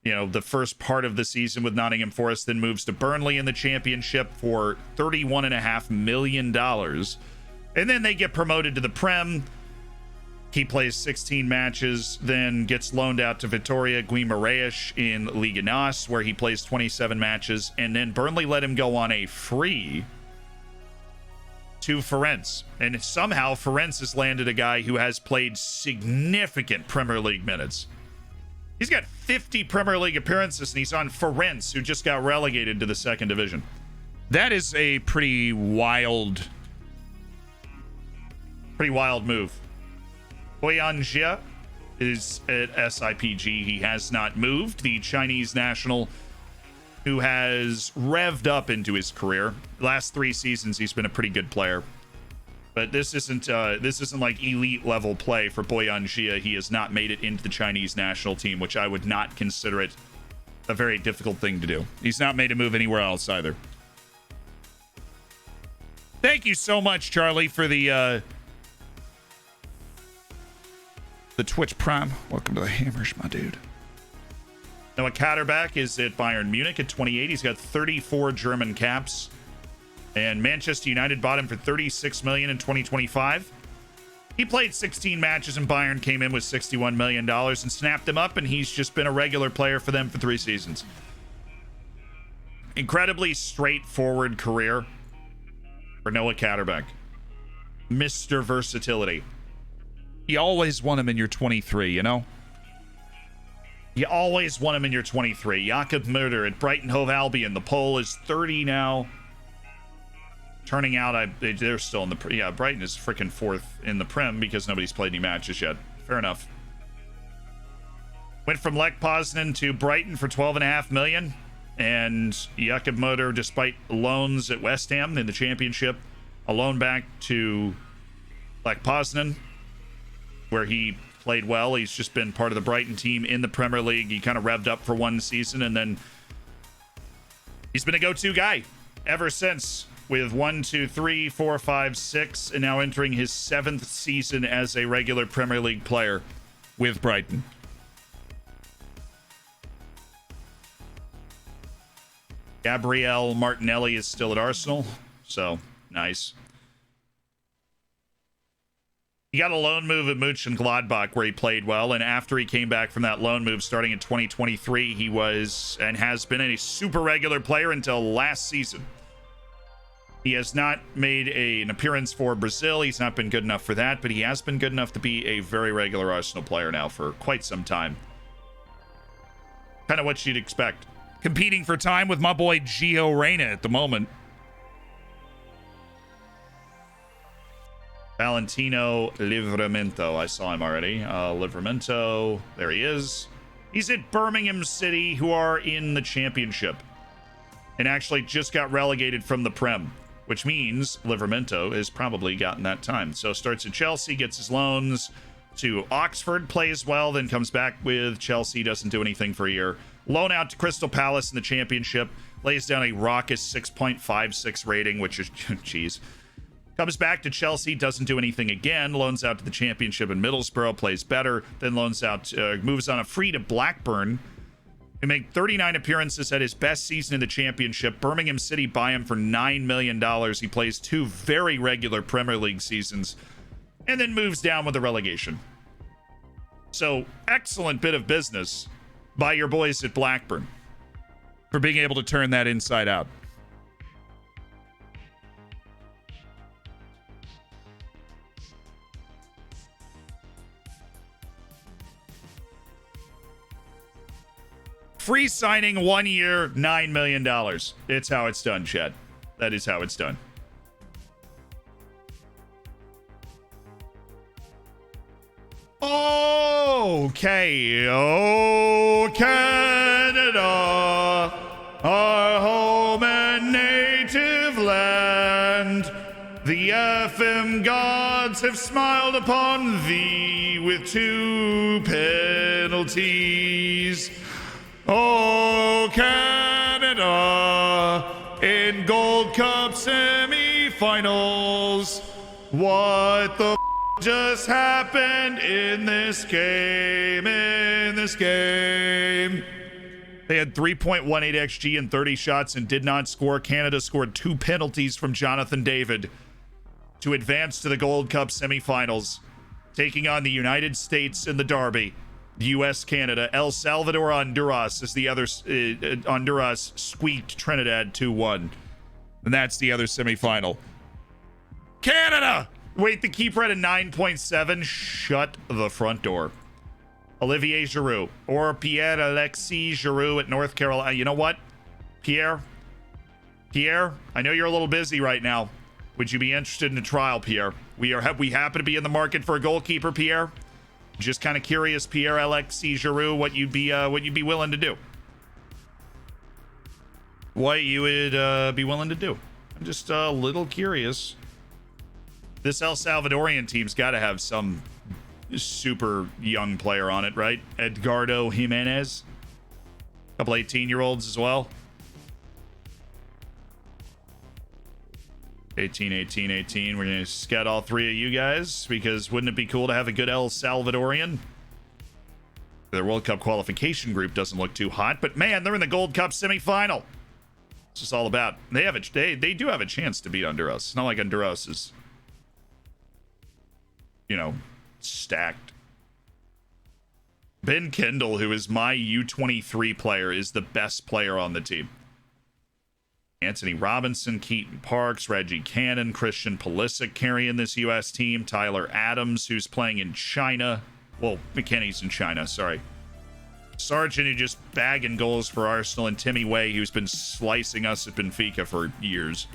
the first part of the season with Nottingham Forest, then moves to Burnley in the Championship for $31.5 million. And then they get promoted to the Prem. He plays 16 matches, then gets loaned out to Vitória Guimarães in Liga NOS, where he plays 27 matches, and then Burnley let him go on a free to Firenze, and somehow Firenze has landed a guy who has played significant Premier League minutes. He's got 50 Premier League appearances, and he's on Firenze, who just got relegated to the 2nd division. That is a pretty wild move. Boyanja is at SIPG. He has not moved. The Chinese national who has revved up into his career. Last 3 seasons, he's been a pretty good player. But this isn't like elite level play for Boyanja. He has not made it into the Chinese national team, which I would not consider it a very difficult thing to do. He's not made a move anywhere else either. Thank you so much, Charlie, for the Twitch Prime. Welcome to the Hammers, my dude. Noah Katterback is at Bayern Munich at 28. He's got 34 German caps. And Manchester United bought him for $36 million in 2025. He played 16 matches and Bayern came in with $61 million and snapped him up, and he's just been a regular player for them for 3 seasons. Incredibly straightforward career for Noah Katterback. Mr. Versatility. You always want him in your 23, you know? You always want him in your 23. Jakob Müller at Brighton Hove Albion. The poll is 30 now. Turning out, they're still in the... Yeah, Brighton is freaking 4th in the Prem because nobody's played any matches yet. Fair enough. Went from Lech Poznan to Brighton for 12.5 million. And Jakob Moder, despite loans at West Ham in the championship, a loan back to Lech Poznan, where he played well. He's just been part of the Brighton team in the Premier League. He kind of revved up for one season, and then he's been a go-to guy ever since, with 1, 2, 3, 4, 5, 6, and now entering his 7th season as a regular Premier League player with Brighton. Gabriel Martinelli is still at Arsenal, so nice. He got a loan move at Mönchengladbach where he played well, and after he came back from that loan move starting in 2023, he was and has been a super regular player until last season. He has not made an appearance for Brazil. He's not been good enough for that, but he has been good enough to be a very regular Arsenal player now for quite some time. Kind of what you'd expect. Competing for time with my boy Gio Reyna at the moment. Valentino Livramento. I saw him already. Livramento. There he is. He's at Birmingham City, who are in the championship. And actually just got relegated from the Prem, which means Livramento has probably gotten that time. So starts at Chelsea, gets his loans to Oxford, plays well, then comes back with Chelsea, doesn't do anything for a year. Loan out to Crystal Palace in the championship, lays down a raucous 6.56 rating, which is, geez. Comes back to Chelsea, doesn't do anything again, loans out to the championship in Middlesbrough, plays better, then loans out, moves on a free to Blackburn. He made 39 appearances at his best season in the championship. Birmingham City buy him for $9 million. He plays 2 very regular Premier League seasons, and then moves down with the relegation. So, excellent bit of business by your boys at Blackburn for being able to turn that inside out. Free signing, 1 year, $9 million. It's how it's done, Chad. That is how it's done. Okay. Oh, Canada, our home and native land. The FM gods have smiled upon thee with 2 penalties. Oh, Canada, in Gold Cup semifinals. What the just happened in this game, They had 3.18 XG and 30 shots and did not score. Canada scored 2 penalties from Jonathan David to advance to the Gold Cup semifinals, taking on the United States in the derby. U.S. Canada. El Salvador Honduras is the other. Honduras squeaked Trinidad 2-1, and that's the other semifinal. Canada. Wait, the keeper had a 9.7. Shut the front door. Olivier Giroud or Pierre-Alexis Giroud at North Carolina. You know what, Pierre, I know you're a little busy right now. Would you be interested in a trial, Pierre? We happen to be in the market for a goalkeeper, Pierre. Just kind of curious, Pierre-Alexis Giroud, what you'd be willing to do. What you would be willing to do. I'm just a little curious. This El Salvadorian team's got to have some super young player on it, right? Edgardo Jimenez. A couple 18-year-olds as well. 18. We're going to scout all 3 of you guys, because wouldn't it be cool to have a good El Salvadorian? Their World Cup qualification group doesn't look too hot, but man, they're in the Gold Cup semifinal. It's just all about. They do have a chance to beat Honduras. It's not like Honduras is, stacked. Ben Kendall, who is my U23 player, is the best player on the team. Anthony Robinson, Keaton Parks, Reggie Cannon, Christian Pulisic carrying this U.S. team. Tyler Adams, who's playing in China. Well, McKennie's in China, sorry. Sargent, who just bagging goals for Arsenal, and Timmy Way, who's been slicing us at Benfica for years.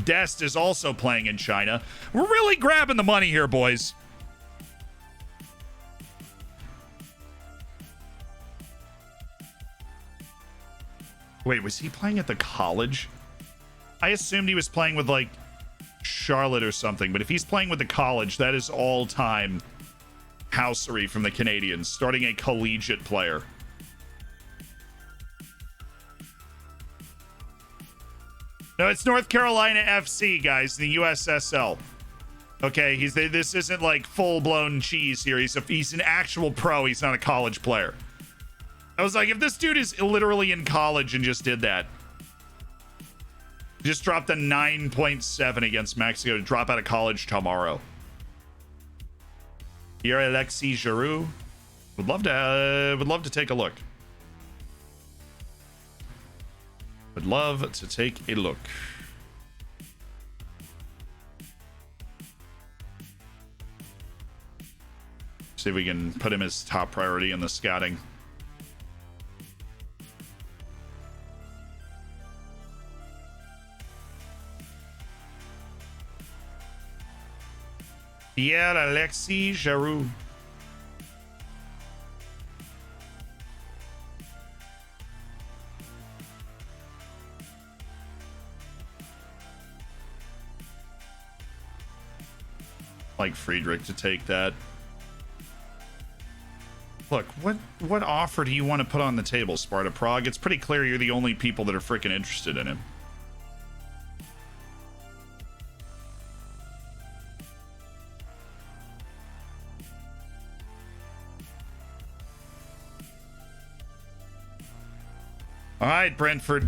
Dest is also playing in China. We're really grabbing the money here, boys. Wait, was he playing at the college? I assumed he was playing with like Charlotte or something, but if he's playing with the college, that is all-time housery from the Canadians, starting a collegiate player. No, it's North Carolina FC, guys, the USSL. Okay, this isn't like full-blown cheese here. He's an actual pro. He's not a college player. I was like, if this dude is literally in college and just did that, just dropped a 9.7 against Mexico to drop out of college tomorrow. Here, Alexis Giroux. Would love to take a look. Would love to take a look. See if we can put him as top priority in the scouting. Pierre Alexis Giroux. Like Friedrich to take that. Look, what offer do you want to put on the table, Sparta Prague? It's pretty clear you're the only people that are freaking interested in him. All right, Brentford.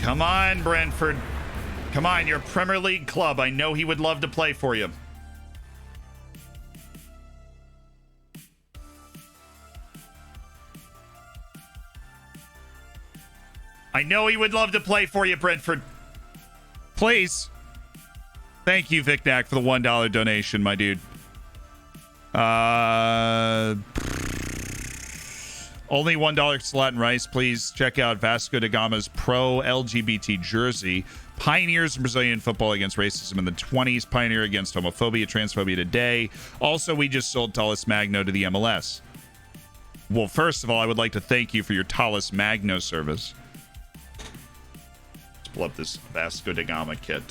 Come on, Brentford. Come on, your Premier League club. I know he would love to play for you. I know he would love to play for you, Brentford. Please. Thank you, Vicnac, for the $1 donation, my dude. Only $1 slot and rice. Please check out Vasco da Gama's pro LGBT jersey. Pioneers in Brazilian football against racism in the 20s. Pioneer against homophobia, transphobia today. Also, we just sold Tallis Magno to the MLS. Well, first of all, I would like to thank you for your Tallis Magno service. Let's pull up this Vasco da Gama kit.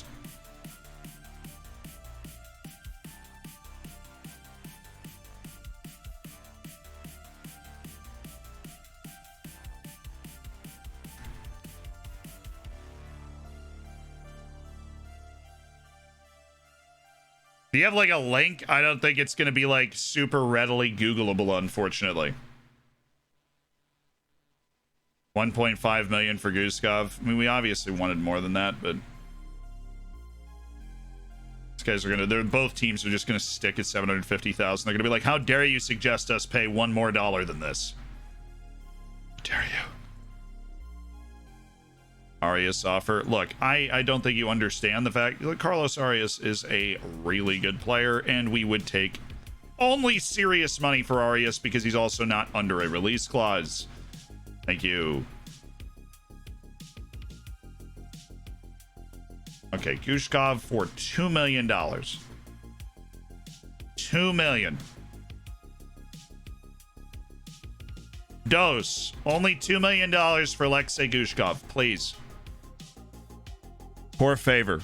Do you have like a link? I don't think it's going to be like super readily Googleable, unfortunately. 1.5 million for Guskov. I mean, we obviously wanted more than that, but these guys are both teams are just gonna stick at 750,000. They're gonna be like, how dare you suggest us pay $1 more than this? How dare you? Arias offer. Look, I don't think you understand the fact that Carlos Arias is a really good player, and we would take only serious money for Arias because he's also not under a release clause. Thank you. Okay, Gushkov for $2 million. $2 million. Dose. Only $2 million for Alexei Gushkov, please. Por favor.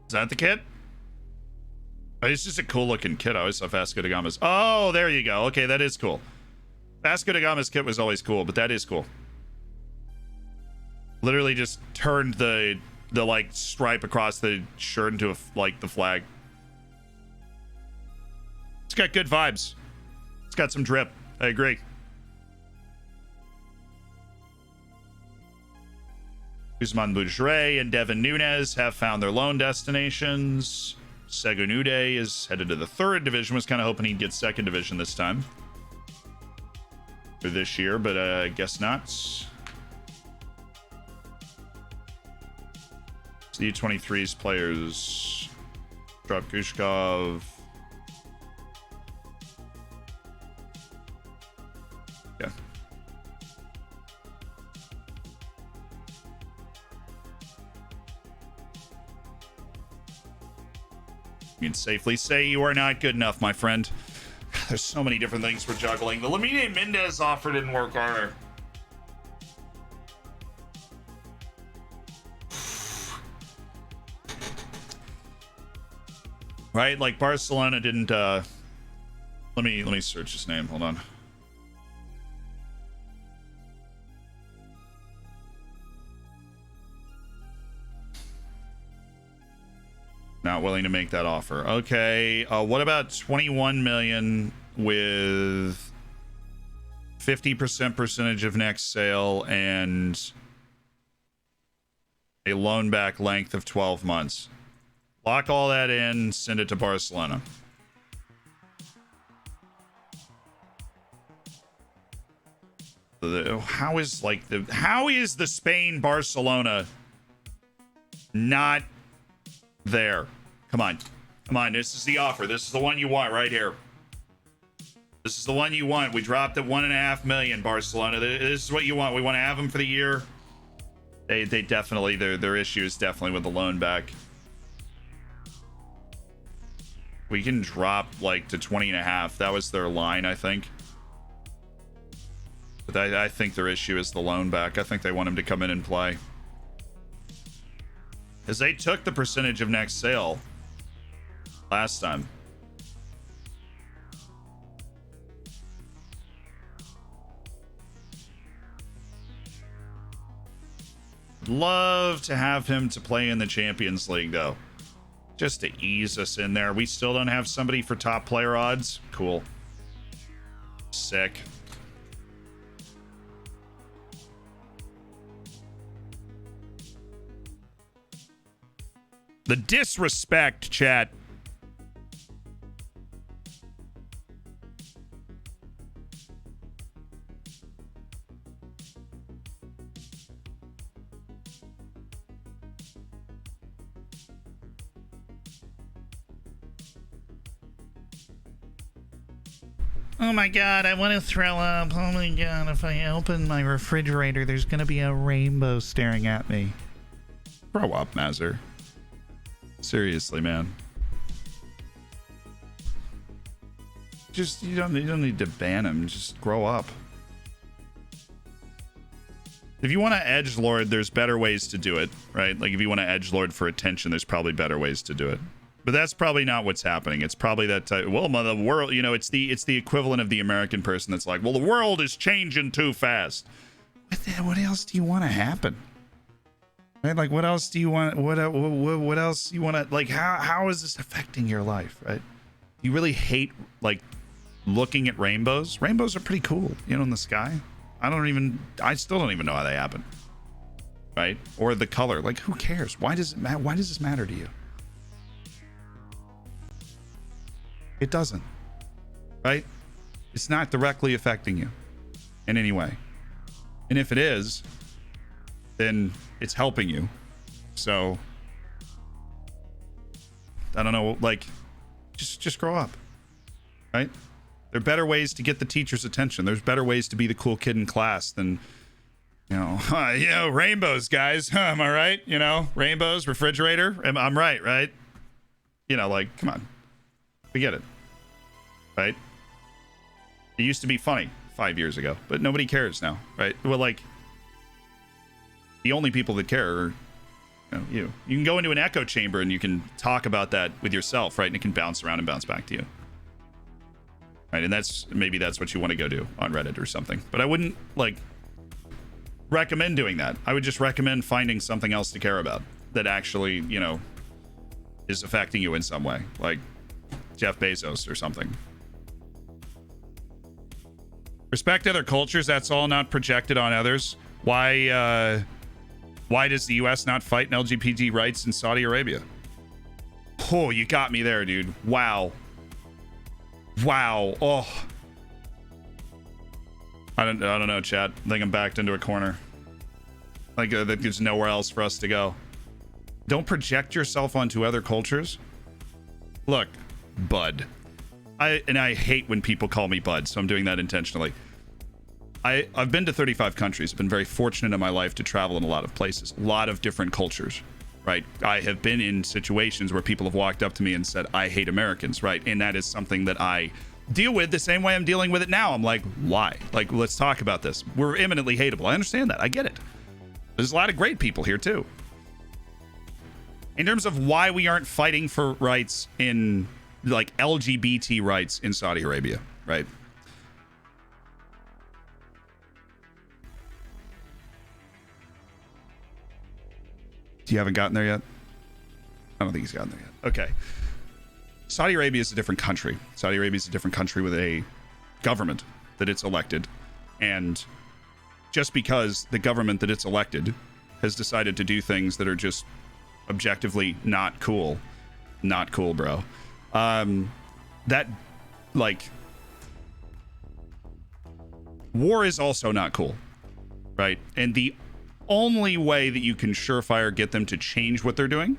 Is that the kit? Oh, it's just a cool looking kit. I always thought Vasco da Gama's. Oh, there you go. Okay, that is cool. Vasco da Gama's kit was always cool, but that is cool. Literally just turned the like stripe across the shirt into like the flag. It's got good vibes. It's got some drip. I agree. Guzman Boudre and Devin Nunes have found their loan destinations. Segunude is headed to the 3rd division. Was kind of hoping he'd get 2nd division this time. For this year, but I guess not. So the U23's players drop Gushkov. Yeah. You can safely say you are not good enough, my friend. There's so many different things we're juggling. The Lamine Mendez offer didn't work either. Right? Like Barcelona didn't let me search his name. Hold on. Not willing to make that offer. Okay. What about 21 million with 50% percentage of next sale and a loan back length of 12 months? Lock all that in, send it to Barcelona. How is the Spain Barcelona not there? Come on. This is the offer. This is the one you want right here. This is the one you want. We dropped at 1.5 million, Barcelona. This is what you want. We want to have them for the year. They definitely, their issue is definitely with the loan back. We can drop like to 20.5. That was their line, I think. But I think their issue is the loan back. I think they want him to come in and play. Because they took the percentage of next sale last time. Love to have him to play in the Champions League, though. Just to ease us in there. We still don't have somebody for top player odds. Cool. Sick. The disrespect, chat. Oh my god, I want to throw up. Oh my god, if I open my refrigerator, there's gonna be a rainbow staring at me. Grow up, Mazzer. Seriously, man. Just you don't need to ban him. Just grow up. If you want to edgelord, there's better ways to do it, right? Like if you want to edgelord for attention, there's probably better ways to do it. But that's probably not what's happening. It's probably that type, well, the world, you know, it's the equivalent of the American person that's like, well, the world is changing too fast. What else do you want to happen? Right? Like, what else do you want? What else you want to, like, how is this affecting your life, right? You really hate, like, looking at rainbows? Rainbows are pretty cool, you know, in the sky. I still don't even know how they happen. Right? Or the color. Like, who cares? Why does this matter to you? It doesn't. Right? It's not directly affecting you in any way. And if it is, then it's helping you. So I don't know, like, just grow up. Right? There are better ways to get the teacher's attention. There's better ways to be the cool kid in class than, you know, rainbows, guys. Huh, am I right? You know, rainbows, refrigerator. I'm right? You know, like, come on. We get it. Right? It used to be funny 5 years ago, but nobody cares now, right? Well, like, the only people that care are, you can go into an echo chamber and you can talk about that with yourself, right? And it can bounce around and bounce back to you. Right? And maybe that's what you want to go do on Reddit or something. But I wouldn't, like, recommend doing that. I would just recommend finding something else to care about that actually, you know, is affecting you in some way. Like Jeff Bezos or something. Respect other cultures. That's all not projected on others. Why does the U.S. not fight in LGBT rights in Saudi Arabia? Oh, you got me there, dude. Wow. Oh. I don't know, chat. I think I'm backed into a corner. Like that gives nowhere else for us to go. Don't project yourself onto other cultures. Look, bud. I hate when people call me bud, so I'm doing that intentionally. I've been to 35 countries. I've been very fortunate in my life to travel in a lot of places, a lot of different cultures. right? I have been in situations where people have walked up to me and said, I hate Americans, right? And that is something that I deal with the same way I'm dealing with it now. I'm like, why? Like, let's talk about this. We're eminently hateable. I understand that. I get it. There's a lot of great people here too. In terms of why we aren't fighting for rights in, like, LGBT rights in Saudi Arabia, right? You haven't gotten there yet? I don't think he's gotten there yet. Okay. Saudi Arabia is a different country. Saudi Arabia is a different country with a government that it's elected. And just because the government that it's elected has decided to do things that are just objectively not cool, bro. That, like, war is also not cool, right? And the only way that you can surefire get them to change what they're doing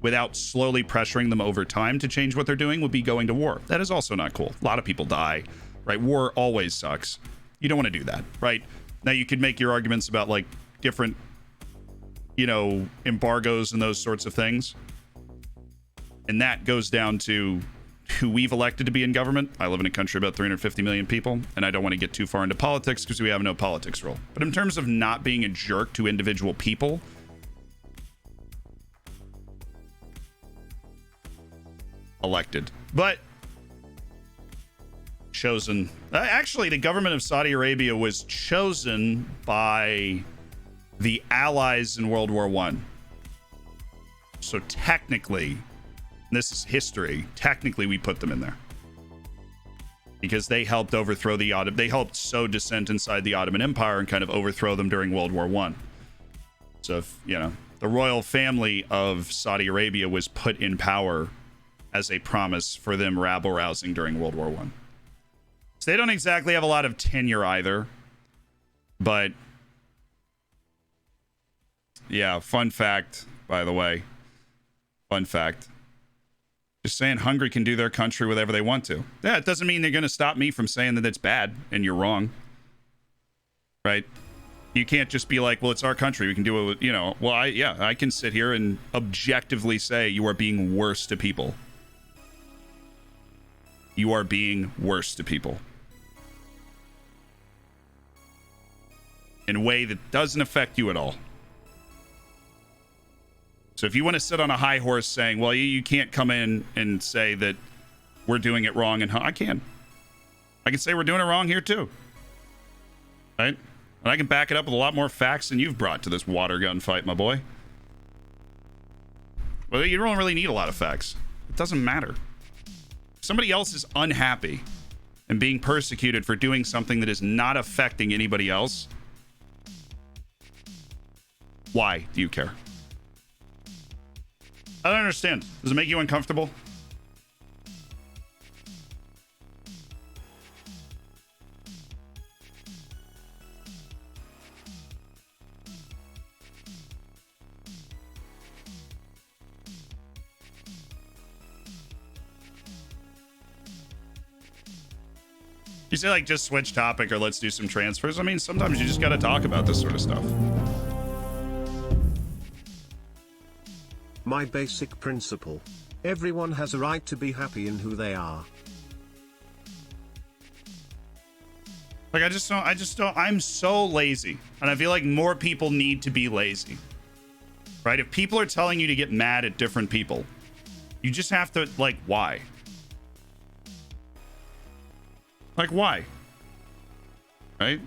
without slowly pressuring them over time to change what they're doing would be going to war. That is also not cool. A lot of people die, right? War always sucks. You don't want to do that, right? Now you could make your arguments about, like, different, you know, embargoes and those sorts of things. And that goes down to who we've elected to be in government. I live in a country of about 350 million people, and I don't want to get too far into politics because we have no politics rule. But in terms of not being a jerk to individual people, elected, but chosen. Actually, the government of Saudi Arabia was chosen by the Allies in World War I. So technically, this is history, technically we put them in there. Because they helped overthrow the Ottoman, they helped sow dissent inside the Ottoman Empire and kind of overthrow them during World War I. So, if, you know, the royal family of Saudi Arabia was put in power as a promise for them rabble-rousing during World War I. So they don't exactly have a lot of tenure either. But, yeah, fun fact, by the way. Fun fact. Just saying Hungary can do their country whatever they want to. Yeah, it doesn't mean they're going to stop me from saying that it's bad and you're wrong. Right? You can't just be like, well, it's our country. We can do it, you know. Well, I can sit here and objectively say you are being worse to people. You are being worse to people. In a way that doesn't affect you at all. So if you want to sit on a high horse saying, well, you can't come in and say that we're doing it wrong, and I can. I can say we're doing it wrong here too. Right? And I can back it up with a lot more facts than you've brought to this water gun fight, my boy. Well, you don't really need a lot of facts. It doesn't matter. If somebody else is unhappy and being persecuted for doing something that is not affecting anybody else, why do you care? I don't understand. Does it make you uncomfortable? You say, like, just switch topic or let's do some transfers. I mean, sometimes you just got to talk about this sort of stuff. My basic principle. Everyone has a right to be happy in who they are. Like, I just don't, I'm so lazy. And I feel like more people need to be lazy. Right? If people are telling you to get mad at different people, you just have to, like, why? Like, why? Right?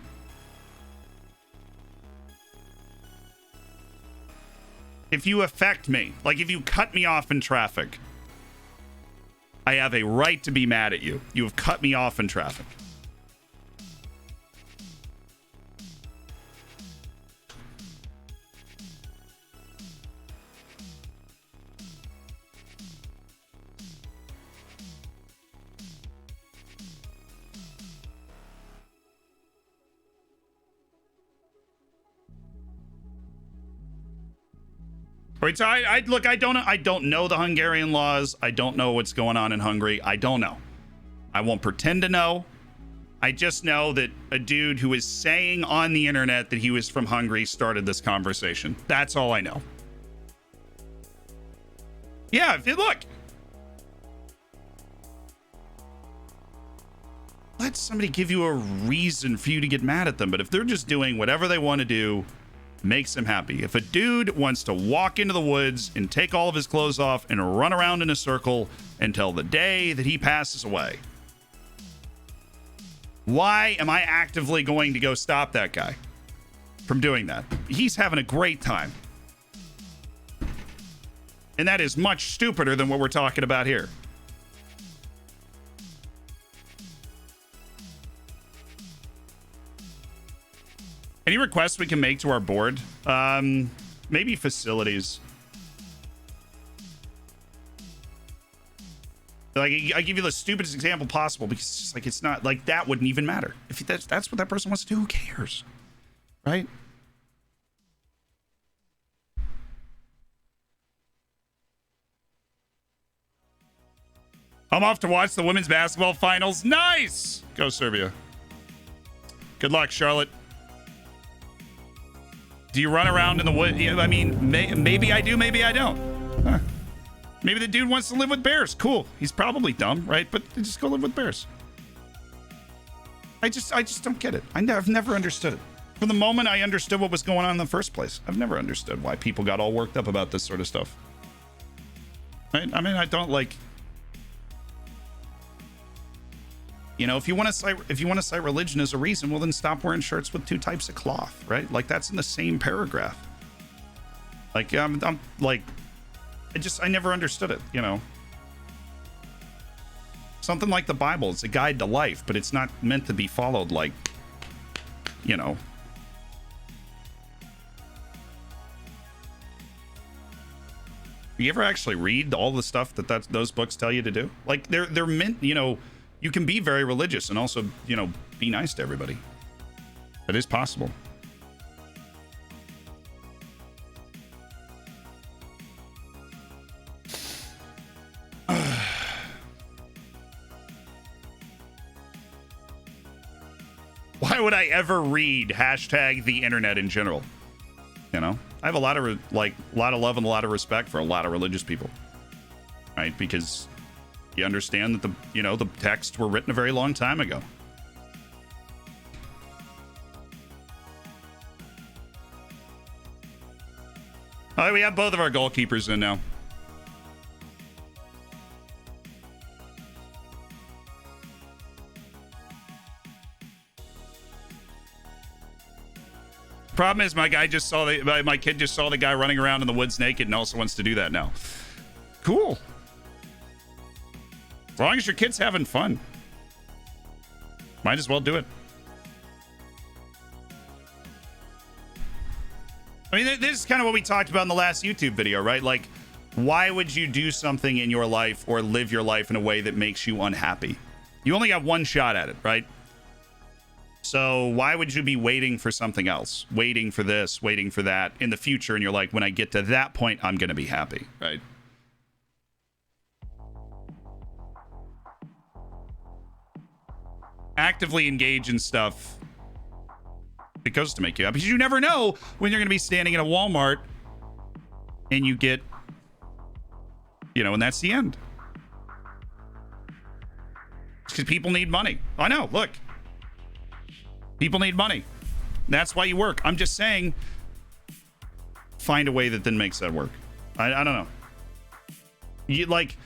If you affect me, like if you cut me off in traffic, I have a right to be mad at you. You have cut me off in traffic. Right, so I look, I don't know the Hungarian laws. I don't know what's going on in Hungary. I don't know. I won't pretend to know. I just know that a dude who is saying on the internet that he was from Hungary started this conversation. That's all I know. Yeah, look. Let somebody give you a reason for you to get mad at them. But if they're just doing whatever they want to do, makes them happy. If a dude wants to walk into the woods and take all of his clothes off and run around in a circle until the day that he passes away, why am I actively going to go stop that guy from doing that? He's having a great time. And that is much stupider than what we're talking about here. Any requests we can make to our board? Maybe facilities. Like, I give you the stupidest example possible because it's just like, it's not like that wouldn't even matter. If that's what that person wants to do, who cares? Right? I'm off to watch the women's basketball finals. Nice! Go Serbia. Good luck, Charlotte. Do you run around in the wood? I mean, maybe I do, maybe I don't. Huh. Maybe the dude wants to live with bears. Cool. He's probably dumb, right? But just go live with bears. I just don't get it. I've never understood it. From the moment I understood what was going on in the first place, I've never understood why people got all worked up about this sort of stuff. Right? I mean, I don't like... You know, if you want to cite religion as a reason, well, then stop wearing shirts with 2 types of cloth, right? Like, that's in the same paragraph. Like, I'm like, I never understood it, you know. Something like the Bible, it's a guide to life, but it's not meant to be followed like, you know. You ever actually read all the stuff that those books tell you to do? Like, they're meant, you know. You can be very religious and also, you know, be nice to everybody. That is possible. Why would I ever read hashtag the internet in general? You know, I have a lot of love and a lot of respect for a lot of religious people, right? Because you understand that the texts were written a very long time ago. All right, we have both of our goalkeepers in now. Problem is, my kid just saw the guy running around in the woods naked and also wants to do that now. Cool. As long as your kid's having fun, might as well do it. I mean, this is kind of what we talked about in the last YouTube video, right? Like, why would you do something in your life or live your life in a way that makes you unhappy? You only got one shot at it, right? So why would you be waiting for something else? Waiting for this, waiting for that in the future, and you're like, when I get to that point, I'm going to be happy, right? Actively engage in stuff that goes to make you happy. Because you never know when you're going to be standing in a Walmart and you get, you know, and that's the end. Because people need money. I know, look. People need money. That's why you work. I'm just saying, find a way that then makes that work. I don't know. You like...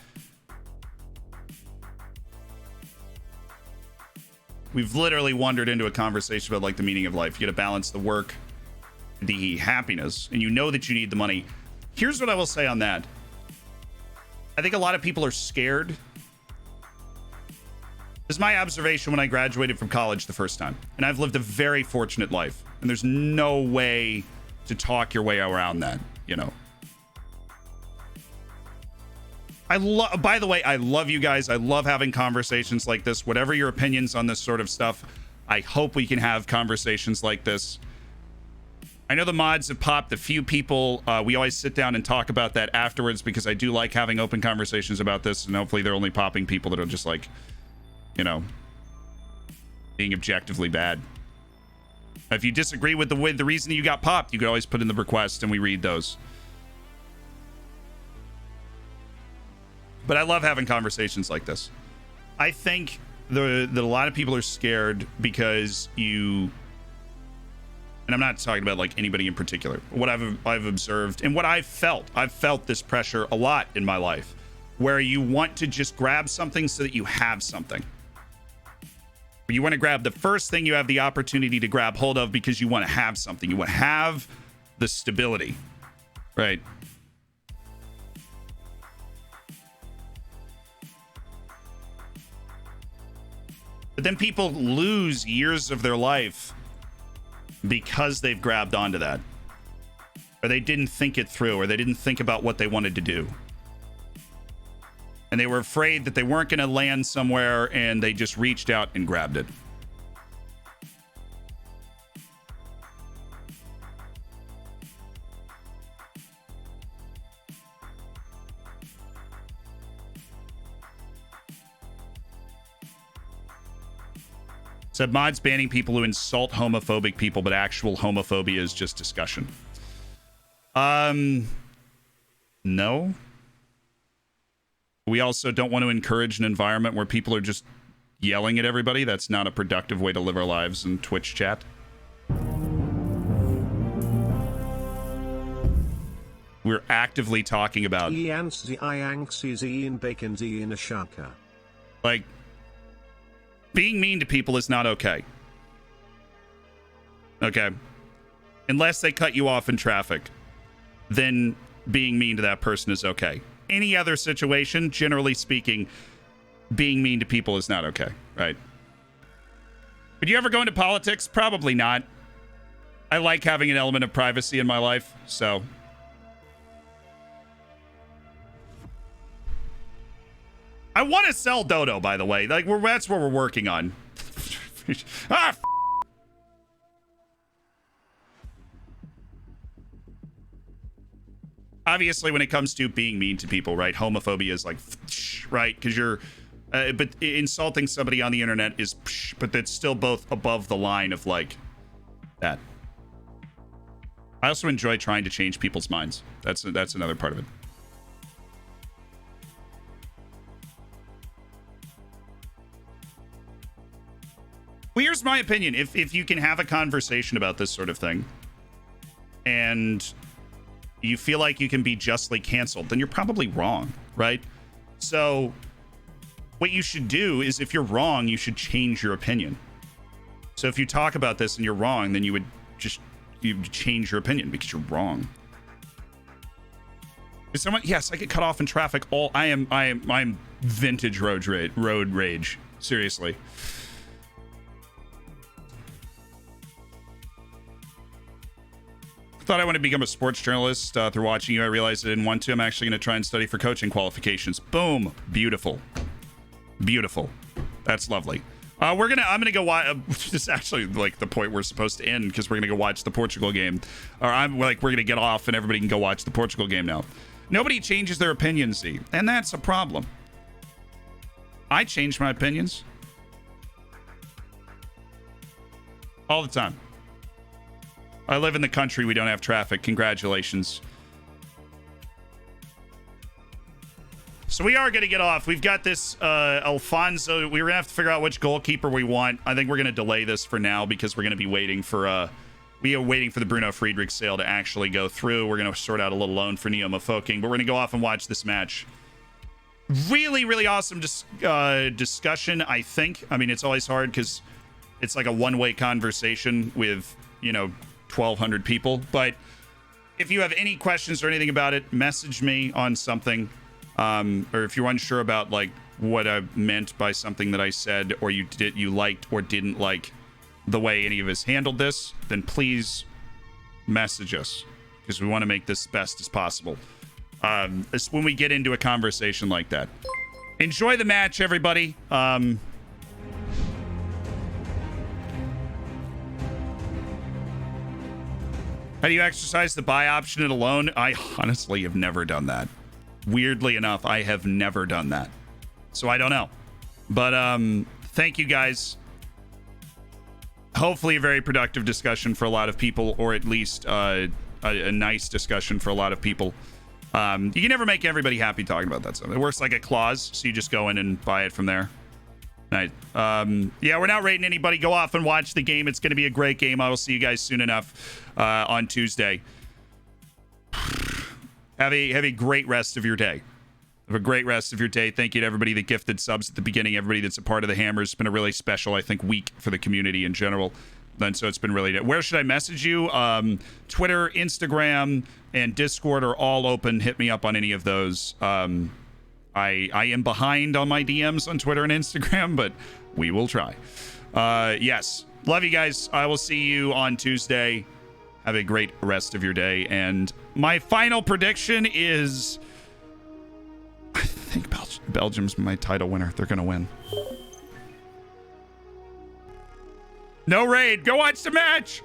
We've literally wandered into a conversation about like the meaning of life. You got to balance the work, the happiness, and you know that you need the money. Here's what I will say on that. I think a lot of people are scared. This is my observation when I graduated from college the first time. And I've lived a very fortunate life. And there's no way to talk your way around that, you know. By the way, I love you guys. I love having conversations like this. Whatever your opinions on this sort of stuff, I hope we can have conversations like this. I know the mods have popped a few people. We always sit down and talk about that afterwards because I do like having open conversations about this. And hopefully they're only popping people that are just like, you know, being objectively bad. If you disagree with the reason you got popped, you could always put in the request and we read those. But I love having conversations like this. I think that a lot of people are scared because you, and I'm not talking about like anybody in particular, what I've observed and what I've felt this pressure a lot in my life, where you want to just grab something so that you have something. You want to grab the first thing you have the opportunity to grab hold of because you want to have something. You want to have the stability, right? But then people lose years of their life because they've grabbed onto that, or they didn't think it through, or they didn't think about what they wanted to do. And they were afraid that they weren't going to land somewhere, and they just reached out and grabbed it. Said mods banning people who insult homophobic people, but actual homophobia is just discussion. No. We also don't want to encourage an environment where people are just yelling at everybody. That's not a productive way to live our lives in Twitch chat. We're actively talking about like being mean to people is not okay. Okay. Unless they cut you off in traffic, then being mean to that person is okay. Any other situation, generally speaking, being mean to people is not okay, right? Would you ever go into politics? Probably not. I like having an element of privacy in my life, so. I want to sell Dodo, by the way. Like, that's what we're working on. Ah, obviously, when it comes to being mean to people, right? Homophobia is like, right? Because you're, but insulting somebody on the internet is, but that's still both above the line of like that. I also enjoy trying to change people's minds. That's another part of it. Well, here's my opinion. If you can have a conversation about this sort of thing, and you feel like you can be justly canceled, then you're probably wrong, right? So what you should do is, if you're wrong, you should change your opinion. So if you talk about this and you're wrong, then you change your opinion because you're wrong. Is someone, yes, I get cut off in traffic. I'm vintage road rage. Seriously. Thought I wanted to become a sports journalist through watching you. I realized I didn't want to. I'm actually going to try and study for coaching qualifications. Boom. Beautiful. Beautiful. That's lovely. I'm going to go watch. This is actually like the point we're supposed to end, because we're going to go watch the Portugal game. Or we're going to get off and everybody can go watch the Portugal game now. Nobody changes their opinions, Z, and that's a problem. I change my opinions all the time. I live in the country. We don't have traffic. Congratulations. So we are going to get off. We've got this Alfonso. We're going to have to figure out which goalkeeper we want. I think we're going to delay this for now because we're going to be waiting for we are waiting for the Bruno Friedrich sale to actually go through. We're going to sort out a little loan for Neo Mofoking, but we're going to go off and watch this match. Really, really awesome discussion, I think. I mean, it's always hard because it's like a one-way conversation with, 1,200 people. But if you have any questions or anything about it, message me on something. Or if you're unsure about like what I meant by something that I said, or you liked or didn't like the way any of us handled this, then please message us, because we want to make this best as possible. It's when we get into a conversation like that. Enjoy the match, everybody. How do you exercise the buy option at alone? I honestly have never done that. Weirdly enough, I have never done that. So I don't know. But thank you guys. Hopefully a very productive discussion for a lot of people, or at least a nice discussion for a lot of people. You can never make everybody happy talking about that stuff. It works like a clause, so you just go in and buy it from there. Right. Yeah, we're not rating anybody. Go off and watch the game. It's going to be a great game. I will see you guys soon enough on Tuesday. Have a great rest of your day. Have a great rest of your day. Thank you to everybody that gifted subs at the beginning, everybody that's a part of the Hammers. It's been a really special, I think, week for the community in general. And so it's been really... Where should I message you? Twitter, Instagram, and Discord are all open. Hit me up on any of those. I am behind on my DMs on Twitter and Instagram, but we will try. Yes. Love you guys. I will see you on Tuesday. Have a great rest of your day. And my final prediction is... I think Belgium's my title winner. They're going to win. No raid. Go watch the match.